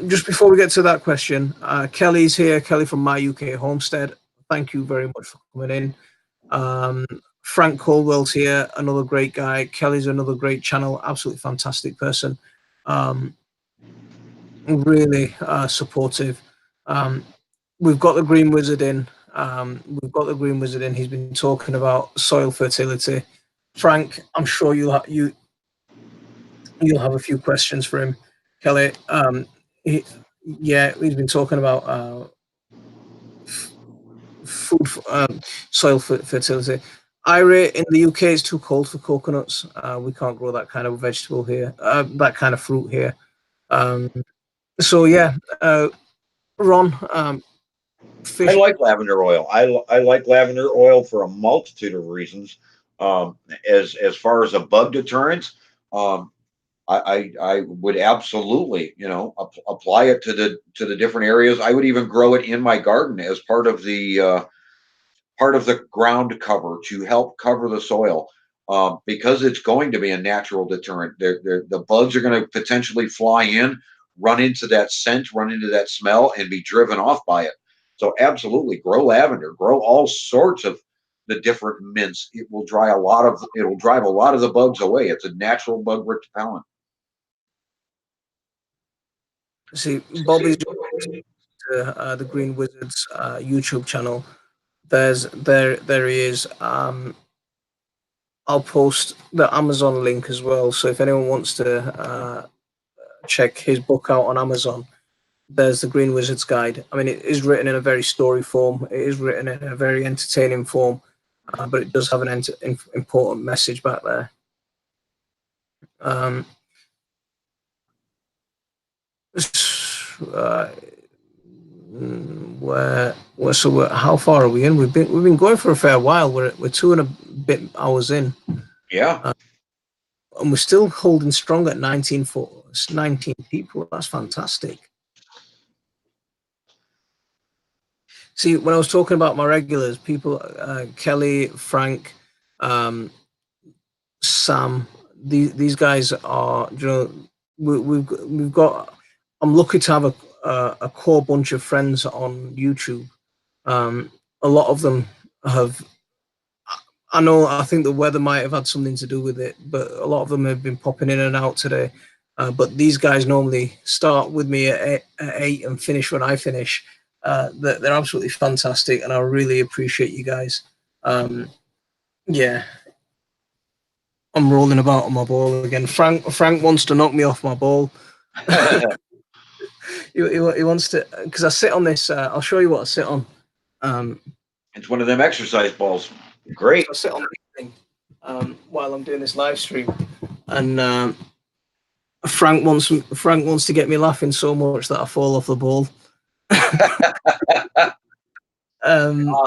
Just before we get to that question, Kelly's here. Kelly from My UK Homestead. Thank you very much for coming in. Frank Colwell's here, another great guy. Kelly's another great channel, absolutely fantastic person. Really supportive. We've got the Green Wizard in. He's been talking about soil fertility. Frank, I'm sure you'll have a few questions for him. Kelly, he's been talking about food, soil fertility. Ira, in the UK, it's too cold for coconuts. We can't grow that kind of vegetable here, that kind of fruit here. So yeah, Ron, Fish. I like lavender oil. I like lavender oil for a multitude of reasons. As far as a bug deterrent, I would absolutely, apply it to the different areas. I would even grow it in my garden as part of the ground cover to help cover the soil, because it's going to be a natural deterrent. The bugs are going to potentially fly in, run into that scent, run into that smell, and be driven off by it. So absolutely, grow lavender, grow all sorts of the different mints. It will drive a lot of the bugs away. It's a natural bug repellent. See, Bobby's the Green Wizards YouTube channel. There he is. I'll post the Amazon link as well. So if anyone wants to check his book out on Amazon, there's the Green Wizard's Guide. I mean, it is written in a very story form. It is written in a very entertaining form, but it does have an important message back there. How far are we in? We've been going for a fair while. We're 2 and a bit hours in. Yeah. And we're still holding strong at 19 people. That's fantastic. See, when I was talking about my regulars, people, Kelly, Frank, Sam, these guys are, we've got, I'm lucky to have a core bunch of friends on YouTube. A lot of them have, I think the weather might have had something to do with it, but a lot of them have been popping in and out today. But these guys normally start with me at 8 and finish when I finish. They're absolutely fantastic, and I really appreciate you guys. Yeah, I'm rolling about on my ball again. Frank wants to knock me off my ball. he wants to, because I sit on this. I'll show you what I sit on. It's one of them exercise balls. Great. I sit on this thing while I'm doing this live stream, and Frank wants to get me laughing so much that I fall off the ball.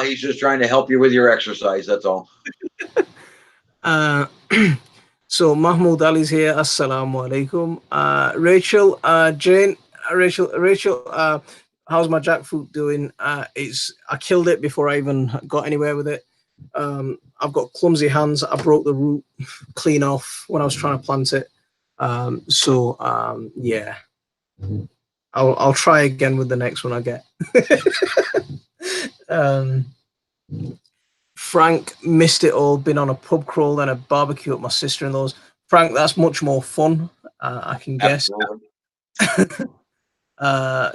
He's just trying to help you with your exercise. That's all. So Mahmoud Ali's here. Assalamu alaikum. Rachel, Jane, Rachel. How's my jackfruit doing? I killed it before I even got anywhere with it. I've got clumsy hands. I broke the root clean off when I was trying to plant it. Yeah. I'll try again with the next one I get. Frank missed it all. Been on a pub crawl and a barbecue at my sister-in-law's. Frank, that's much more fun. I can guess.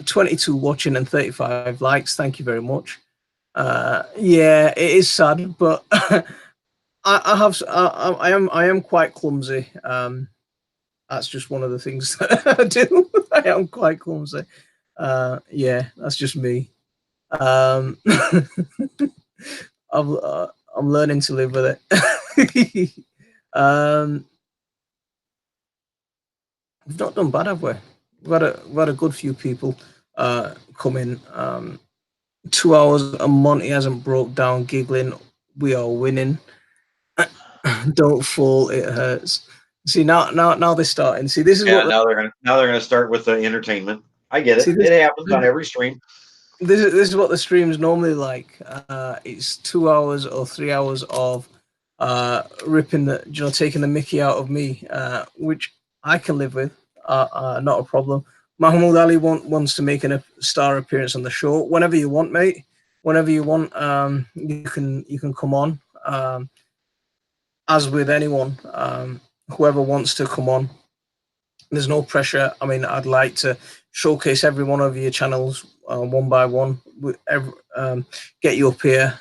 22 watching and 35 likes. Thank you very much. Yeah, it is sad, but I am quite clumsy. That's just one of the things that I do. I am quite clumsy. Yeah, that's just me. I'm learning to live with it. We've not done bad, have we? We've had a good few people come in. 2 hours and Monty hasn't broke down giggling. We are winning. Don't fall, it hurts. See now they're starting. See, this is Yeah, what now they're gonna start with the entertainment. I get it. See, It happens on every stream. this is what the stream's normally like. It's 2 hours or 3 hours of ripping the, taking the Mickey out of me, which I can live with. Not a problem. Mahmoud Ali wants to make a star appearance on the show whenever you want, mate. Whenever you want, you can come on. As with anyone, whoever wants to come on, there's no pressure. I mean, I'd like to showcase every one of your channels one by one. Get you up here.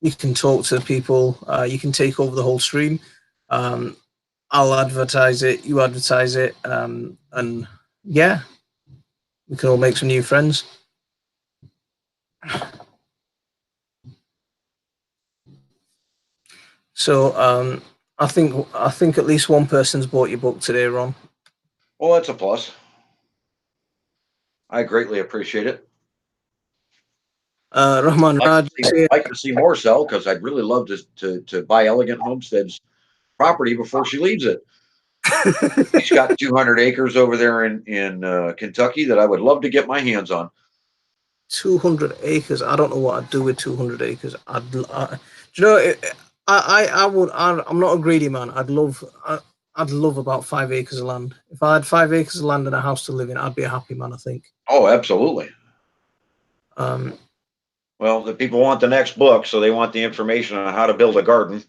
You can talk to people. You can take over the whole stream. I'll advertise it. You advertise it. And yeah, we can all make some new friends. So I think at least one person's bought your book today, Ron. Well, that's a plus. I greatly appreciate it. Rahman Raj, I'd like to see more sell because I'd really love to buy Elegant Homestead's property before she leaves it. She's got 200 acres over there in Kentucky that I would love to get my hands on. 200 acres. I don't know what I'd do with 200 acres. Do you know? I'm not a greedy man. I'd love about 5 acres of land. If I had 5 acres of land and a house to live in, I'd be a happy man, I think. Oh, absolutely. Well, the people want the next book, so they want the information on how to build a garden,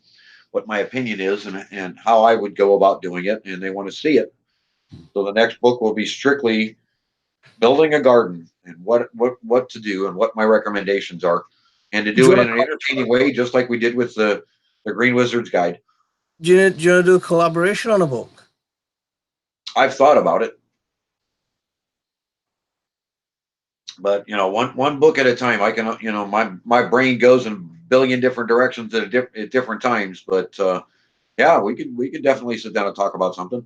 what my opinion is, and how I would go about doing it, and they want to see it. So the next book will be strictly building a garden and what to do and what my recommendations are, and to do it in an entertaining way, just like we did with the Green Wizard's Guide. Do you want to do a collaboration on a book? I've thought about it, but one book at a time. I can, my brain goes in a billion different directions at different times. But yeah, we could definitely sit down and talk about something.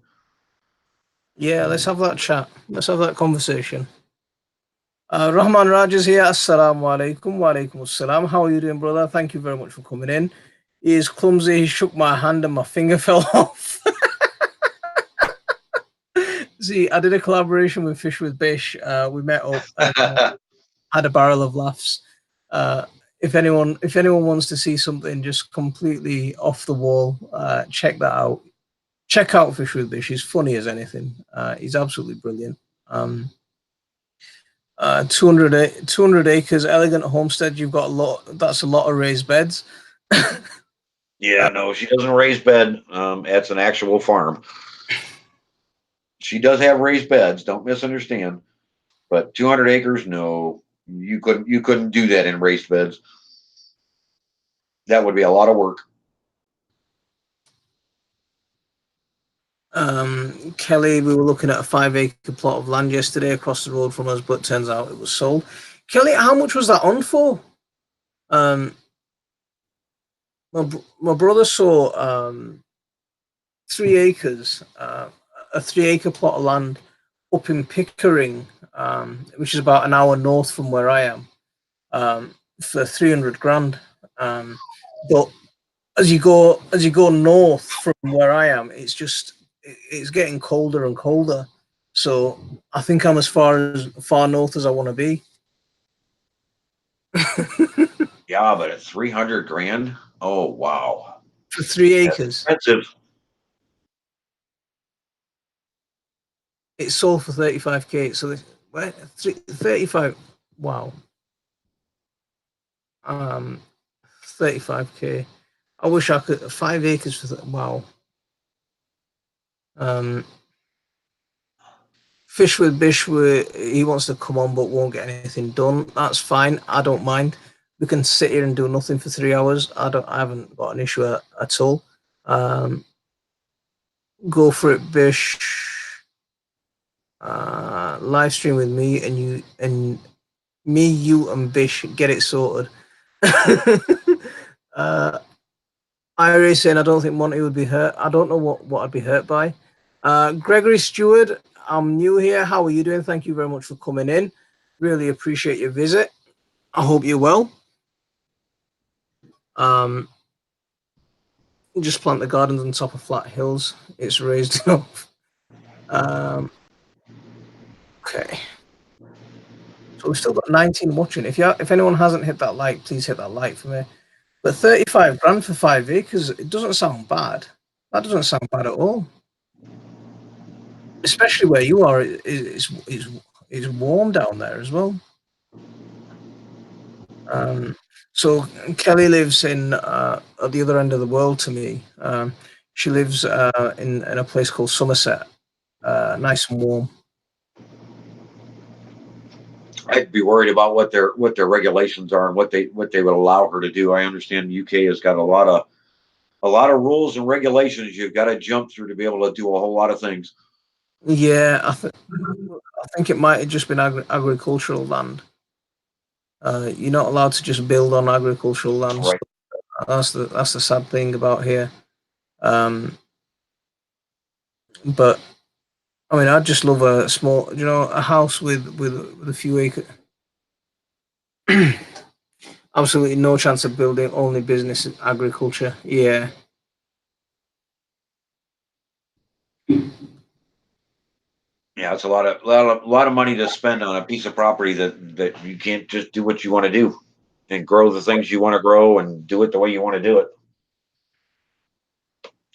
Yeah, let's have that chat. Let's have that conversation. Rahman Raj is here. Assalamu alaikum. Wa alaikum assalam. How are you doing, brother? Thank you very much for coming in. He is clumsy. He shook my hand and my finger fell off. See, I did a collaboration with Fish with Bish. We met up and had a barrel of laughs. If anyone wants to see something just completely off the wall, check that out. Check out Fish with Bish. He's funny as anything. He's absolutely brilliant. 200 acres, Elegant Homestead. You've got a lot. That's a lot of raised beds. Yeah, no, she doesn't raise bed. It's an actual farm. She does have raised beds. Don't misunderstand. But 200 acres, no, you couldn't do that in raised beds. That would be a lot of work. Kelly, we were looking at a 5-acre plot of land yesterday across the road from us, but turns out it was sold. Kelly, how much was that on for? My brother saw 3 acres, a 3-acre plot of land up in Pickering, which is about an hour north from where I am, for 300 grand. But as you go north from where I am, it's getting colder and colder. So I think I'm as far north as I want to be. Yeah, but at 300 grand, oh wow, for 3 acres. That's expensive. It sold for 35k. So 35. Wow. 35k. I wish I could. 5 acres for that. Wow. Fish with Bish, he wants to come on but won't get anything done. That's fine. I don't mind. We can sit here and do nothing for 3 hours. I haven't got an issue at all. Go for it, Bish. Live stream with me and you and Bish, get it sorted. Irie saying I don't think Monty would be hurt. I don't know what I'd be hurt by. Gregory Stewart, I'm new here. How are you doing? Thank you very much for coming in. Really appreciate your visit. I hope you're well. Just plant the gardens on top of flat hills. It's raised enough. Okay. So we've still got 19 watching. If anyone hasn't hit that like, please hit that like for me. But 35 grand for 5 acres, it doesn't sound bad. That doesn't sound bad at all. Especially where you are, it's warm down there as well. So Kelly lives in at the other end of the world to me. She lives in a place called Somerset, nice and warm. I'd be worried about what their regulations are and what they would allow her to do. I understand the UK has got a lot of rules and regulations you've got to jump through to be able to do a whole lot of things. Yeah, I think it might have just been agricultural land. You're not allowed to just build on agricultural land. Right. So that's the sad thing about here. But I mean, I'd just love a small, a house with a few acres. Absolutely no chance of building, only business agriculture. Yeah. Yeah, it's a lot of money to spend on a piece of property that you can't just do what you want to do and grow the things you want to grow and do it the way you want to do it.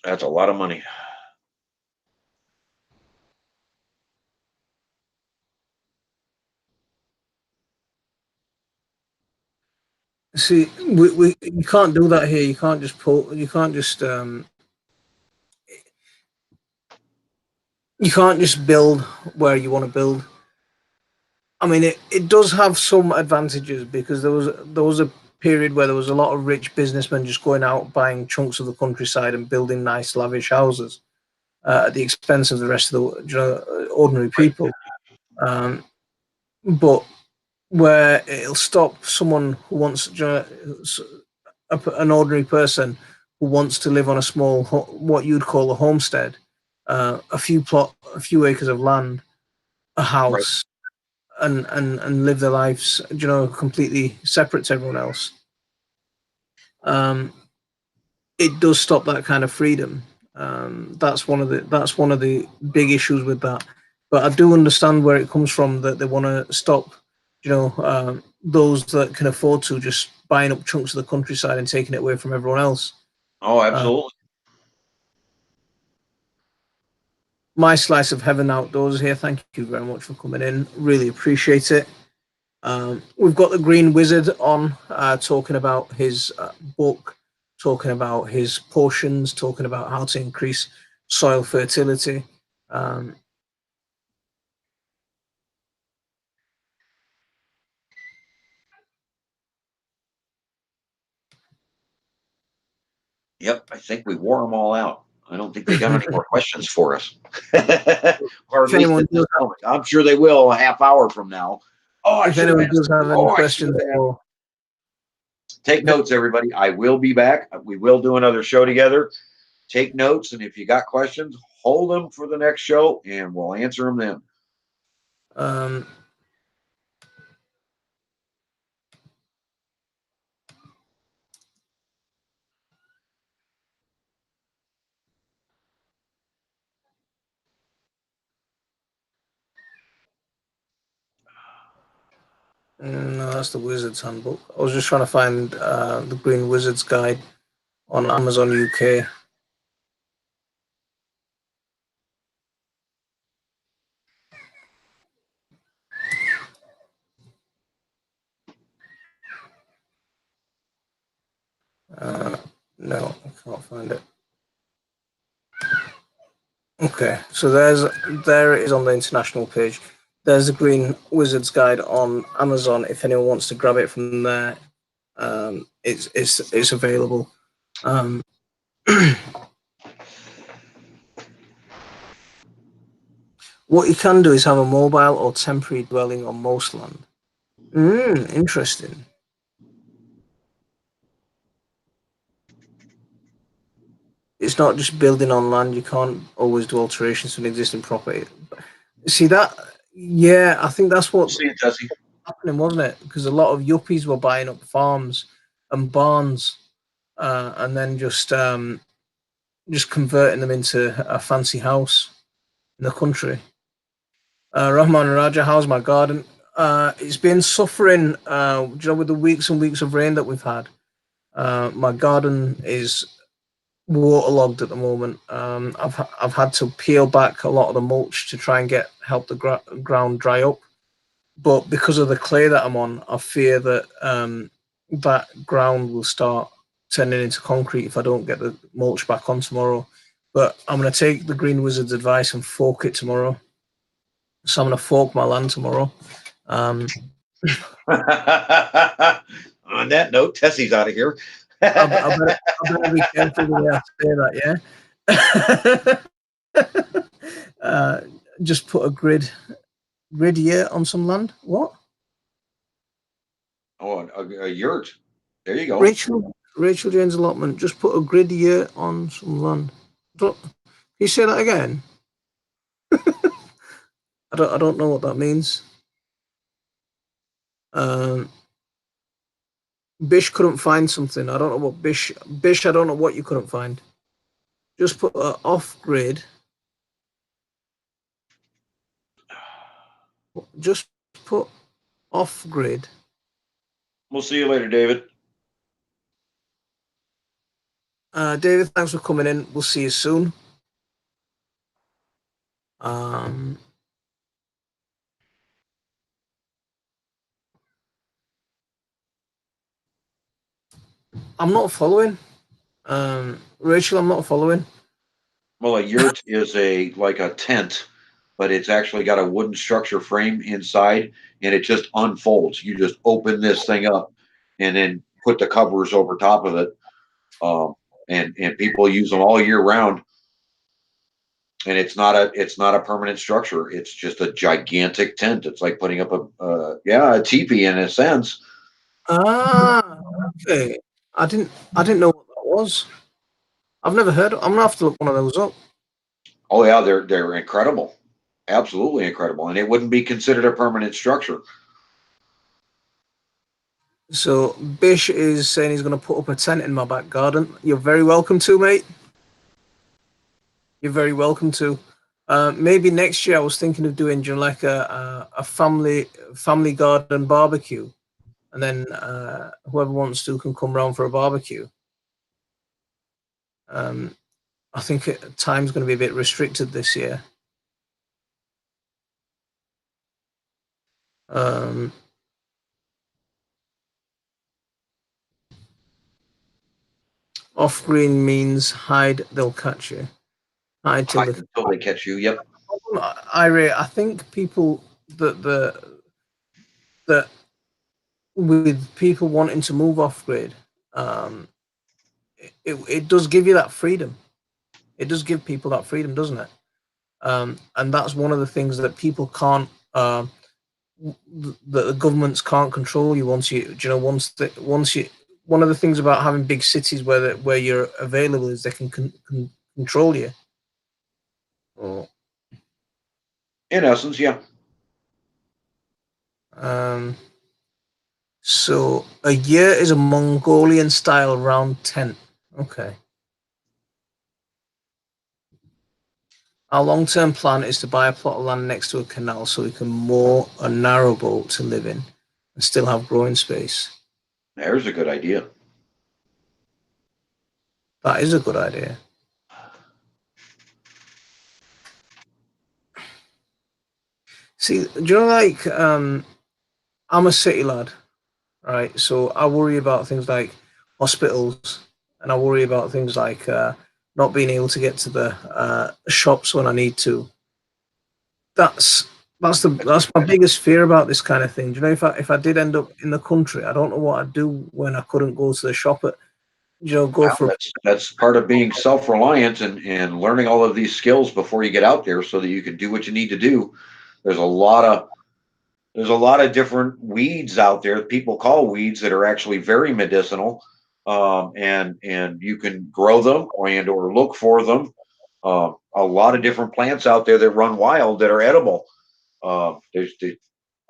That's a lot of money. See, you can't do that here. You can't just you can't just build where you want to build. I mean, it does have some advantages because there was a period where there was a lot of rich businessmen just going out buying chunks of the countryside and building nice lavish houses at the expense of the rest of the ordinary people. But where it'll stop someone who wants an ordinary person who wants to live on a small, what you'd call a homestead, a few acres of land, a house, right, and live their lives, completely separate to everyone else. It does stop that kind of freedom. That's one of the big issues with that. But I do understand where it comes from, that they want to stop, those that can afford to just buying up chunks of the countryside and taking it away from everyone else. Oh, absolutely. My slice of heaven outdoors here. Thank you very much for coming in. Really appreciate it. We've got the Green Wizard on, talking about his book, talking about his portions, talking about how to increase soil fertility. Yep, I think we wore them all out. I don't think they got any more questions for us. Or at least at this moment. I'm sure they will a half hour from now. Oh, if anyone does have any questions, take notes, everybody. I will be back. We will do another show together. Take notes, and if you got questions, hold them for the next show, and we'll answer them then. No, that's the Wizard's Handbook. I was just trying to find the Green Wizard's Guide on Amazon UK. No, I can't find it. Okay, so there it is on the international page. There's the Green Wizard's Guide on Amazon. If anyone wants to grab it from there, it's available. What you can do is have a mobile or temporary dwelling on most land. Interesting. it's not just building on land. You can't always do alterations to an existing property. See that? Yeah, I think that's what See it, Jesse. happening, wasn't it? Because a lot of yuppies were buying up farms and barns, and then just converting them into a fancy house in the country. Rahman Raja, how's my garden? It's been suffering, with the weeks and weeks of rain that we've had. My garden is waterlogged at the moment. I've had to peel back a lot of the mulch to try and help the ground dry up. But because of the clay that I'm on, I fear that that ground will start turning into concrete if I don't get the mulch back on tomorrow. But I'm going to take the Green Wizard's advice and fork it tomorrow. So I'm going to fork my land tomorrow. On that note, Tessie's out of here. I better be careful the way I say that, yeah? Just put a grid here on some land. What? Oh, a yurt. There you go. Rachel Jane's allotment. Just put a grid here on some land. Can you say that again? I don't know what that means. Bish couldn't find something. I don't know what Bish. I don't know what you couldn't find. Just put off grid. Just put off grid. We'll see you later, David. David, thanks for coming in. We'll see you soon. I'm not following. Rachel, I'm not following. Well, a yurt is like a tent, but it's actually got a wooden structure frame inside, and it just unfolds. You just open this thing up, and then put the covers over top of it. And people use them all year round. And it's not a permanent structure. It's just a gigantic tent. It's like putting up a teepee in a sense. Okay. I didn't know what that was. I've never heard. I'm gonna have to look one of those up. Oh yeah, they're incredible, absolutely incredible, and it wouldn't be considered a permanent structure. So Bish is saying he's going to put up a tent in my back garden. You're very welcome to, mate. You're very welcome to. Maybe next year I was thinking of doing like a family garden barbecue, and then whoever wants to can come round for a barbecue. I think time's going to be a bit restricted this year. Off green means hide, they'll catch you. Hide till they catch you. Yep. I think people that with people wanting to move off grid, it does give you that freedom. It does give people that freedom, doesn't it? And that's one of the things that people can't, that the governments can't control you once you one of the things about having big cities where you're available is they can control you. Or, in essence, yeah. So a yurt is a Mongolian style round tent. Okay. Our long-term plan is to buy a plot of land next to a canal so we can moor a narrowboat to live in and still have growing space. There's a good idea. That is a good idea. See, do you know, like, I'm a city lad, right? So I worry about things like hospitals, and I worry about things like not being able to get to the shops when I need to. That's my biggest fear about this kind of thing. Do you know, if I did end up in the country, I don't know what I'd do when I couldn't go to the shop at, that's part of being self-reliant and learning all of these skills before you get out there so that you can do what you need to do. There's a lot of different weeds out there people call weeds that are actually very medicinal. and you can grow them or look for them. A lot of different plants out there that run wild that are edible. There's a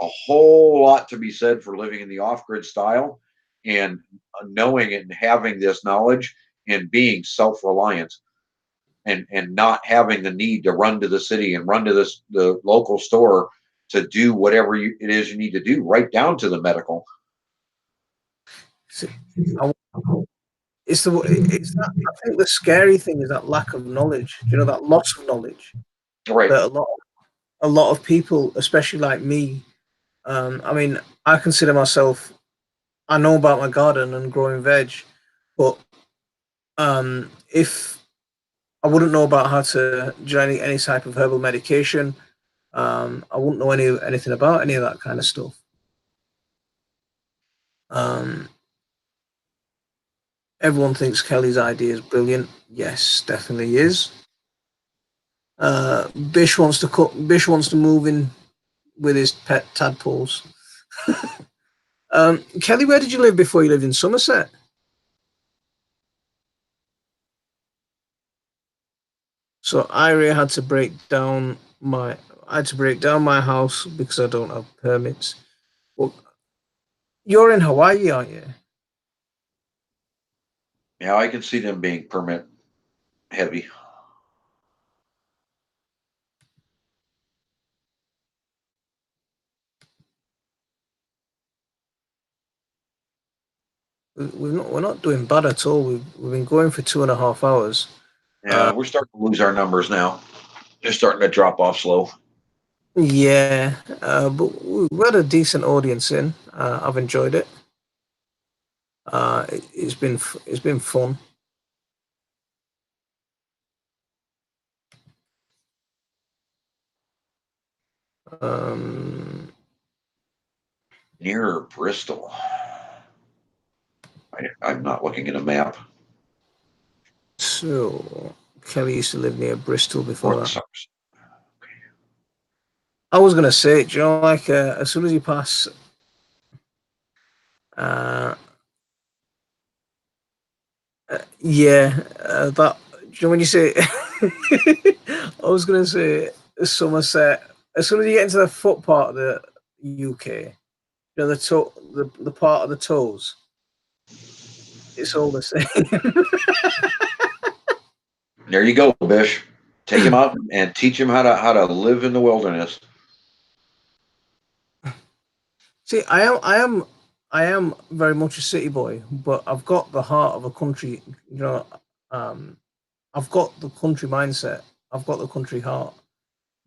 whole lot to be said for living in the off-grid style and knowing and having this knowledge and being self-reliant and not having the need to run to the city and run to the local store to do whatever it is you need to do, right down to the medical. So, it's that, I think the scary thing is that lack of knowledge. You know, that loss of knowledge. Right. That a lot of people, especially like me, I mean, I consider myself. I know about my garden and growing veg, but if I wouldn't know about how to do any type of herbal medication, I wouldn't know anything about any of that kind of stuff. Everyone thinks Kelly's idea is brilliant. Yes, definitely is. Bish wants to move in with his pet tadpoles. Kelly, where did you live before you lived in Somerset? So I had to break down my house because I don't have permits. Well, you're in Hawaii, aren't you? Yeah, I can see them being permit heavy. We're not doing bad at all. We've been going for 2.5 hours. Yeah, we're starting to lose our numbers now. They're starting to drop off slow. Yeah, but we had a decent audience in. I've enjoyed it. It's been fun. Near Bristol. I'm not looking at a map. So Kelly used to live near Bristol before North that. Somerset. I was gonna say, do you know, like as soon as you pass, yeah, that. Do you know when you say? I was gonna say Somerset. As soon as you get into the foot part of the UK, you know the part of the toes, it's all the same. There you go, Bish. Take him out and teach him how to live in the wilderness. See, I am very much a city boy, but I've got the heart of a country. You know, I've got the country mindset. I've got the country heart.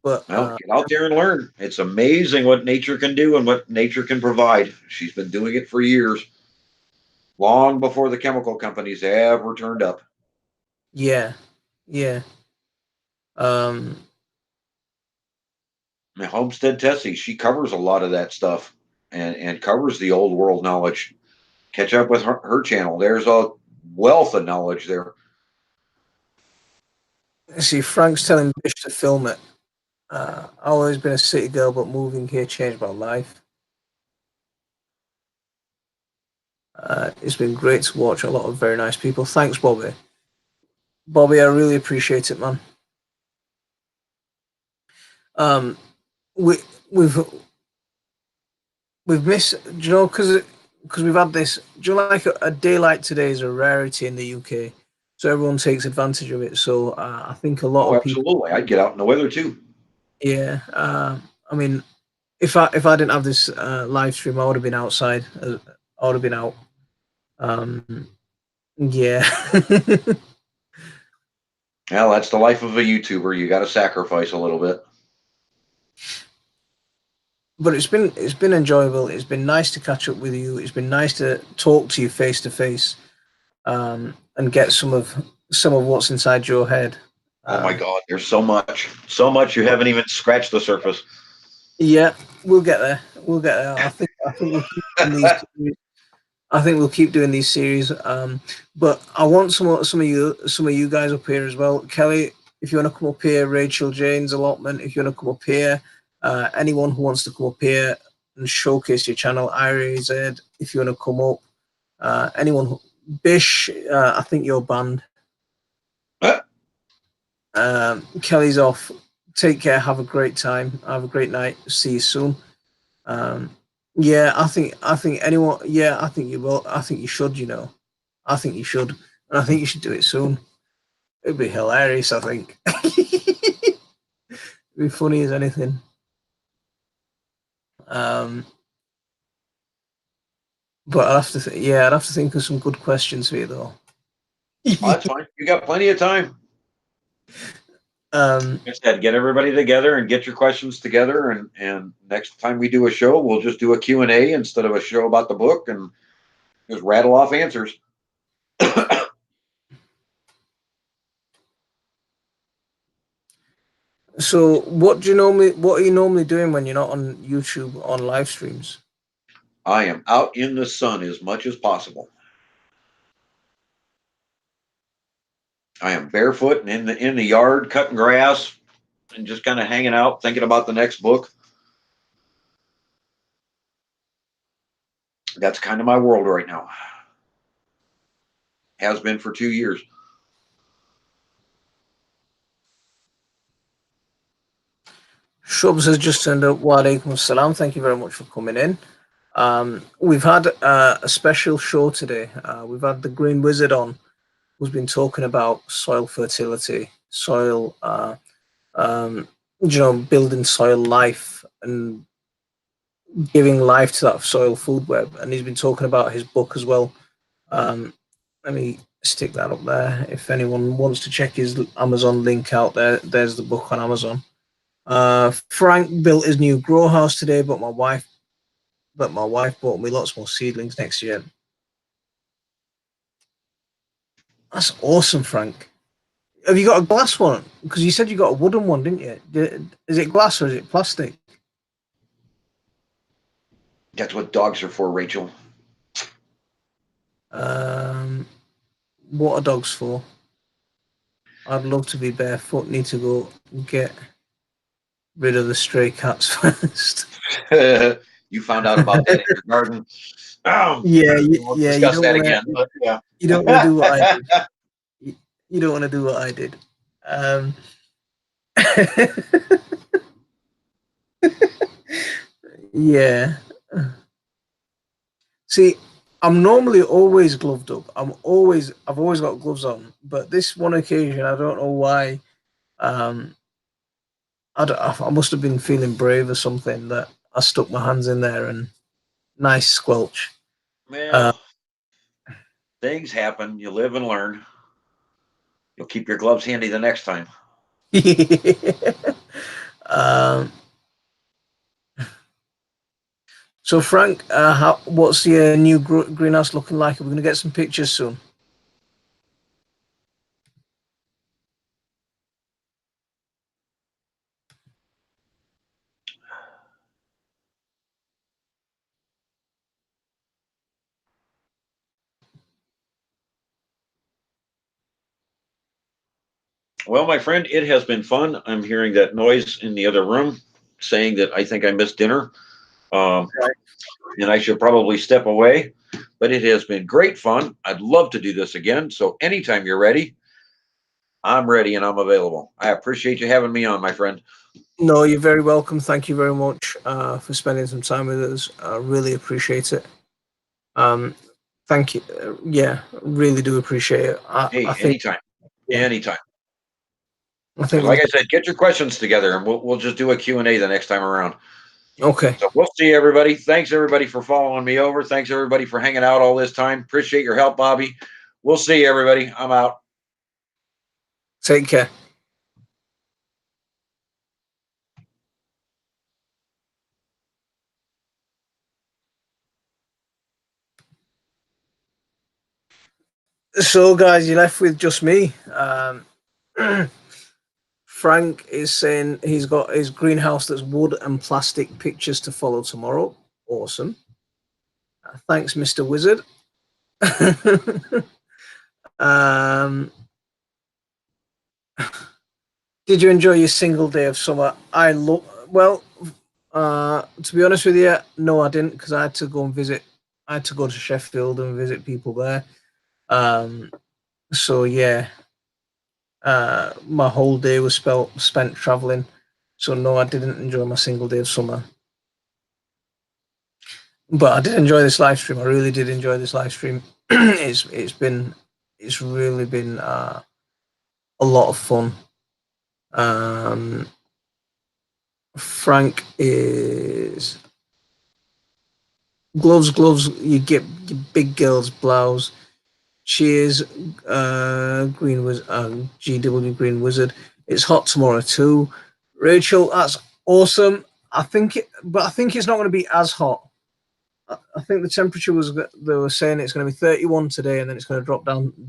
But Well, get out there and learn. It's amazing what nature can do and what nature can provide. She's been doing it for years, long before the chemical companies ever turned up. yeah, yeah. Um, I mean, Homestead Tessie, she covers a lot of that stuff and covers the old world knowledge. Catch up with her channel. There's a wealth of knowledge there. see, Frank's telling Bish to film it. I've always been a city girl, but moving here changed my life. It's been great to watch a lot of very nice people. Thanks, Bobby. Bobby, I really appreciate it, man. We we've missed. Do you know, because we've had this. Do you know, like a day like today is a rarity in the UK, so everyone takes advantage of it. So I think a lot Oh, of people. absolutely. I'd get out in the weather too. Yeah. I mean, if I didn't have this live stream, I would have been outside. I would have been out. Yeah. Well, that's the life of a YouTuber. You got to sacrifice a little bit. But it's been enjoyable. It's been nice to catch up with you. It's been nice to talk to you face to face, and get some of what's inside your head. Oh my God, there's so much you haven't even scratched the surface. Yeah, we'll get there. We'll get there. I think we'll keep doing these series. I think we'll keep doing these series. But I want some of you guys up here as well. Kelly, if you want to come up here, Rachel Jane's allotment, if you want to come up here, anyone who wants to come up here and showcase your channel, IRAZ, if you want to come up, anyone Bish, I think you're banned. Huh? Kelly's off. Take care. Have a great time. Have a great night. See you soon. Yeah, I think anyone. Yeah, I think you will. I think you should. You know, I think you should, and I think you should do it soon. It'd be hilarious. I think it'd be funny as anything. But I'd have to. I'd have to think of some good questions for you though. Oh, that's fine. You got plenty of time. Um, Like I said, get everybody together and get your questions together, and next time we do a show, we'll just do a Q&A instead of a show about the book and just rattle off answers. so, what are you normally doing when you're not on YouTube on live streams? I am out in the sun as much as possible. I am barefoot and in the yard cutting grass and just kind of hanging out, thinking about the next book. That's kind of my world right now. Has been for 2 years. Shubs has just turned up. Wa alaikum salam. Thank you very much for coming in. We've had a special show today. We've had the Green Wizard on, who's been talking about soil fertility, soil, building soil life and giving life to that soil food web. And he's been talking about his book as well. Let me stick that up there. If anyone wants to check his Amazon link out there, there's the book on Amazon. Frank built his new grow house today, but my wife bought me lots more seedlings next year. That's awesome, Frank. Have you got a glass one? Because you said you got a wooden one, didn't you? Is it glass or is it plastic? That's what dogs are for, Rachel. What are dogs for? I'd love to be barefoot. Need to go get rid of the stray cats first. You found out about that in your garden. Yeah, we'll discuss that again. But yeah, you don't want to do what I did. You don't want to do what I did. Yeah. See, I'm normally always gloved up. I've always got gloves on, but this one occasion, I don't know why. I must have been feeling brave or something that I stuck my hands in there and nice squelch. Well, things happen. You live and learn. You'll keep your gloves handy the next time. So Frank, what's your new greenhouse looking like? Are we going to get some pictures soon? Well, my friend, it has been fun. I'm hearing that noise in the other room saying that I think I missed dinner. And I should probably step away, but it has been great fun. I'd love to do this again. So anytime you're ready, I'm ready and I'm available. I appreciate you having me on, my friend. No, you're very welcome. Thank you very much for spending some time with us. I really appreciate it. Thank you. Yeah, really do appreciate it. Hey, I think, anytime. I think, like I said, get your questions together and we'll just do a Q&A the next time around. Okay. So we'll see everybody. Thanks everybody for following me over. Thanks everybody for hanging out all this time. Appreciate your help, Bobby. We'll see everybody. I'm out. Take care. So, guys, you're left with just me. Frank is saying he's got his greenhouse that's wood and plastic, pictures to follow tomorrow. Awesome. Thanks, Mr. Wizard. Did you enjoy your single day of summer? To be honest with you, no, I didn't, because I had to go to Sheffield and visit people there. So yeah, my whole day was spent traveling. So no, I didn't enjoy my single day of summer. But I did enjoy this live stream. I really did enjoy this live stream. It's really been a lot of fun. Frank is gloves. You get big girls blouse. Cheers, Green Wizard, GW Green Wizard. It's hot tomorrow too. Rachel, that's awesome. I think it's not going to be as hot. I think the temperature they were saying it's going to be 31 today, and then it's going to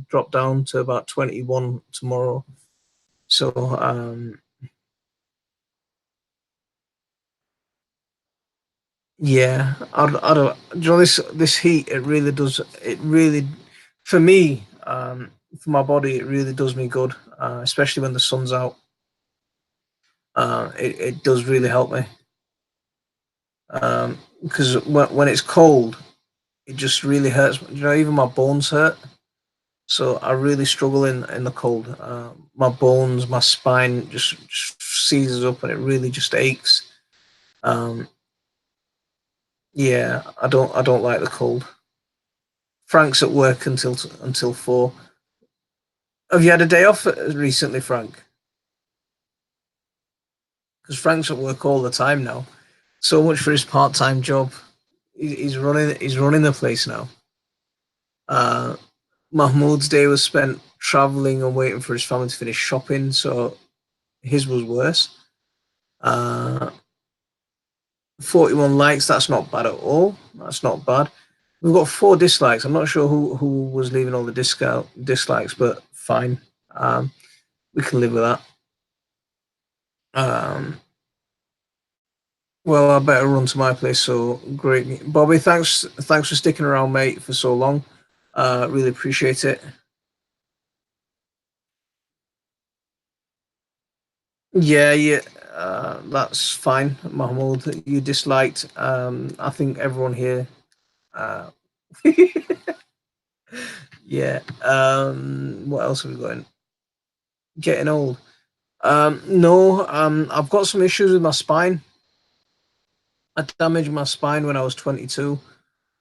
drop down to about 21 tomorrow. So yeah, I don't. You know, this heat, it really does. It really, for me, for my body, it really does me good. Especially when the sun's out. It does really help me. Because when it's cold, it just really hurts. You know, even my bones hurt. So I really struggle in the cold. My bones, my spine just seizes up, and it really just aches. Yeah, I don't like the cold. Frank's at work until 4. Have you had a day off recently, Frank? Because Frank's at work all the time now. So much for his part-time job. He's running the place now. Mahmoud's day was spent traveling and waiting for his family to finish shopping, so his was worse. 41 likes, that's not bad at all. That's not bad. We've got 4 dislikes. I'm not sure who was leaving all the dislikes, but fine. We can live with that. Well, I better run to my place. So great, Bobby. Thanks for sticking around, mate, for so long. Really appreciate it. Yeah. That's fine, Mahmoud. You disliked. I think everyone here. Yeah. What else have we got? Getting old. No. I've got some issues with my spine. I damaged my spine when I was 22.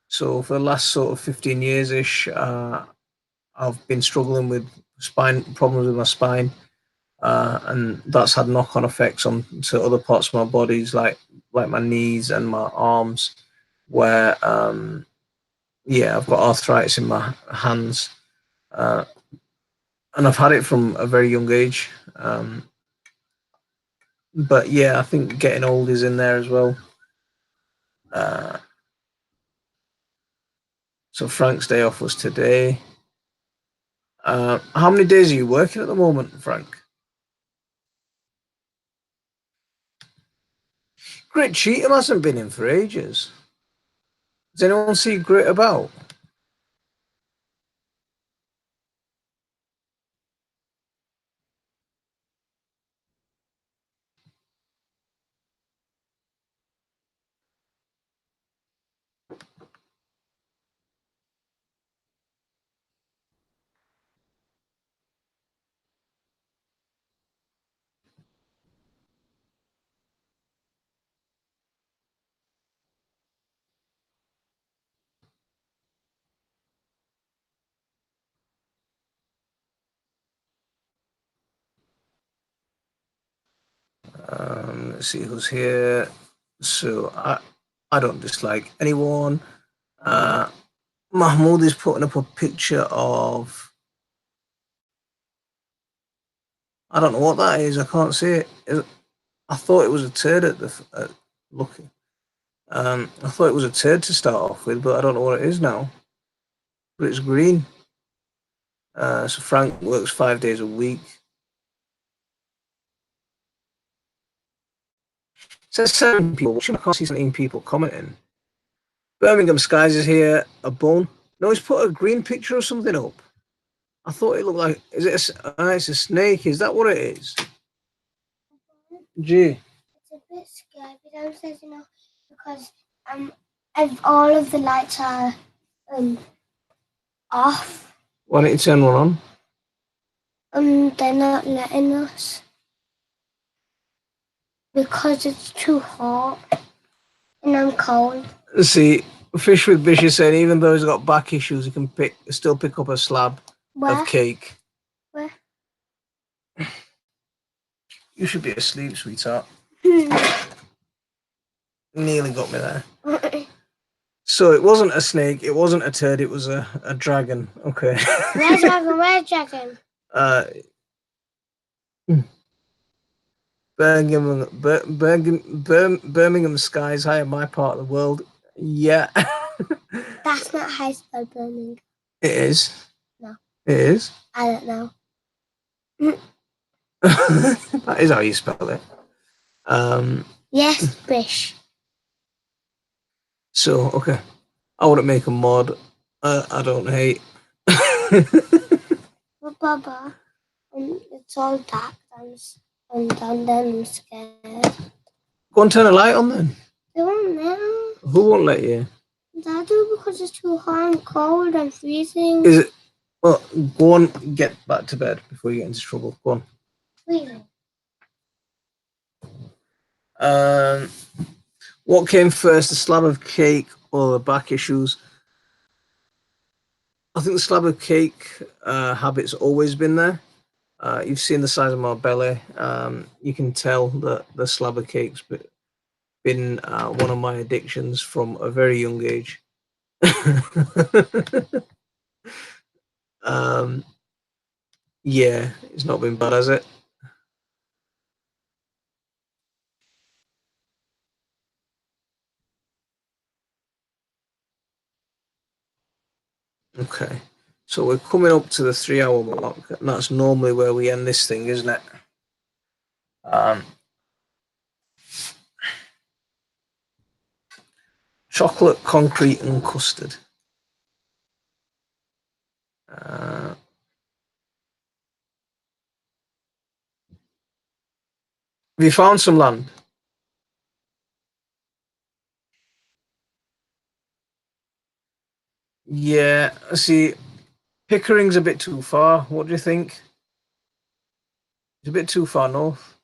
So for the last sort of 15 years ish, I've been struggling with problems with my spine, and that's had knock-on effects on to other parts of my bodies, like my knees and my arms, where I've got arthritis in my hands, and I've had it from a very young age. But yeah, I think getting old is in there as well. So Frank's day off was today. How many days are you working at the moment, Frank? Grit Cheatham hasn't been in for ages. Does anyone see Grit about? Let's see who's here. So I don't dislike anyone. Mahmoud is putting up a picture of. I don't know what that is. I can't see it. I thought it was a turd at looking. I thought it was a turd to start off with, but I don't know what it is now. But it's green. So Frank works 5 days a week. Says 7 people. I can't see 17 people commenting. Birmingham Skies is here. A bone. No, he's put a green picture or something up. I thought it looked like. Is it? It's a snake. Is that what it is? Gee. It's a bit scary downstairs, you know, because all of the lights are off. Why don't you turn one on? They're not letting us because it's too hot and I'm cold. See, Fish with Bish is saying even though he's got back issues, he can still pick up a slab Where? of cake. Where? You should be asleep, sweetheart. Nearly got me there. So it wasn't a snake, it wasn't a turd, it was a dragon. Okay. Where's dragon? Where's dragon? Birmingham skies high in my part of the world. Yeah. That's not how you spell Birmingham. It is. No. It is. I don't know. That is how you spell it. Yes, Bish. So, okay. I wouldn't make a mod. I don't hate. But Baba, it's all dark and then I'm scared. Go and turn a light on then. They won't now. Who won't let you? Dad, do because it's too hot and cold and freezing. Is it? Well, go on, get back to bed before you get into trouble. Go Freezing. on. What came first, the slab of cake or the back issues? I think the slab of cake habit's always been there. You've seen the size of my belly. You can tell that the slab of cake's been one of my addictions from a very young age. Yeah, it's not been bad, has it? Okay, so we're coming up to the 3-hour mark, and that's normally where we end this thing, isn't it? Chocolate, concrete, and custard. Have you found some land? Yeah, see, Pickering's a bit too far. What do you think? It's a bit too far north.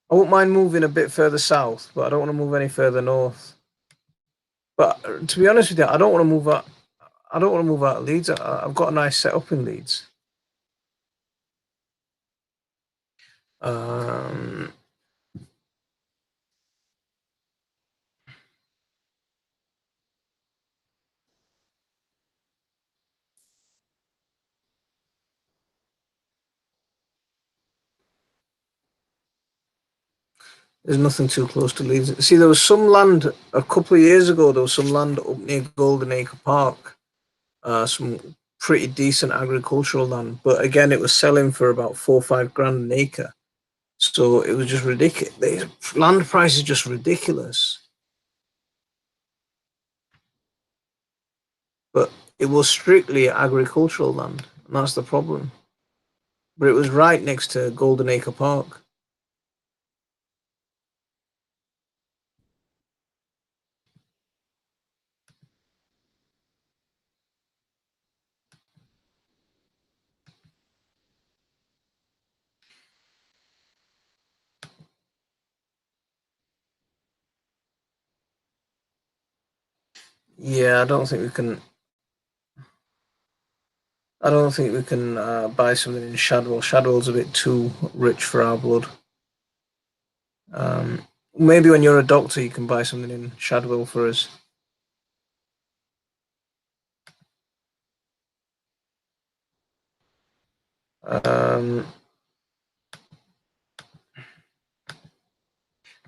I wouldn't mind moving a bit further south, but I don't want to move any further north. But to be honest with you, I don't want to move out. I don't want to move out of Leeds. I've got a nice setup in Leeds. There's nothing too close to Leeds. See, there was some land a couple of years ago. There was some land up near Golden Acre Park. Some pretty decent agricultural land, but again, it was selling for about 4 or 5 grand an acre. So it was just ridiculous. The land price is just ridiculous. But it was strictly agricultural land, and that's the problem. But it was right next to Golden Acre Park. Yeah, I don't think we can. I don't think we can buy something in Shadwell. Shadwell's a bit too rich for our blood. Maybe when you're a doctor, you can buy something in Shadwell for us.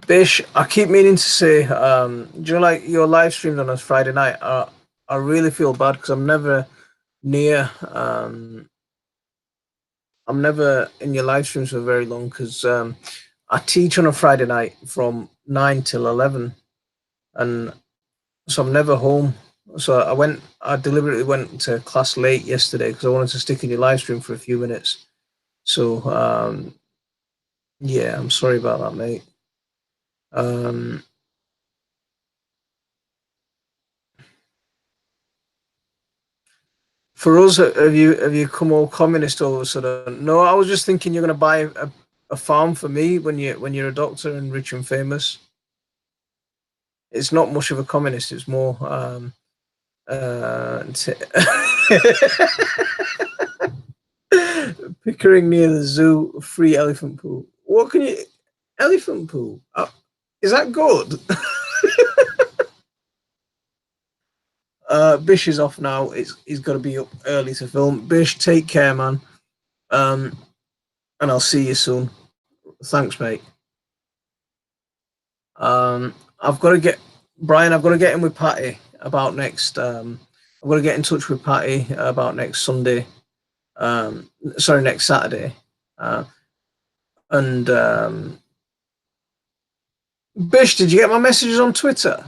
Bish, I keep meaning to say, do you know, like your live streams on a Friday night? I really feel bad because I'm never near. I'm never in your live streams for very long because I teach on a Friday night from 9 till 11, and so I'm never home. So I deliberately went to class late yesterday because I wanted to stick in your live stream for a few minutes. So yeah, I'm sorry about that, mate. For us, have you come all communist all of a sudden? No, I was just thinking you're going to buy a farm for me when you're a doctor and rich and famous. It's not much of a communist. It's more Pickering near the zoo, free elephant poo. What can you? Elephant poo? Is that good? Bish is off now. He's got to be up early to film. Bish, take care, man. And I'll see you soon. Thanks, mate. I've got to get Brian. I've got to get in with Patty about next. I'm going to get in touch with Patty about next Sunday. Sorry, next Saturday. Bish, did you get my messages on Twitter?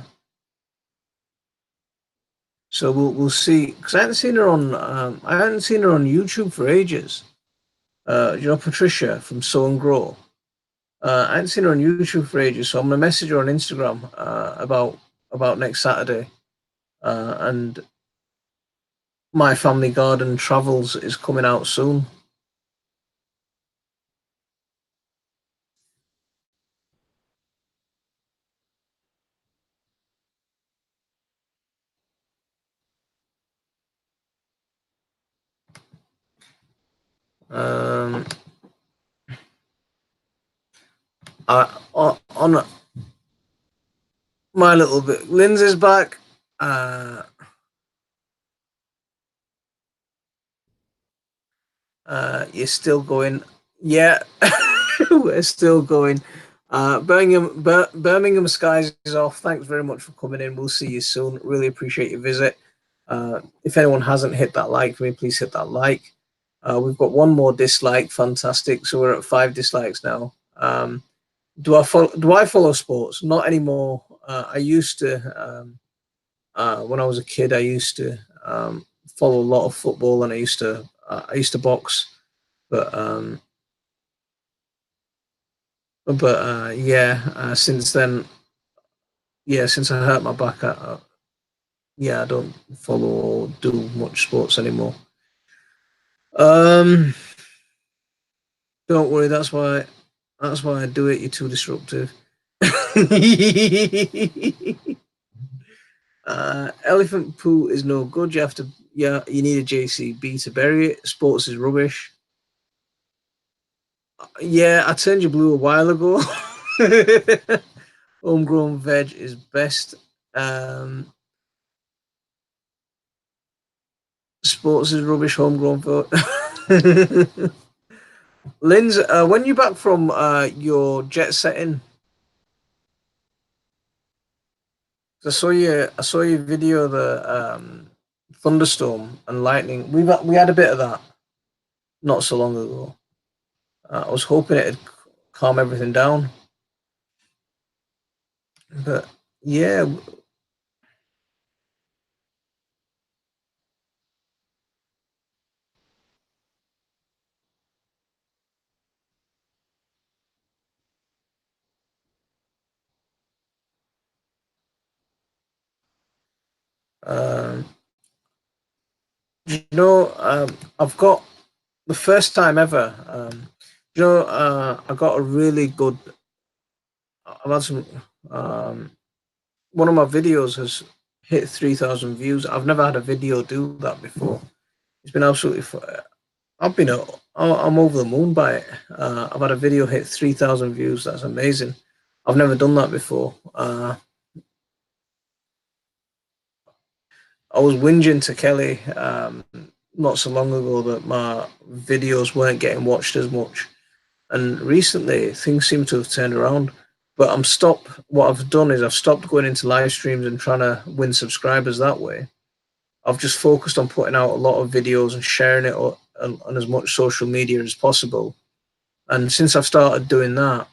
So we'll see, because I hadn't seen her on YouTube for ages. You know, Patricia from Sow and Grow. I hadn't seen her on YouTube for ages, so I'm gonna message her on Instagram about next Saturday. And My Family Garden Travels is coming out soon. On my little bit, Lindsay's back. You're still going? Yeah, we're still going. Birmingham Skies is off. Thanks very much for coming in. We'll see you soon. Really appreciate your visit. If anyone hasn't hit that like for me, please hit that like. We've got one more dislike. Fantastic. So we're at 5 dislikes now. Do I follow sports? Not anymore. I used to. When I was a kid, I used to follow a lot of football, and I used to box. But since then, since I hurt my back, I don't follow or do much sports anymore. Don't worry, that's why I do it. You're too disruptive. Elephant poo is no good. You need a JCB to bury it. Sports is rubbish. Yeah, I turned you blue a while ago. Homegrown veg is best. Sports is rubbish. Homegrown vote. Linz, when you back from your jet setting? I saw your video of the thunderstorm and lightning. We had a bit of that not so long ago. I was hoping it'd calm everything down, but yeah. I've got the first time ever. I got a really good. I've had some. One of my videos has hit 3,000 views. I've never had a video do that before. It's been absolutely. I'm over the moon by it. I've had a video hit 3,000 views. That's amazing. I've never done that before. I was whinging to Kelly not so long ago that my videos weren't getting watched as much, and recently things seem to have turned around. But what I've done is I've stopped going into live streams and trying to win subscribers that way. I've just focused on putting out a lot of videos and sharing it on as much social media as possible. And since I've started doing that,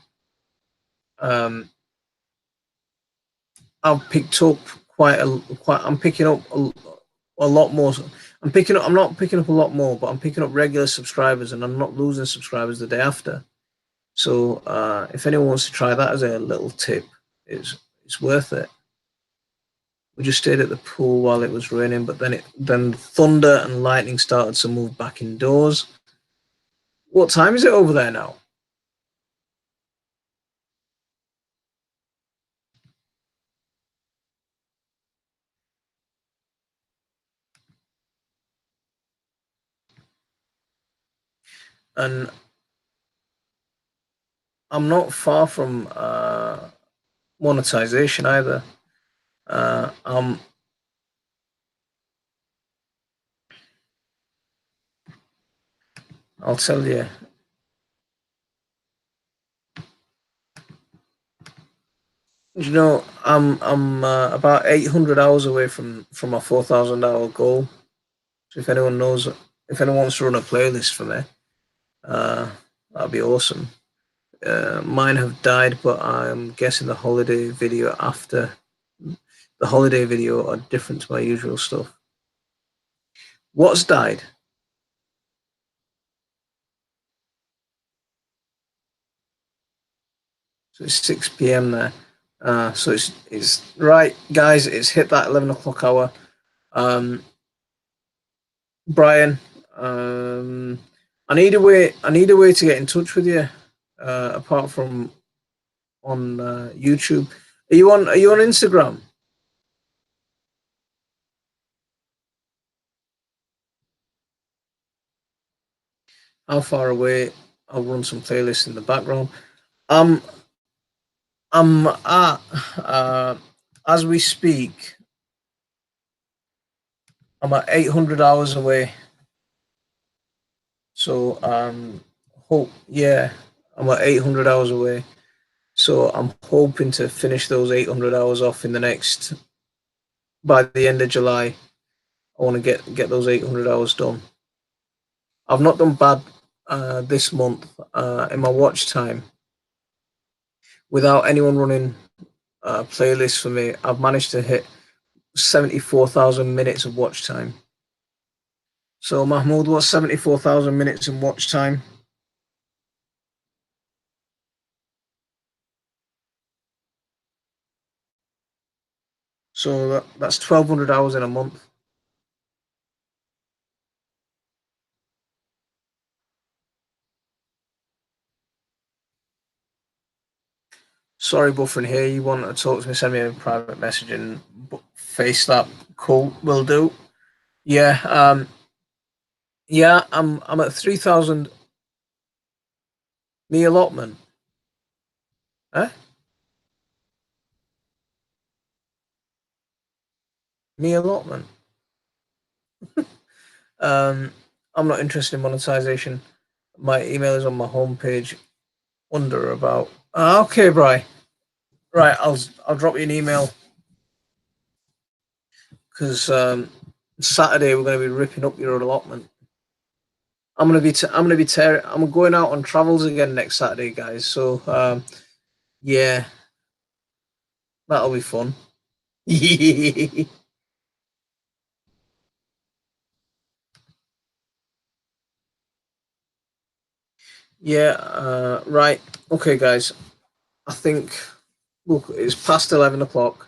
I've picked up I'm picking up a lot more. I'm not picking up a lot more, but I'm picking up regular subscribers, and I'm not losing subscribers the day after. So if anyone wants to try that as a little tip, it's worth it. We just stayed at the pool while it was raining, but then thunder and lightning started to move back indoors. What time is it over there now? And I'm not far from monetization either. I'll tell you. You know, I'm about 800 hours away from my 4,000 hour goal. So if anyone wants to run a playlist for me, that'd be awesome. Mine have died, but I'm guessing the holiday video are different to my usual stuff. What's died? So it's 6 p.m. there. So it's right, guys. It's hit that 11 o'clock hour. Brian, I need a way to get in touch with you, apart from on YouTube. Are you on Instagram? How far away? I'll run some playlists in the background. I'm at as we speak. I'm at 800 hours away. So I'm at 800 hours away. So I'm hoping to finish those 800 hours off by the end of July. I want to get those 800 hours done. I've not done bad this month in my watch time. Without anyone running playlists for me, I've managed to hit 74,000 minutes of watch time. So Mahmoud, what's 74,000 minutes in watch time? So that's 1,200 hours in a month. Sorry, buffering here. You want to talk to me? Send me a private message and face that. Cool, will do. Yeah, yeah. I'm at 3,000. Me allotment. Eh? Me allotment. I'm not interested in monetization. My email is on my homepage under about. Okay, Bri. Right, I'll drop you an email because Saturday we're going to be ripping up your allotment. I'm going out on travels again next Saturday, guys. So yeah, that'll be fun. Yeah, right. Okay, guys. I think look, it's past 11 o'clock.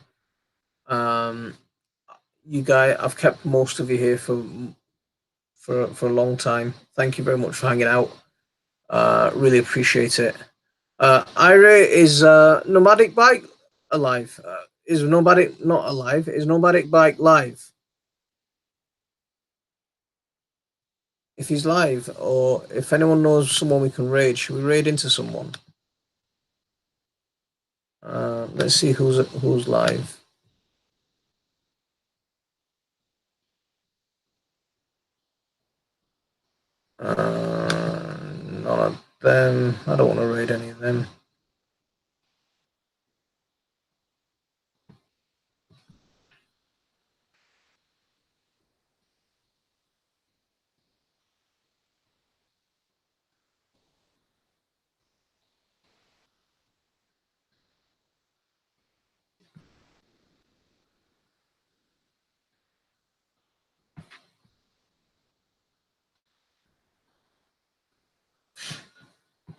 You guys, I've kept most of you here for a long time. Thank you very much for hanging out. Really appreciate it. Ira, is Nomadic Bike alive? Is Nomadic not alive? Is Nomadic Bike live? If he's live, or if anyone knows someone we can raid, should we raid into someone? Let's see who's live. None of them. I don't want to raid any of them.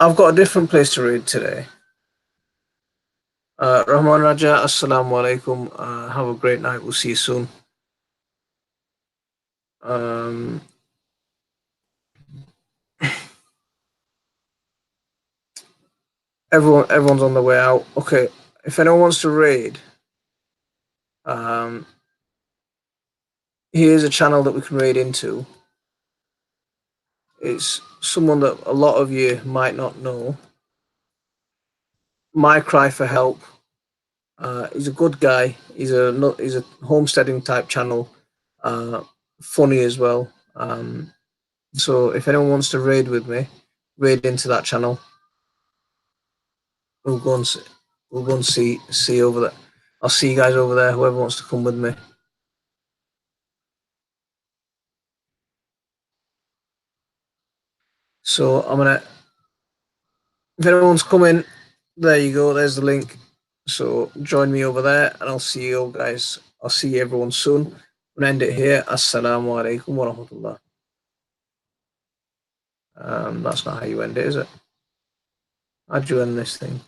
I've got a different place to raid today. Rahman Raja, assalamu alaikum. Have a great night. We'll see you soon. Everyone's on the way out. Okay, if anyone wants to raid, here's a channel that we can raid into. It's someone that a lot of you might not know. My Cry for Help. He's a good guy. He's a homesteading type channel. Funny as well. So if anyone wants to raid with me, raid into that channel. We'll go and see over there. I'll see you guys over there. Whoever wants to come with me. So I'm gonna. If anyone's coming, there you go. There's the link. So join me over there, and I'll see you all guys. I'll see everyone soon. We'll end it here. Assalamu alaikum wa rahmatullah. That's not how you end it, is it? How'd you end this thing?